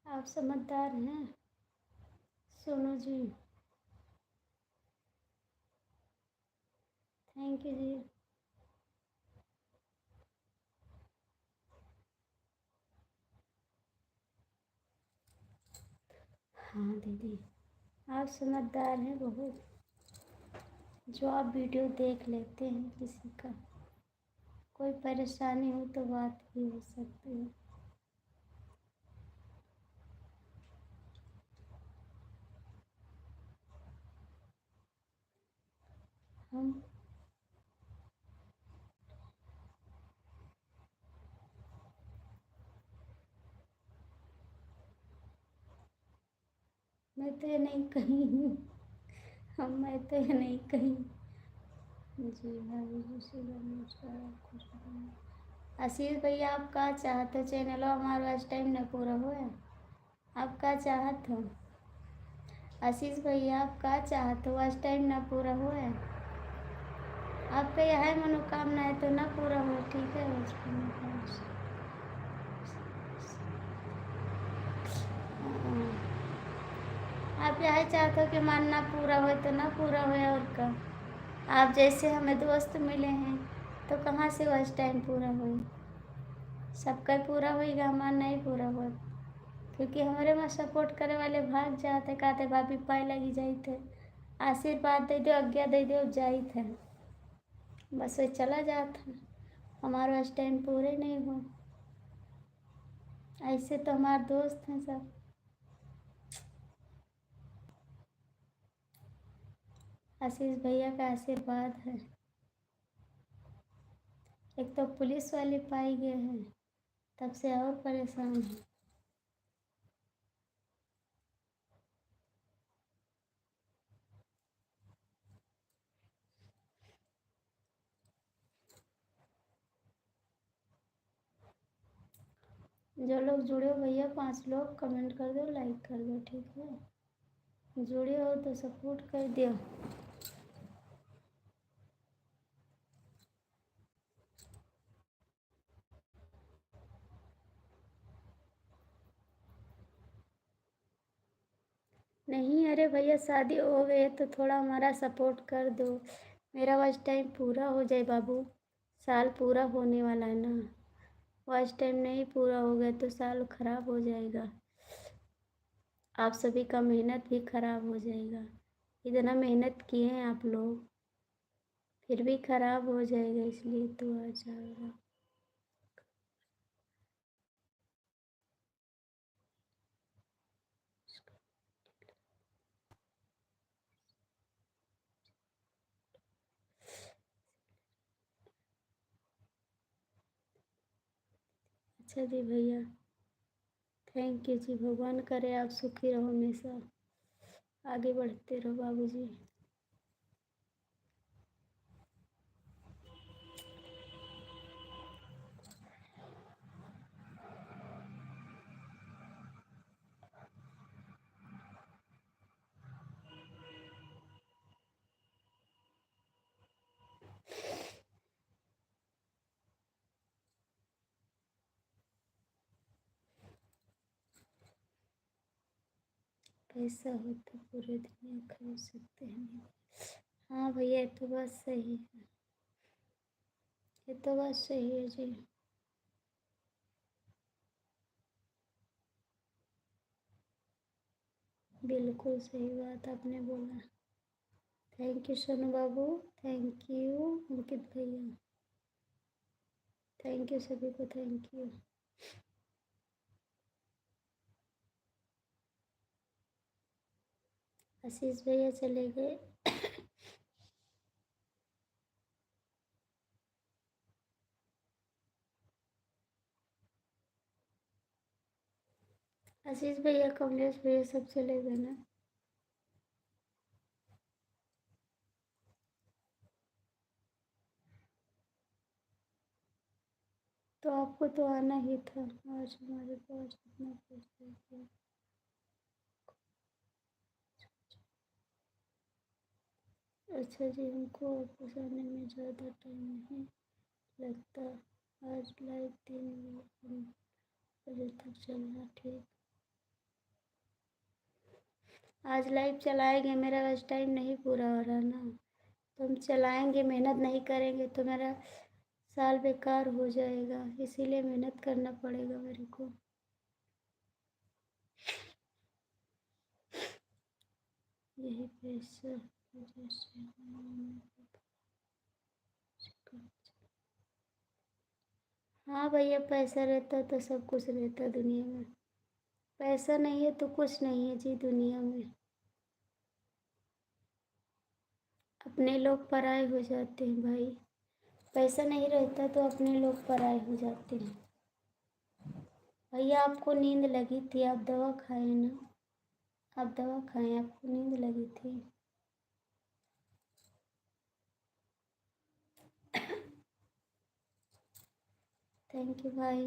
Speaker 1: आप समझदार हैं सोनू जी, थैंक यू जी। हाँ दीदी, आप समझदार हैं बहुत, जो आप वीडियो देख लेते हैं। किसी का कोई परेशानी हो तो बात भी हो सकती है। हम मैं तो ये नहीं कही हूँ। हम मैं तो ये नहीं कही। जी भाभी जी से आशीष भैया आप का चाहते हो चैनल हमारा आज टाइम न पूरा हुआ। आप का चाहत हो आशीष भैया आप का चाहते हो आज टाइम ना पूरा हुआ है। आपका यह है मनोकामना है तो ना पूरा हो ठीक है। आप यह चाहते हो कि मानना पूरा हो तो ना पूरा हो और का। आप जैसे हमें दोस्त मिले हैं तो कहाँ से उस टाइम पूरा हो। सबका पूरा होगा हमारा नहीं पूरा हो क्योंकि हमारे में सपोर्ट करे वाले भाग जाते कहते भाभी पाए लगी जाई थे आशीर्वाद दे दो आज्ञा दे दो जाई थे बस वो चला जाता। हमारा उस टाइम पूरे नहीं हो। ऐसे तो हमारे दोस्त हैं सब। आशीष भैया का आशीर्वाद है। एक तो पुलिस वाले पाई गए हैं तब से और परेशान है। जो लोग जुड़े हो भैया 5 लोग कमेंट कर दो लाइक कर दो ठीक है। जुड़े हो तो सपोर्ट कर दियो। नहीं अरे भैया शादी हो गई तो थोड़ा हमारा सपोर्ट कर दो। मेरा वॉच टाइम पूरा हो जाए बाबू। साल पूरा होने वाला है ना। वॉच टाइम नहीं पूरा हो गया तो साल खराब हो जाएगा। आप सभी का मेहनत भी खराब हो जाएगा। इतना मेहनत किए हैं आप लोग फिर भी खराब हो जाएगा इसलिए तो आ जाएगा। अच्छा जी भैया थैंक यू जी। भगवान करे आप सुखी रहो हमेशा आगे बढ़ते रहो बाबूजी। पैसा हो तो पूरे दुनिया खरीद सकते हैं। हाँ भैया ये तो बात सही है। ये तो बात सही है जी। बिल्कुल सही बात आपने बोला। थैंक यू सोनू बाबू। थैंक यू अंकित भैया। थैंक यू सभी को थैंक यू। आशीष भैया चले गए। आशीष भैया कमलेश भैया सब चले गए ना। तो आपको तो आना ही था। आज हमारे पास इतना पैसा है। अच्छा जी हमको वापस आने में ज़्यादा टाइम नहीं लगता। आज लाइव 3 बजे तक चलना ठीक। आज लाइव चलाएंगे मेरा बस टाइम नहीं पूरा हो रहा ना तो हम चलाएंगे। मेहनत नहीं करेंगे तो मेरा साल बेकार हो जाएगा इसीलिए मेहनत करना पड़ेगा मेरे को। यही पैसा वजह से हाँ भैया पैसा रहता तो सब कुछ रहता दुनिया में। पैसा नहीं है तो कुछ नहीं है जी दुनिया में। अपने लोग पराए हो जाते हैं भाई। पैसा नहीं रहता तो अपने लोग पराए हो जाते हैं। भैया आपको नींद लगी थी आप दवा खाए ना। आप दवा खाएं, आपको नींद लगी थी। थैंक यू भाई,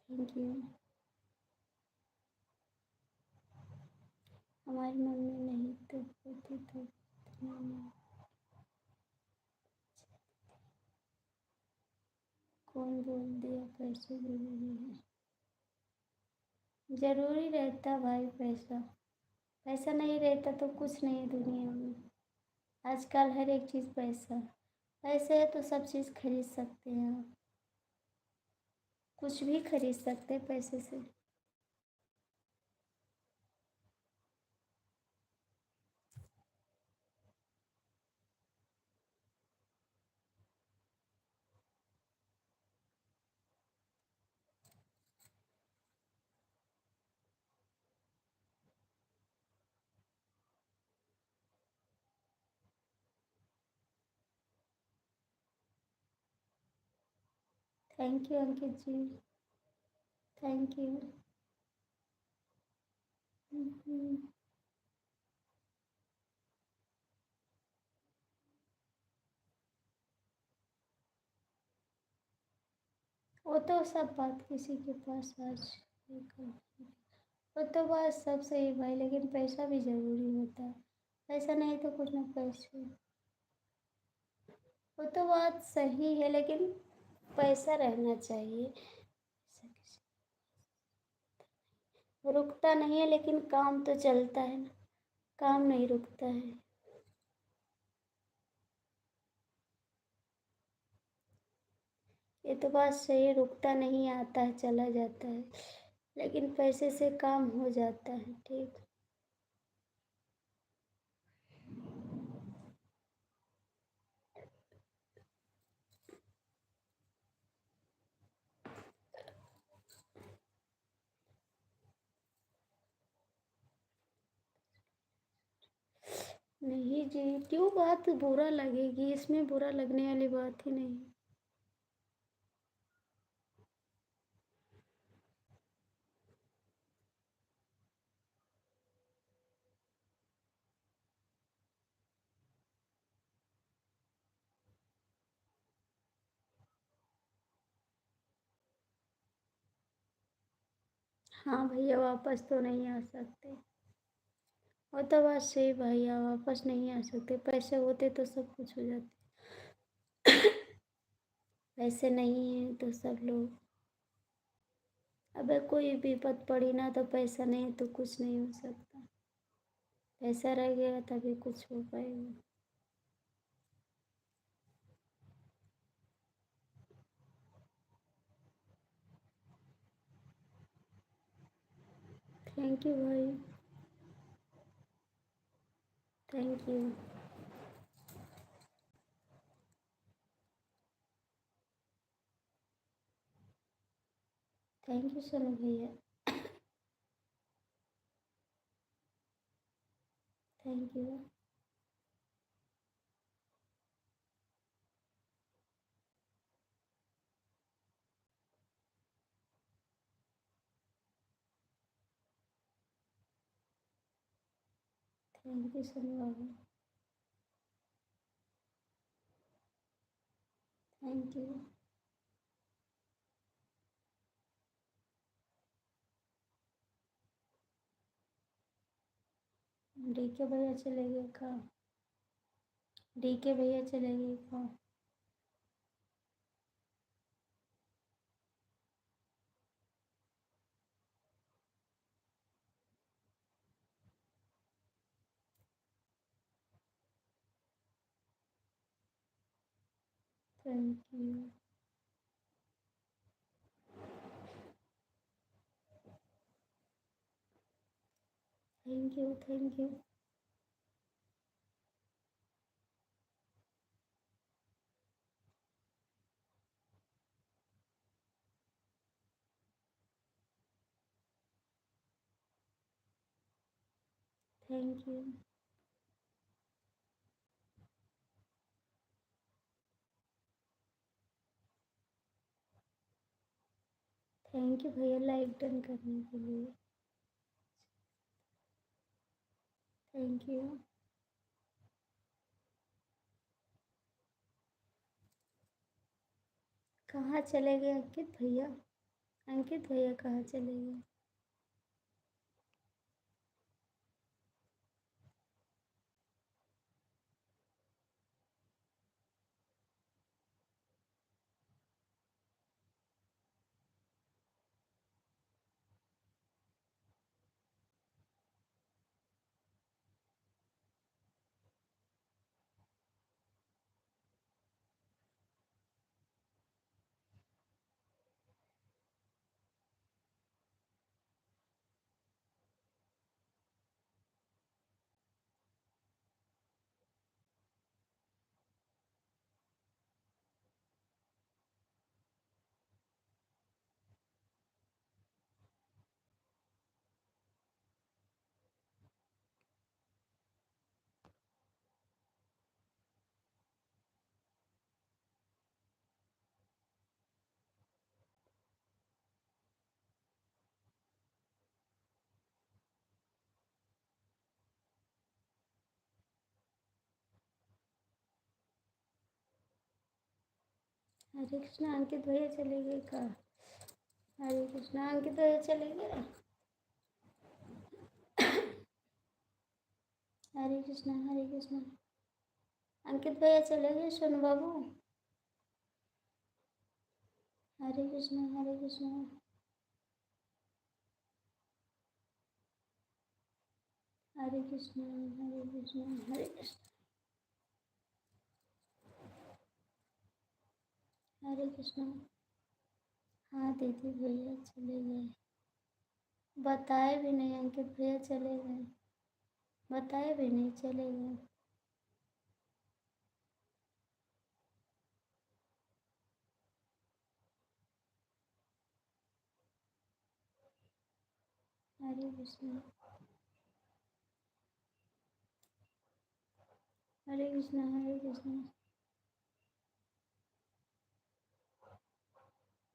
Speaker 1: थैंक यू। हमारी मम्मी नहीं तो होती तो इतना नहीं। कौन बोल दिया पैसे जरूरी है? जरूरी रहता भाई पैसा। पैसा नहीं रहता तो कुछ नहीं है दुनिया में। आजकल हर एक चीज़ पैसा। पैसे है तो सब चीज़ खरीद सकते हैं आप। कुछ भी खरीद सकते हैं पैसे से। Thank you Ankit ji, thank you. वो तो सब बात किसी के पास आज वो तो बात सब सही भाई, लेकिन पैसा भी जरूरी होता है। पैसा नहीं तो कुछ ना पैसे। वो तो बात सही है, लेकिन पैसा रहना चाहिए। रुकता नहीं है लेकिन काम तो चलता है ना। काम नहीं रुकता है। ये तो बात सही है, रुकता नहीं, आता है चला जाता है, लेकिन पैसे से काम हो जाता है। ठीक। नहीं जी, क्यों बात बुरा लगेगी? इसमें बुरा लगने वाली बात ही नहीं। हाँ भैया, वापस तो नहीं आ सकते। वो तो बात सही भैया, वापस नहीं आ सकते। पैसे होते तो सब कुछ हो जाते। पैसे नहीं है तो सब लोग। अबे कोई विपत पड़ी ना तो पैसा नहीं तो कुछ नहीं हो सकता। पैसा रह गया तभी कुछ हो पाएगा। थैंक यू भाई, thank you. Thank you Sonu भैया, thank you. Thank you Sonu बाबू, थैंक यू। डी के भैया चले गए कहाँ? डी के भैया चले गए कहाँ? Thank you, thank you, thank you, thank you. Thank you भैया लाइक डन करने के लिए। Thank you. कहाँ चले गए अंकित भैया? अंकित भैया कहाँ चले गए? हरे कृष्णा अंकित भैया चले गए का? हरे कृष्णा अंकित भैया चले गए। हरे कृष्णा हरे कृष्णा। अंकित भैया चले गए सोनू बाबू। हरे कृष्णा हरे कृष्णा। हरे कृष्णा हरे कृष्णा हरे कृष्णा। हरे कृष्णा। हाँ दीदी भैया चले गए। बताए भी नहीं अंकित भैया चले गए। बताए भी नहीं चले गए। हरे कृष्णा हरे कृष्णा हरे कृष्णा।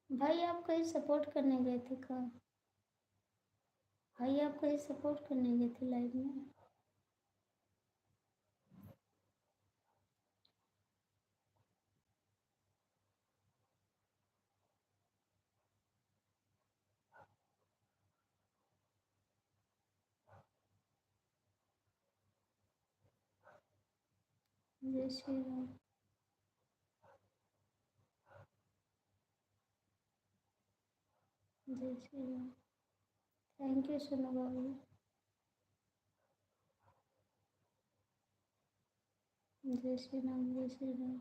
Speaker 1: भाई आप कहीं सपोर्ट करने गए थे का? भाई आप कहीं सपोर्ट करने गए थे लाइव में? जय श्री राम। जय श्री राम। थैंक यू सोनू बाबू। जय श्री राम जय श्री राम।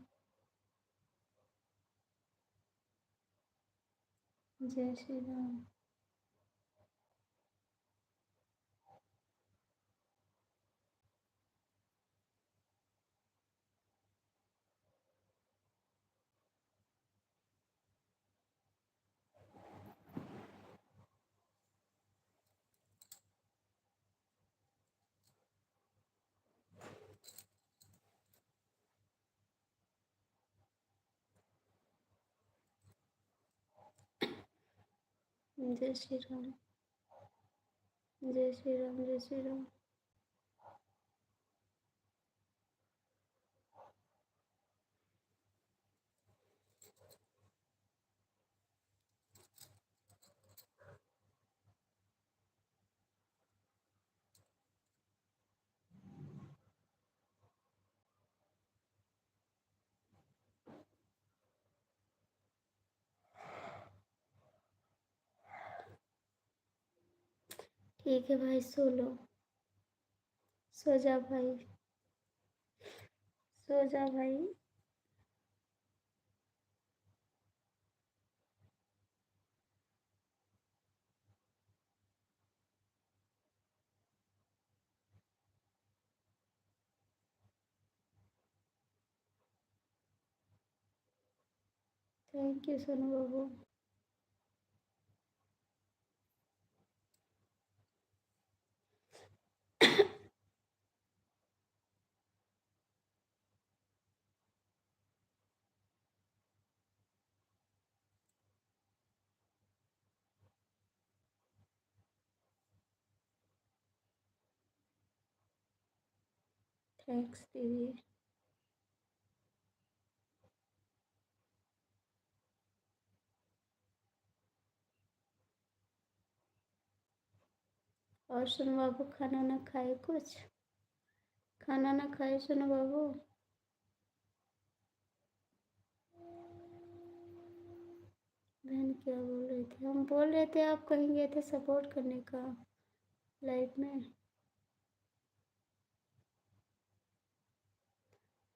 Speaker 1: जय श्री राम। जय श्री राम। जय श्री राम जय श्री राम। ठीक है भाई सो लो। सो जा भाई। सो जा भाई। Thank you Sonu Babu. Thanks दीदी। और सुनो बाबू, खाना ना खाए कुछ? खाना ना खाए सुनो बाबू? बहन क्या बोल रही थी? हम बोल रहे थे आप कहीं गए थे सपोर्ट करने का लाइफ में।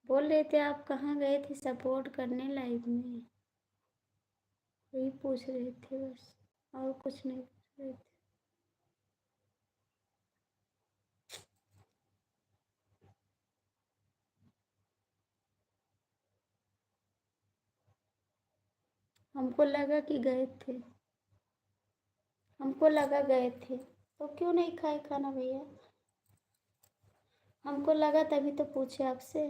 Speaker 1: बोल रहे थे आप कहाँ गए थे सपोर्ट करने लाइफ में, वही पूछ रहे थे बस, और कुछ नहीं पूछ रहे थे। हमको लगा कि गए थे, हमको लगा गए थे, तो क्यों नहीं खाए खाना भैया? हमको लगा तभी तो पूछे आपसे।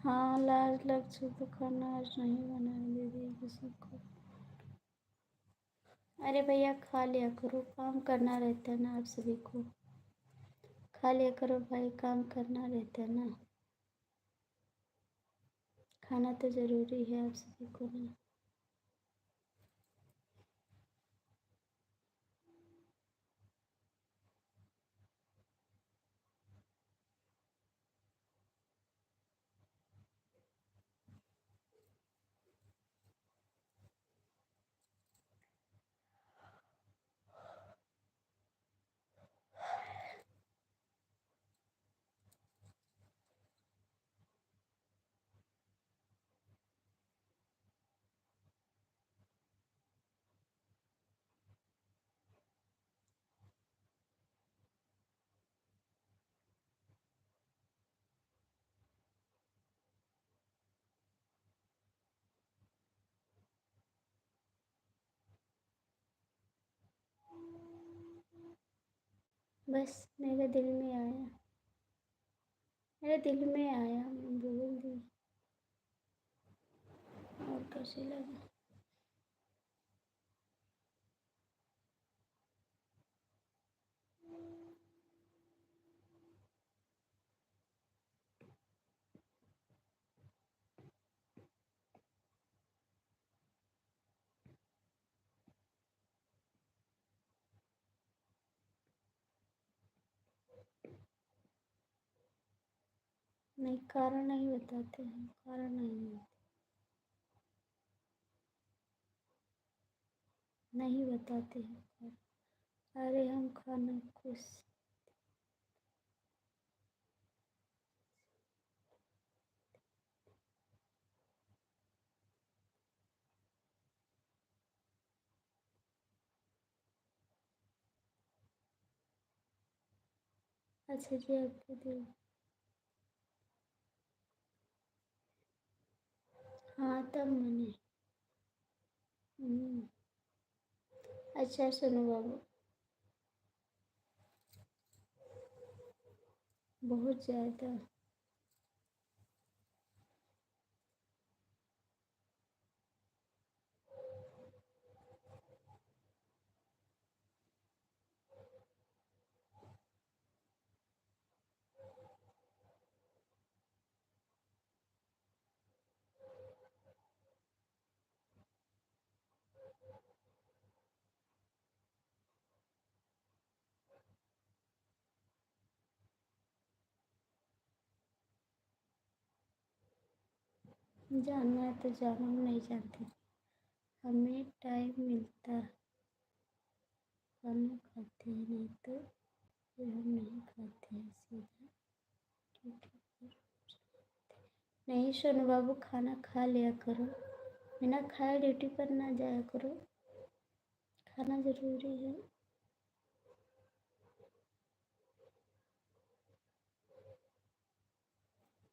Speaker 1: हाँ, लाज लग से तो खाना आज नहीं बनाने दे रही किसी को। अरे भैया खा लिया करो, काम करना रहता है ना आप सभी को। खा लिया करो भाई, काम करना रहता है ना। खाना तो ज़रूरी है आप सभी को ना। बस मेरे दिल में आया, मेरे दिल में आया, मैं बोल दी। और कैसे लगा? नहीं, कारण नहीं बताते हैं, कारण नहीं बताते हैं। अरे हम खाना खुश। अच्छा जी, आपके दिल। हाँ तब मैंने। हम्म, अच्छा सुनो बाबू, बहुत ज़्यादा। जानना है तो जानो, हम नहीं जानते। हमें टाइम मिलता है खाना खाते हैं, नहीं तो फिर हम नहीं खाते हैं सीधा। ठीक है। नहीं सोनू बाबू, खाना खा लिया करो, बिना खाए ड्यूटी पर ना जाया करो, खाना ज़रूरी है।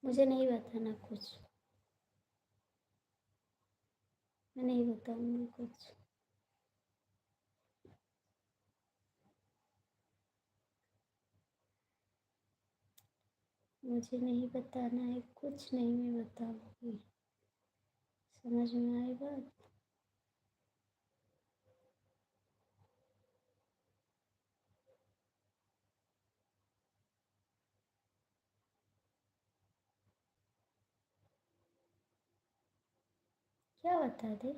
Speaker 1: मुझे नहीं बताना कुछ, मैं नहीं बताऊँगी कुछ। मुझे नहीं बताना है, कुछ नहीं मैं बताऊंगी। समझ में आई बात? क्या बता दे?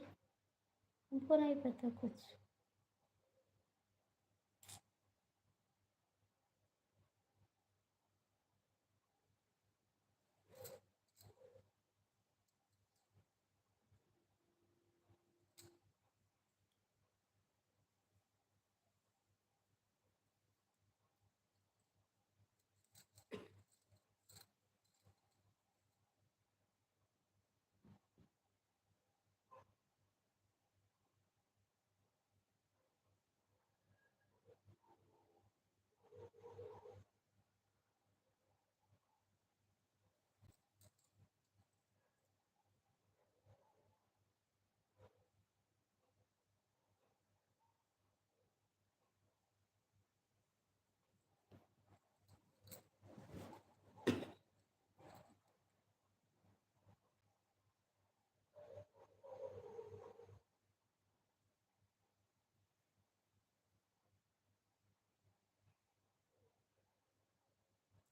Speaker 1: हमको नहीं पता कुछ।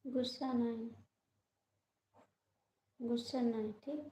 Speaker 1: गुस्सा ना है, गुस्सा ना है, ठीक।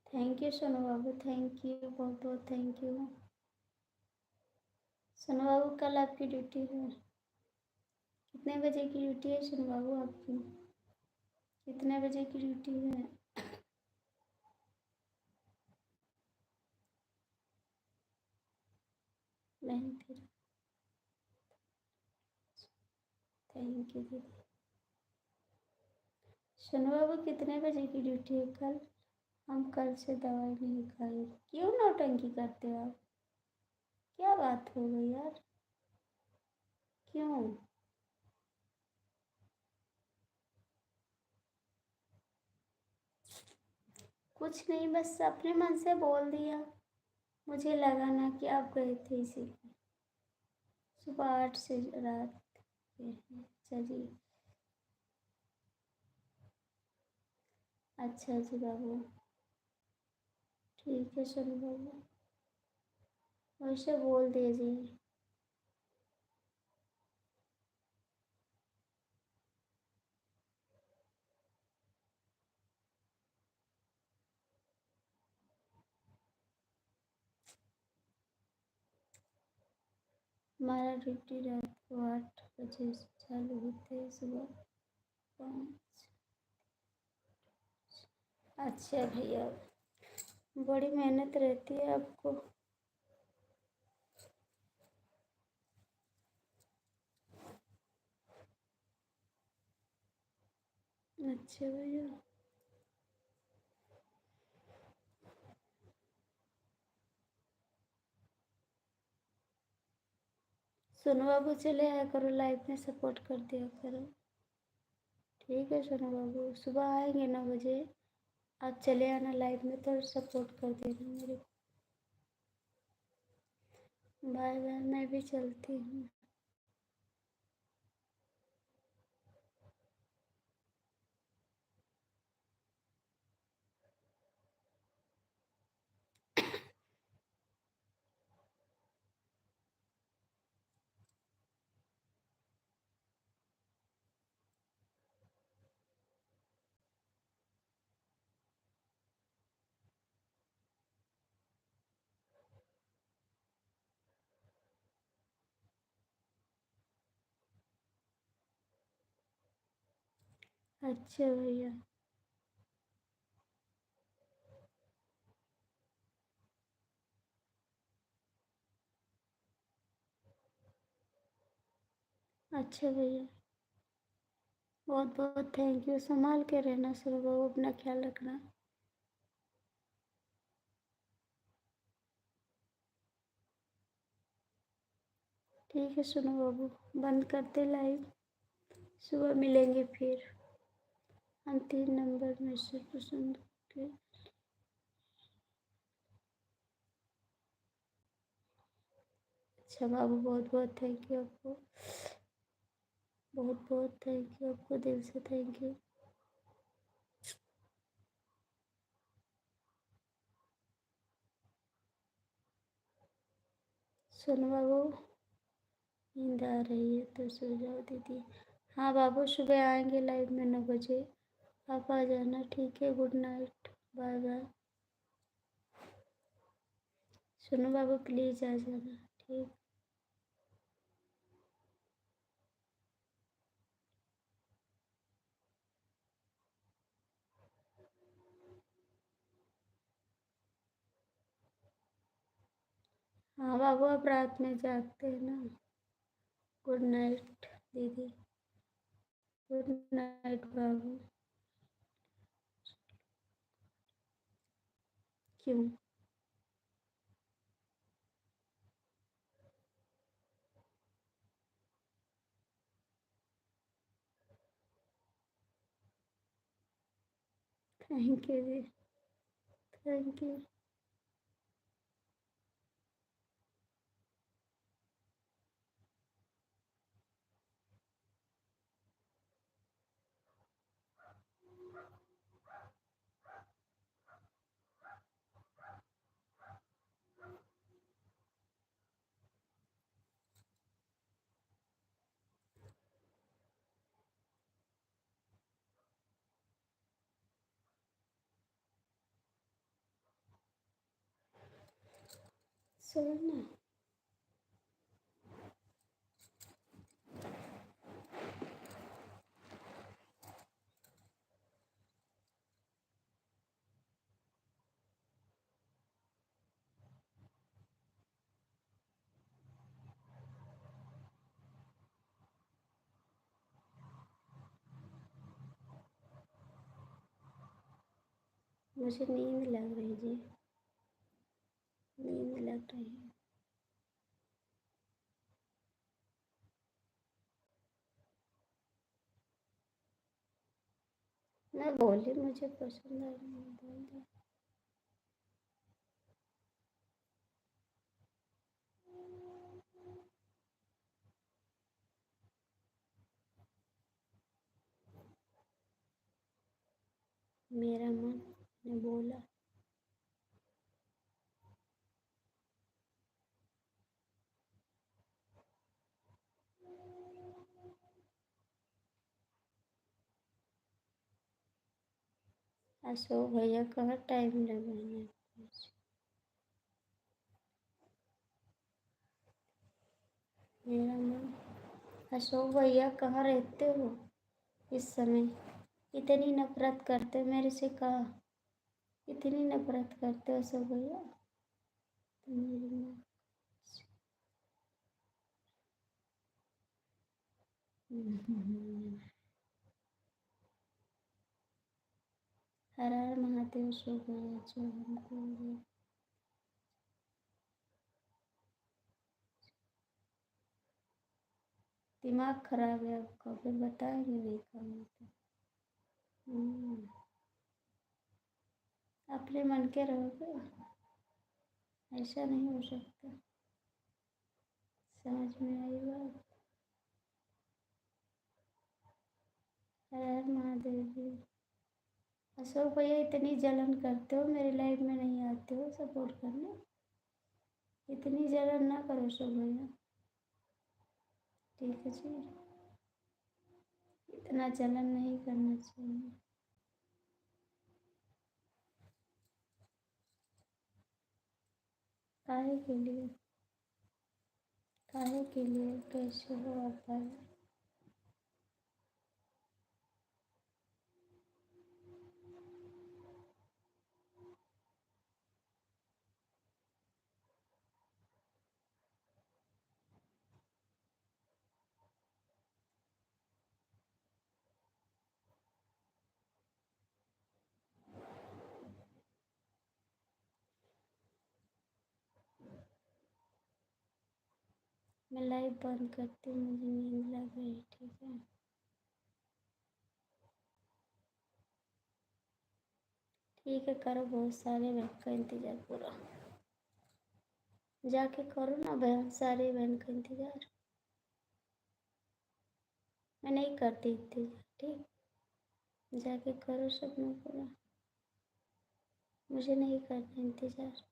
Speaker 1: थैंक यू सोनू बाबू, थैंक यू, बहुत बहुत थैंक यू। सोनू बाबू कल आपकी ड्यूटी है? कितने बजे की ड्यूटी है सोनू बाबू आपकी? कितने बजे की ड्यूटी है? नहीं फिर थैंक यू दीदी। सोनू बाबू कितने बजे की ड्यूटी है कल? हम कल से दवाई नहीं खाएंगे। क्यों नौटंकी करते हो आप? क्या बात हो गई यार? क्यों? कुछ नहीं, बस अपने मन से बोल दिया। मुझे लगा ना कि आप गए थे इसीलिए। सुबह 8 से रात के हैं। चलिए। अच्छा जी बाबू, ठीक है सोनू बाबू, वैसे बोल दीजिए। हमारा ड्यूटी रात को 8 बजे से चालू होते है, सुबह 5। अच्छा भैया, बड़ी मेहनत रहती है आपको। अच्छा भैया। सोनू बाबू चले आया करो, लाइफ में सपोर्ट कर दिया करो। ठीक है सोनू बाबू, सुबह आएंगे 9 बजे। आप चले आना लाइफ में तो सपोर्ट कर देना मेरे को। बाय बाय, मैं भी चलती हूँ। अच्छा भैया। अच्छा भैया, बहुत बहुत थैंक यू। संभाल के रहना, सब लोग अपना ख्याल रखना। ठीक है सुनो बाबू, बंद करते लाइव, सुबह मिलेंगे फिर। हम 3 नंबर में से पसंद के। अच्छा बाबू, बहुत बहुत थैंक यू आपको, बहुत बहुत थैंक यू आपको, दिल से थैंक यू। सुनो बाबू, नींद आ रही है तो सो जाओ दीदी। हाँ बाबू, सुबह आएंगे लाइव में 9 बजे, आप आ जाना, ठीक है। Good night, bye bye. सुनो बाबू, प्लीज़ आ जाना, ठीक। हाँ बाबू, आप रात में जागते हैं ना। गुड नाइट दीदी, गुड नाइट बाबू। क्यों? Thank you ji, thank you. सोना। मुझे नींद लग रही जी, नींद लग रही है। मैं बोली मुझे पसंद आ रही है, बोल दो। मेरा मन ने बोला। अशोक भैया कहाँ टाइम लगाना है? मेरा मन। अशोक भैया कहाँ रहते हो इस समय? इतनी नफरत करते हो मेरे से, कहा इतनी नफरत करते हो अशोक भैया? तो मेरी माँ। हर हर महादेव अशोक भैया, जो हमको दिमाग खराब है आपका, फिर बताएंगे नहीं काम तो। अपने मन के रहोगे, ऐसा नहीं हो सकता। समझ में आई बात? हर हर महादेव जी। अशोक भैया, इतनी जलन करते हो, मेरी लाइफ में नहीं आते हो सपोर्ट करने। इतनी जलन ना करो अशोक भैया, ठीक है जी। इतना जलन नहीं करना चाहिए। काहे के लिए? काहे के लिए? कैसे हो आप भाई? मैं लाइव बंद करती हूँ, मुझे नींद लग रही। ठीक है, ठीक है, करो, बहुत सारे बहन का इंतज़ार पूरा जाके करो ना बहन, सारे बहन का इंतज़ार। मैं नहीं करती इंतज़ार, ठीक, जाके करो सब में पूरा, मुझे नहीं करना इंतज़ार।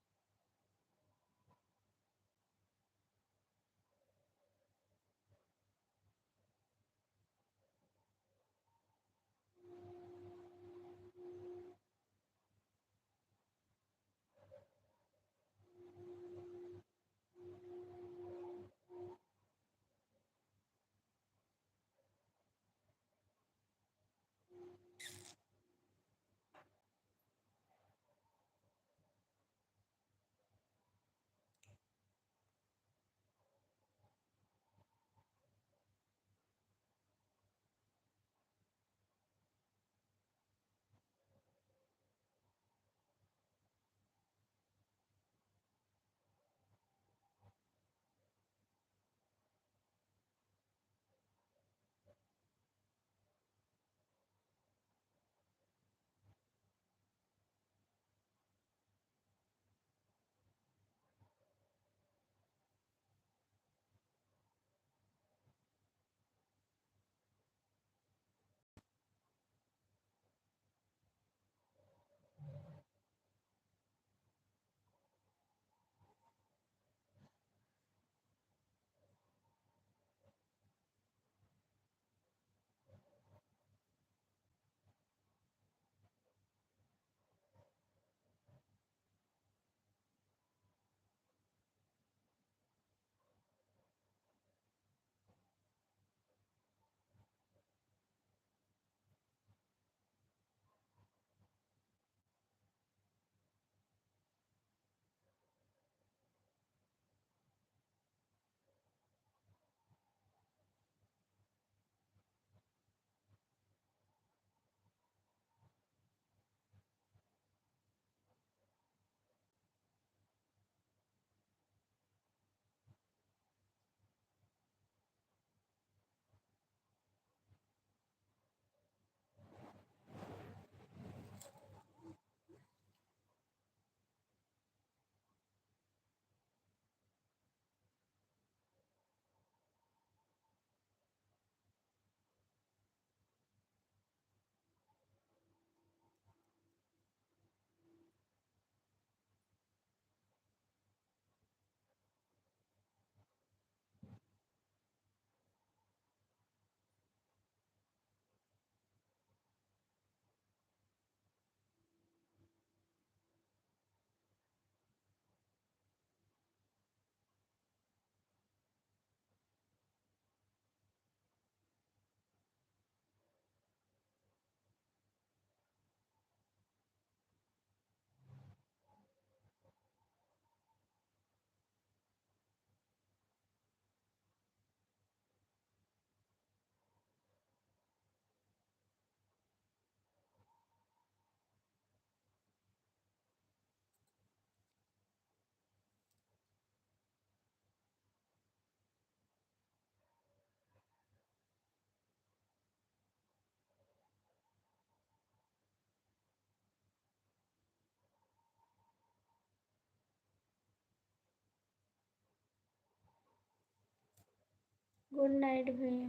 Speaker 1: गुड नाइट भैया।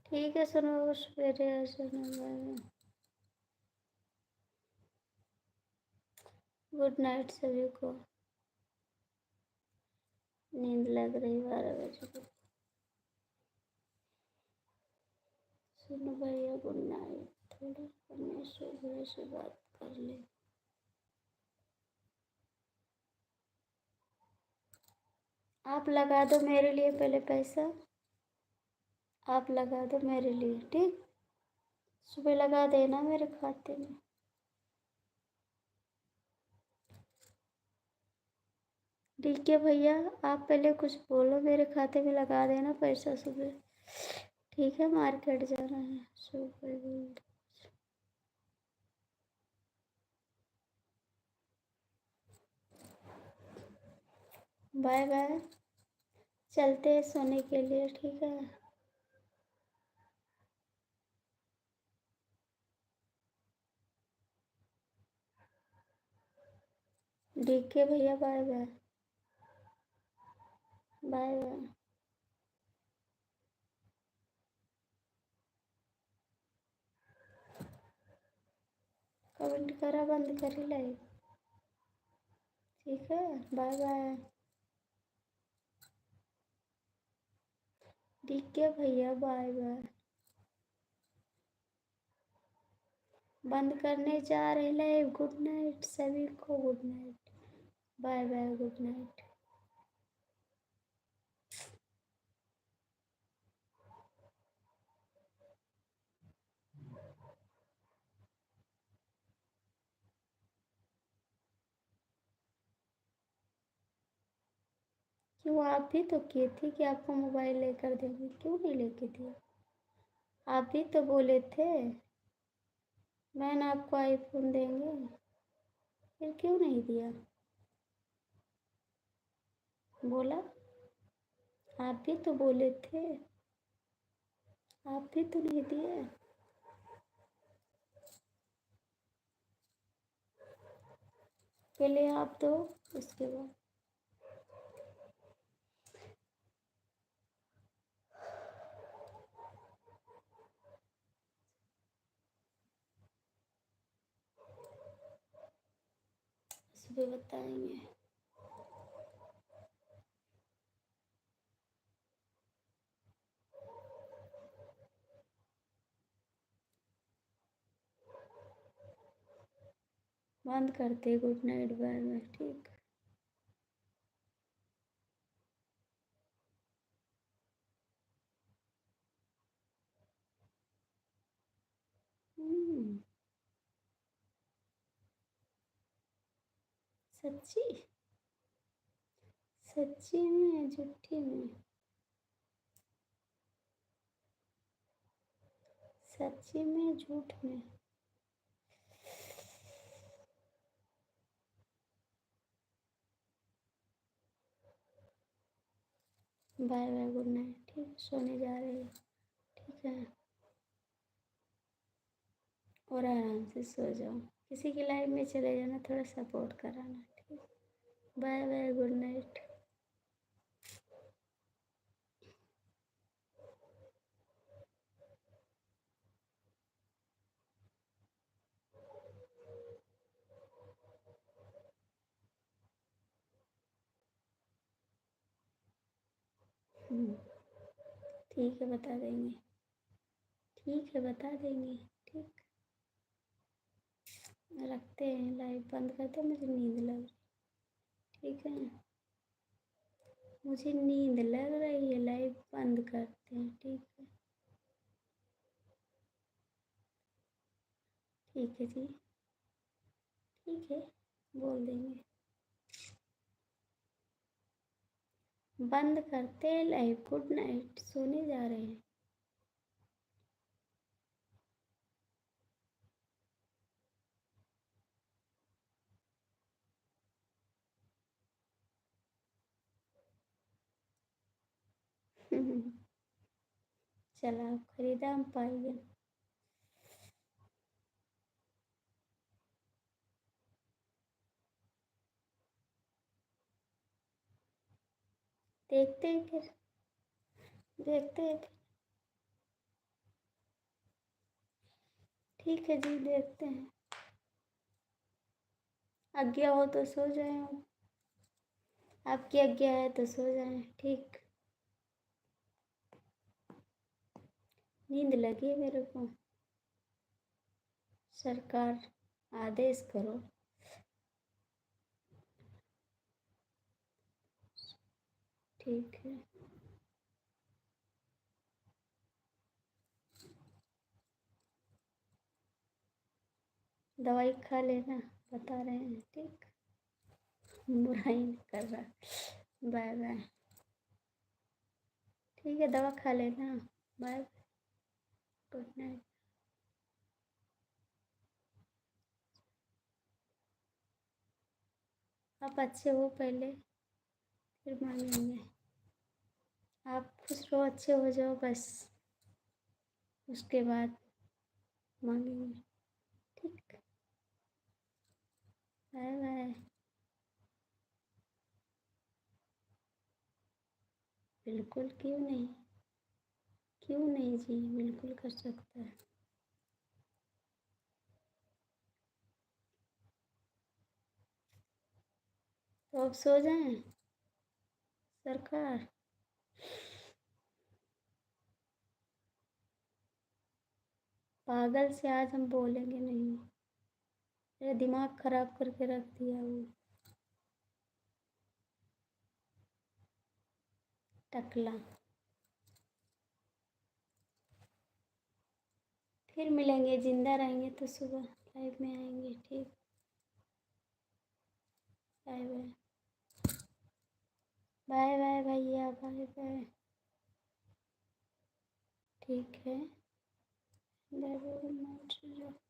Speaker 1: ठीक है, सुनो, सवेरे आ जाना। गुड नाइट सभी को, नींद लग रही 12 बजे को। सुनो भैया, गुड नाइट। थोड़ा अपने सुबह से बात कर ले। आप लगा दो मेरे लिए पहले पैसा, आप लगा दो मेरे लिए, ठीक, सुबह लगा देना मेरे खाते में। ठीक है भैया, आप पहले कुछ बोलो, मेरे खाते में लगा देना पैसा सुबह। ठीक है, मार्केट जाना है सुबह। Bye bye. चलते हैं सोने के लिए, ठीक है। डीके भैया bye bye. Bye bye. Comment करा बंद करी लाइव, ठीक है। Bye bye. डीके भैया बाय बाय। बंद करने जा रहे लाइव। गुड नाइट सभी को, good night. Bye bye, good night. क्यों, आप भी तो किए थे कि आपको मोबाइल लेकर देंगे, क्यों नहीं लेके दिए? आप भी तो बोले थे बहन आपको आईफोन देंगे, फिर क्यों नहीं दिया? बोला, आप भी तो बोले थे, आप भी तो नहीं दिए। पहले आप दो, उसके बाद। सुबह बताएंगे। बंद करते, गुड नाइट, बाय बाय, ठीक। हम्म, सच्ची? सच्ची में झूठी में? सच्ची में झूठ में? बाय बाय, गुड नाइट, ठीक। सोने जा रहे हैं, ठीक है। और आराम से सो जाओ। किसी की लाइफ में चले जाना, थोड़ा सपोर्ट कराना, ठीक। Bye bye, good night. ठीक है, बता देंगे। ठीक है, बता देंगे, ठीक। रखते हैं, लाइव बंद करते हैं, मुझे नींद लग रही, ठीक है। मुझे नींद लग रही है, लाइव बंद करते हैं, ठीक है। ठीक है जी, ठीक है, बोल देंगे। बंद करते हैं लाइव, गुड नाइट, सोने जा रहे हैं। चला, आप खरीदा, हम पाएंगे। देखते हैं फिर, देखते हैं फिर। ठीक है जी, देखते हैं। आज्ञा हो तो सो जाएं आप। आपकी आज्ञा है तो सो जाएं, ठीक। नींद लगी है मेरे को। सरकार, आदेश करो। ठीक है। दवाई खा लेना, बता रहे हैं, ठीक। बुराई नहीं कर रहा। Bye bye. ठीक है, दवा खा लेना। बाय। Good night. आप अच्छे हो पहले, फिर मांगेंगे। आप खुश रहो, अच्छे हो जाओ बस, उसके बाद मांगेंगे। ठीक। Bye bye. बिल्कुल, क्यों नहीं, क्यों नहीं जी, बिल्कुल कर सकता है। तो अब सो जाएं सरकार। पागल से आज हम बोलेंगे नहीं, मेरा दिमाग खराब करके रख दिया वो टकला। फिर मिलेंगे, जिंदा रहेंगे तो सुबह लाइव में आएंगे। ठीक। Bye bye. बाय बाय भैया, बाय बाय। ठीक है, बाय बाय, गुड नाइट।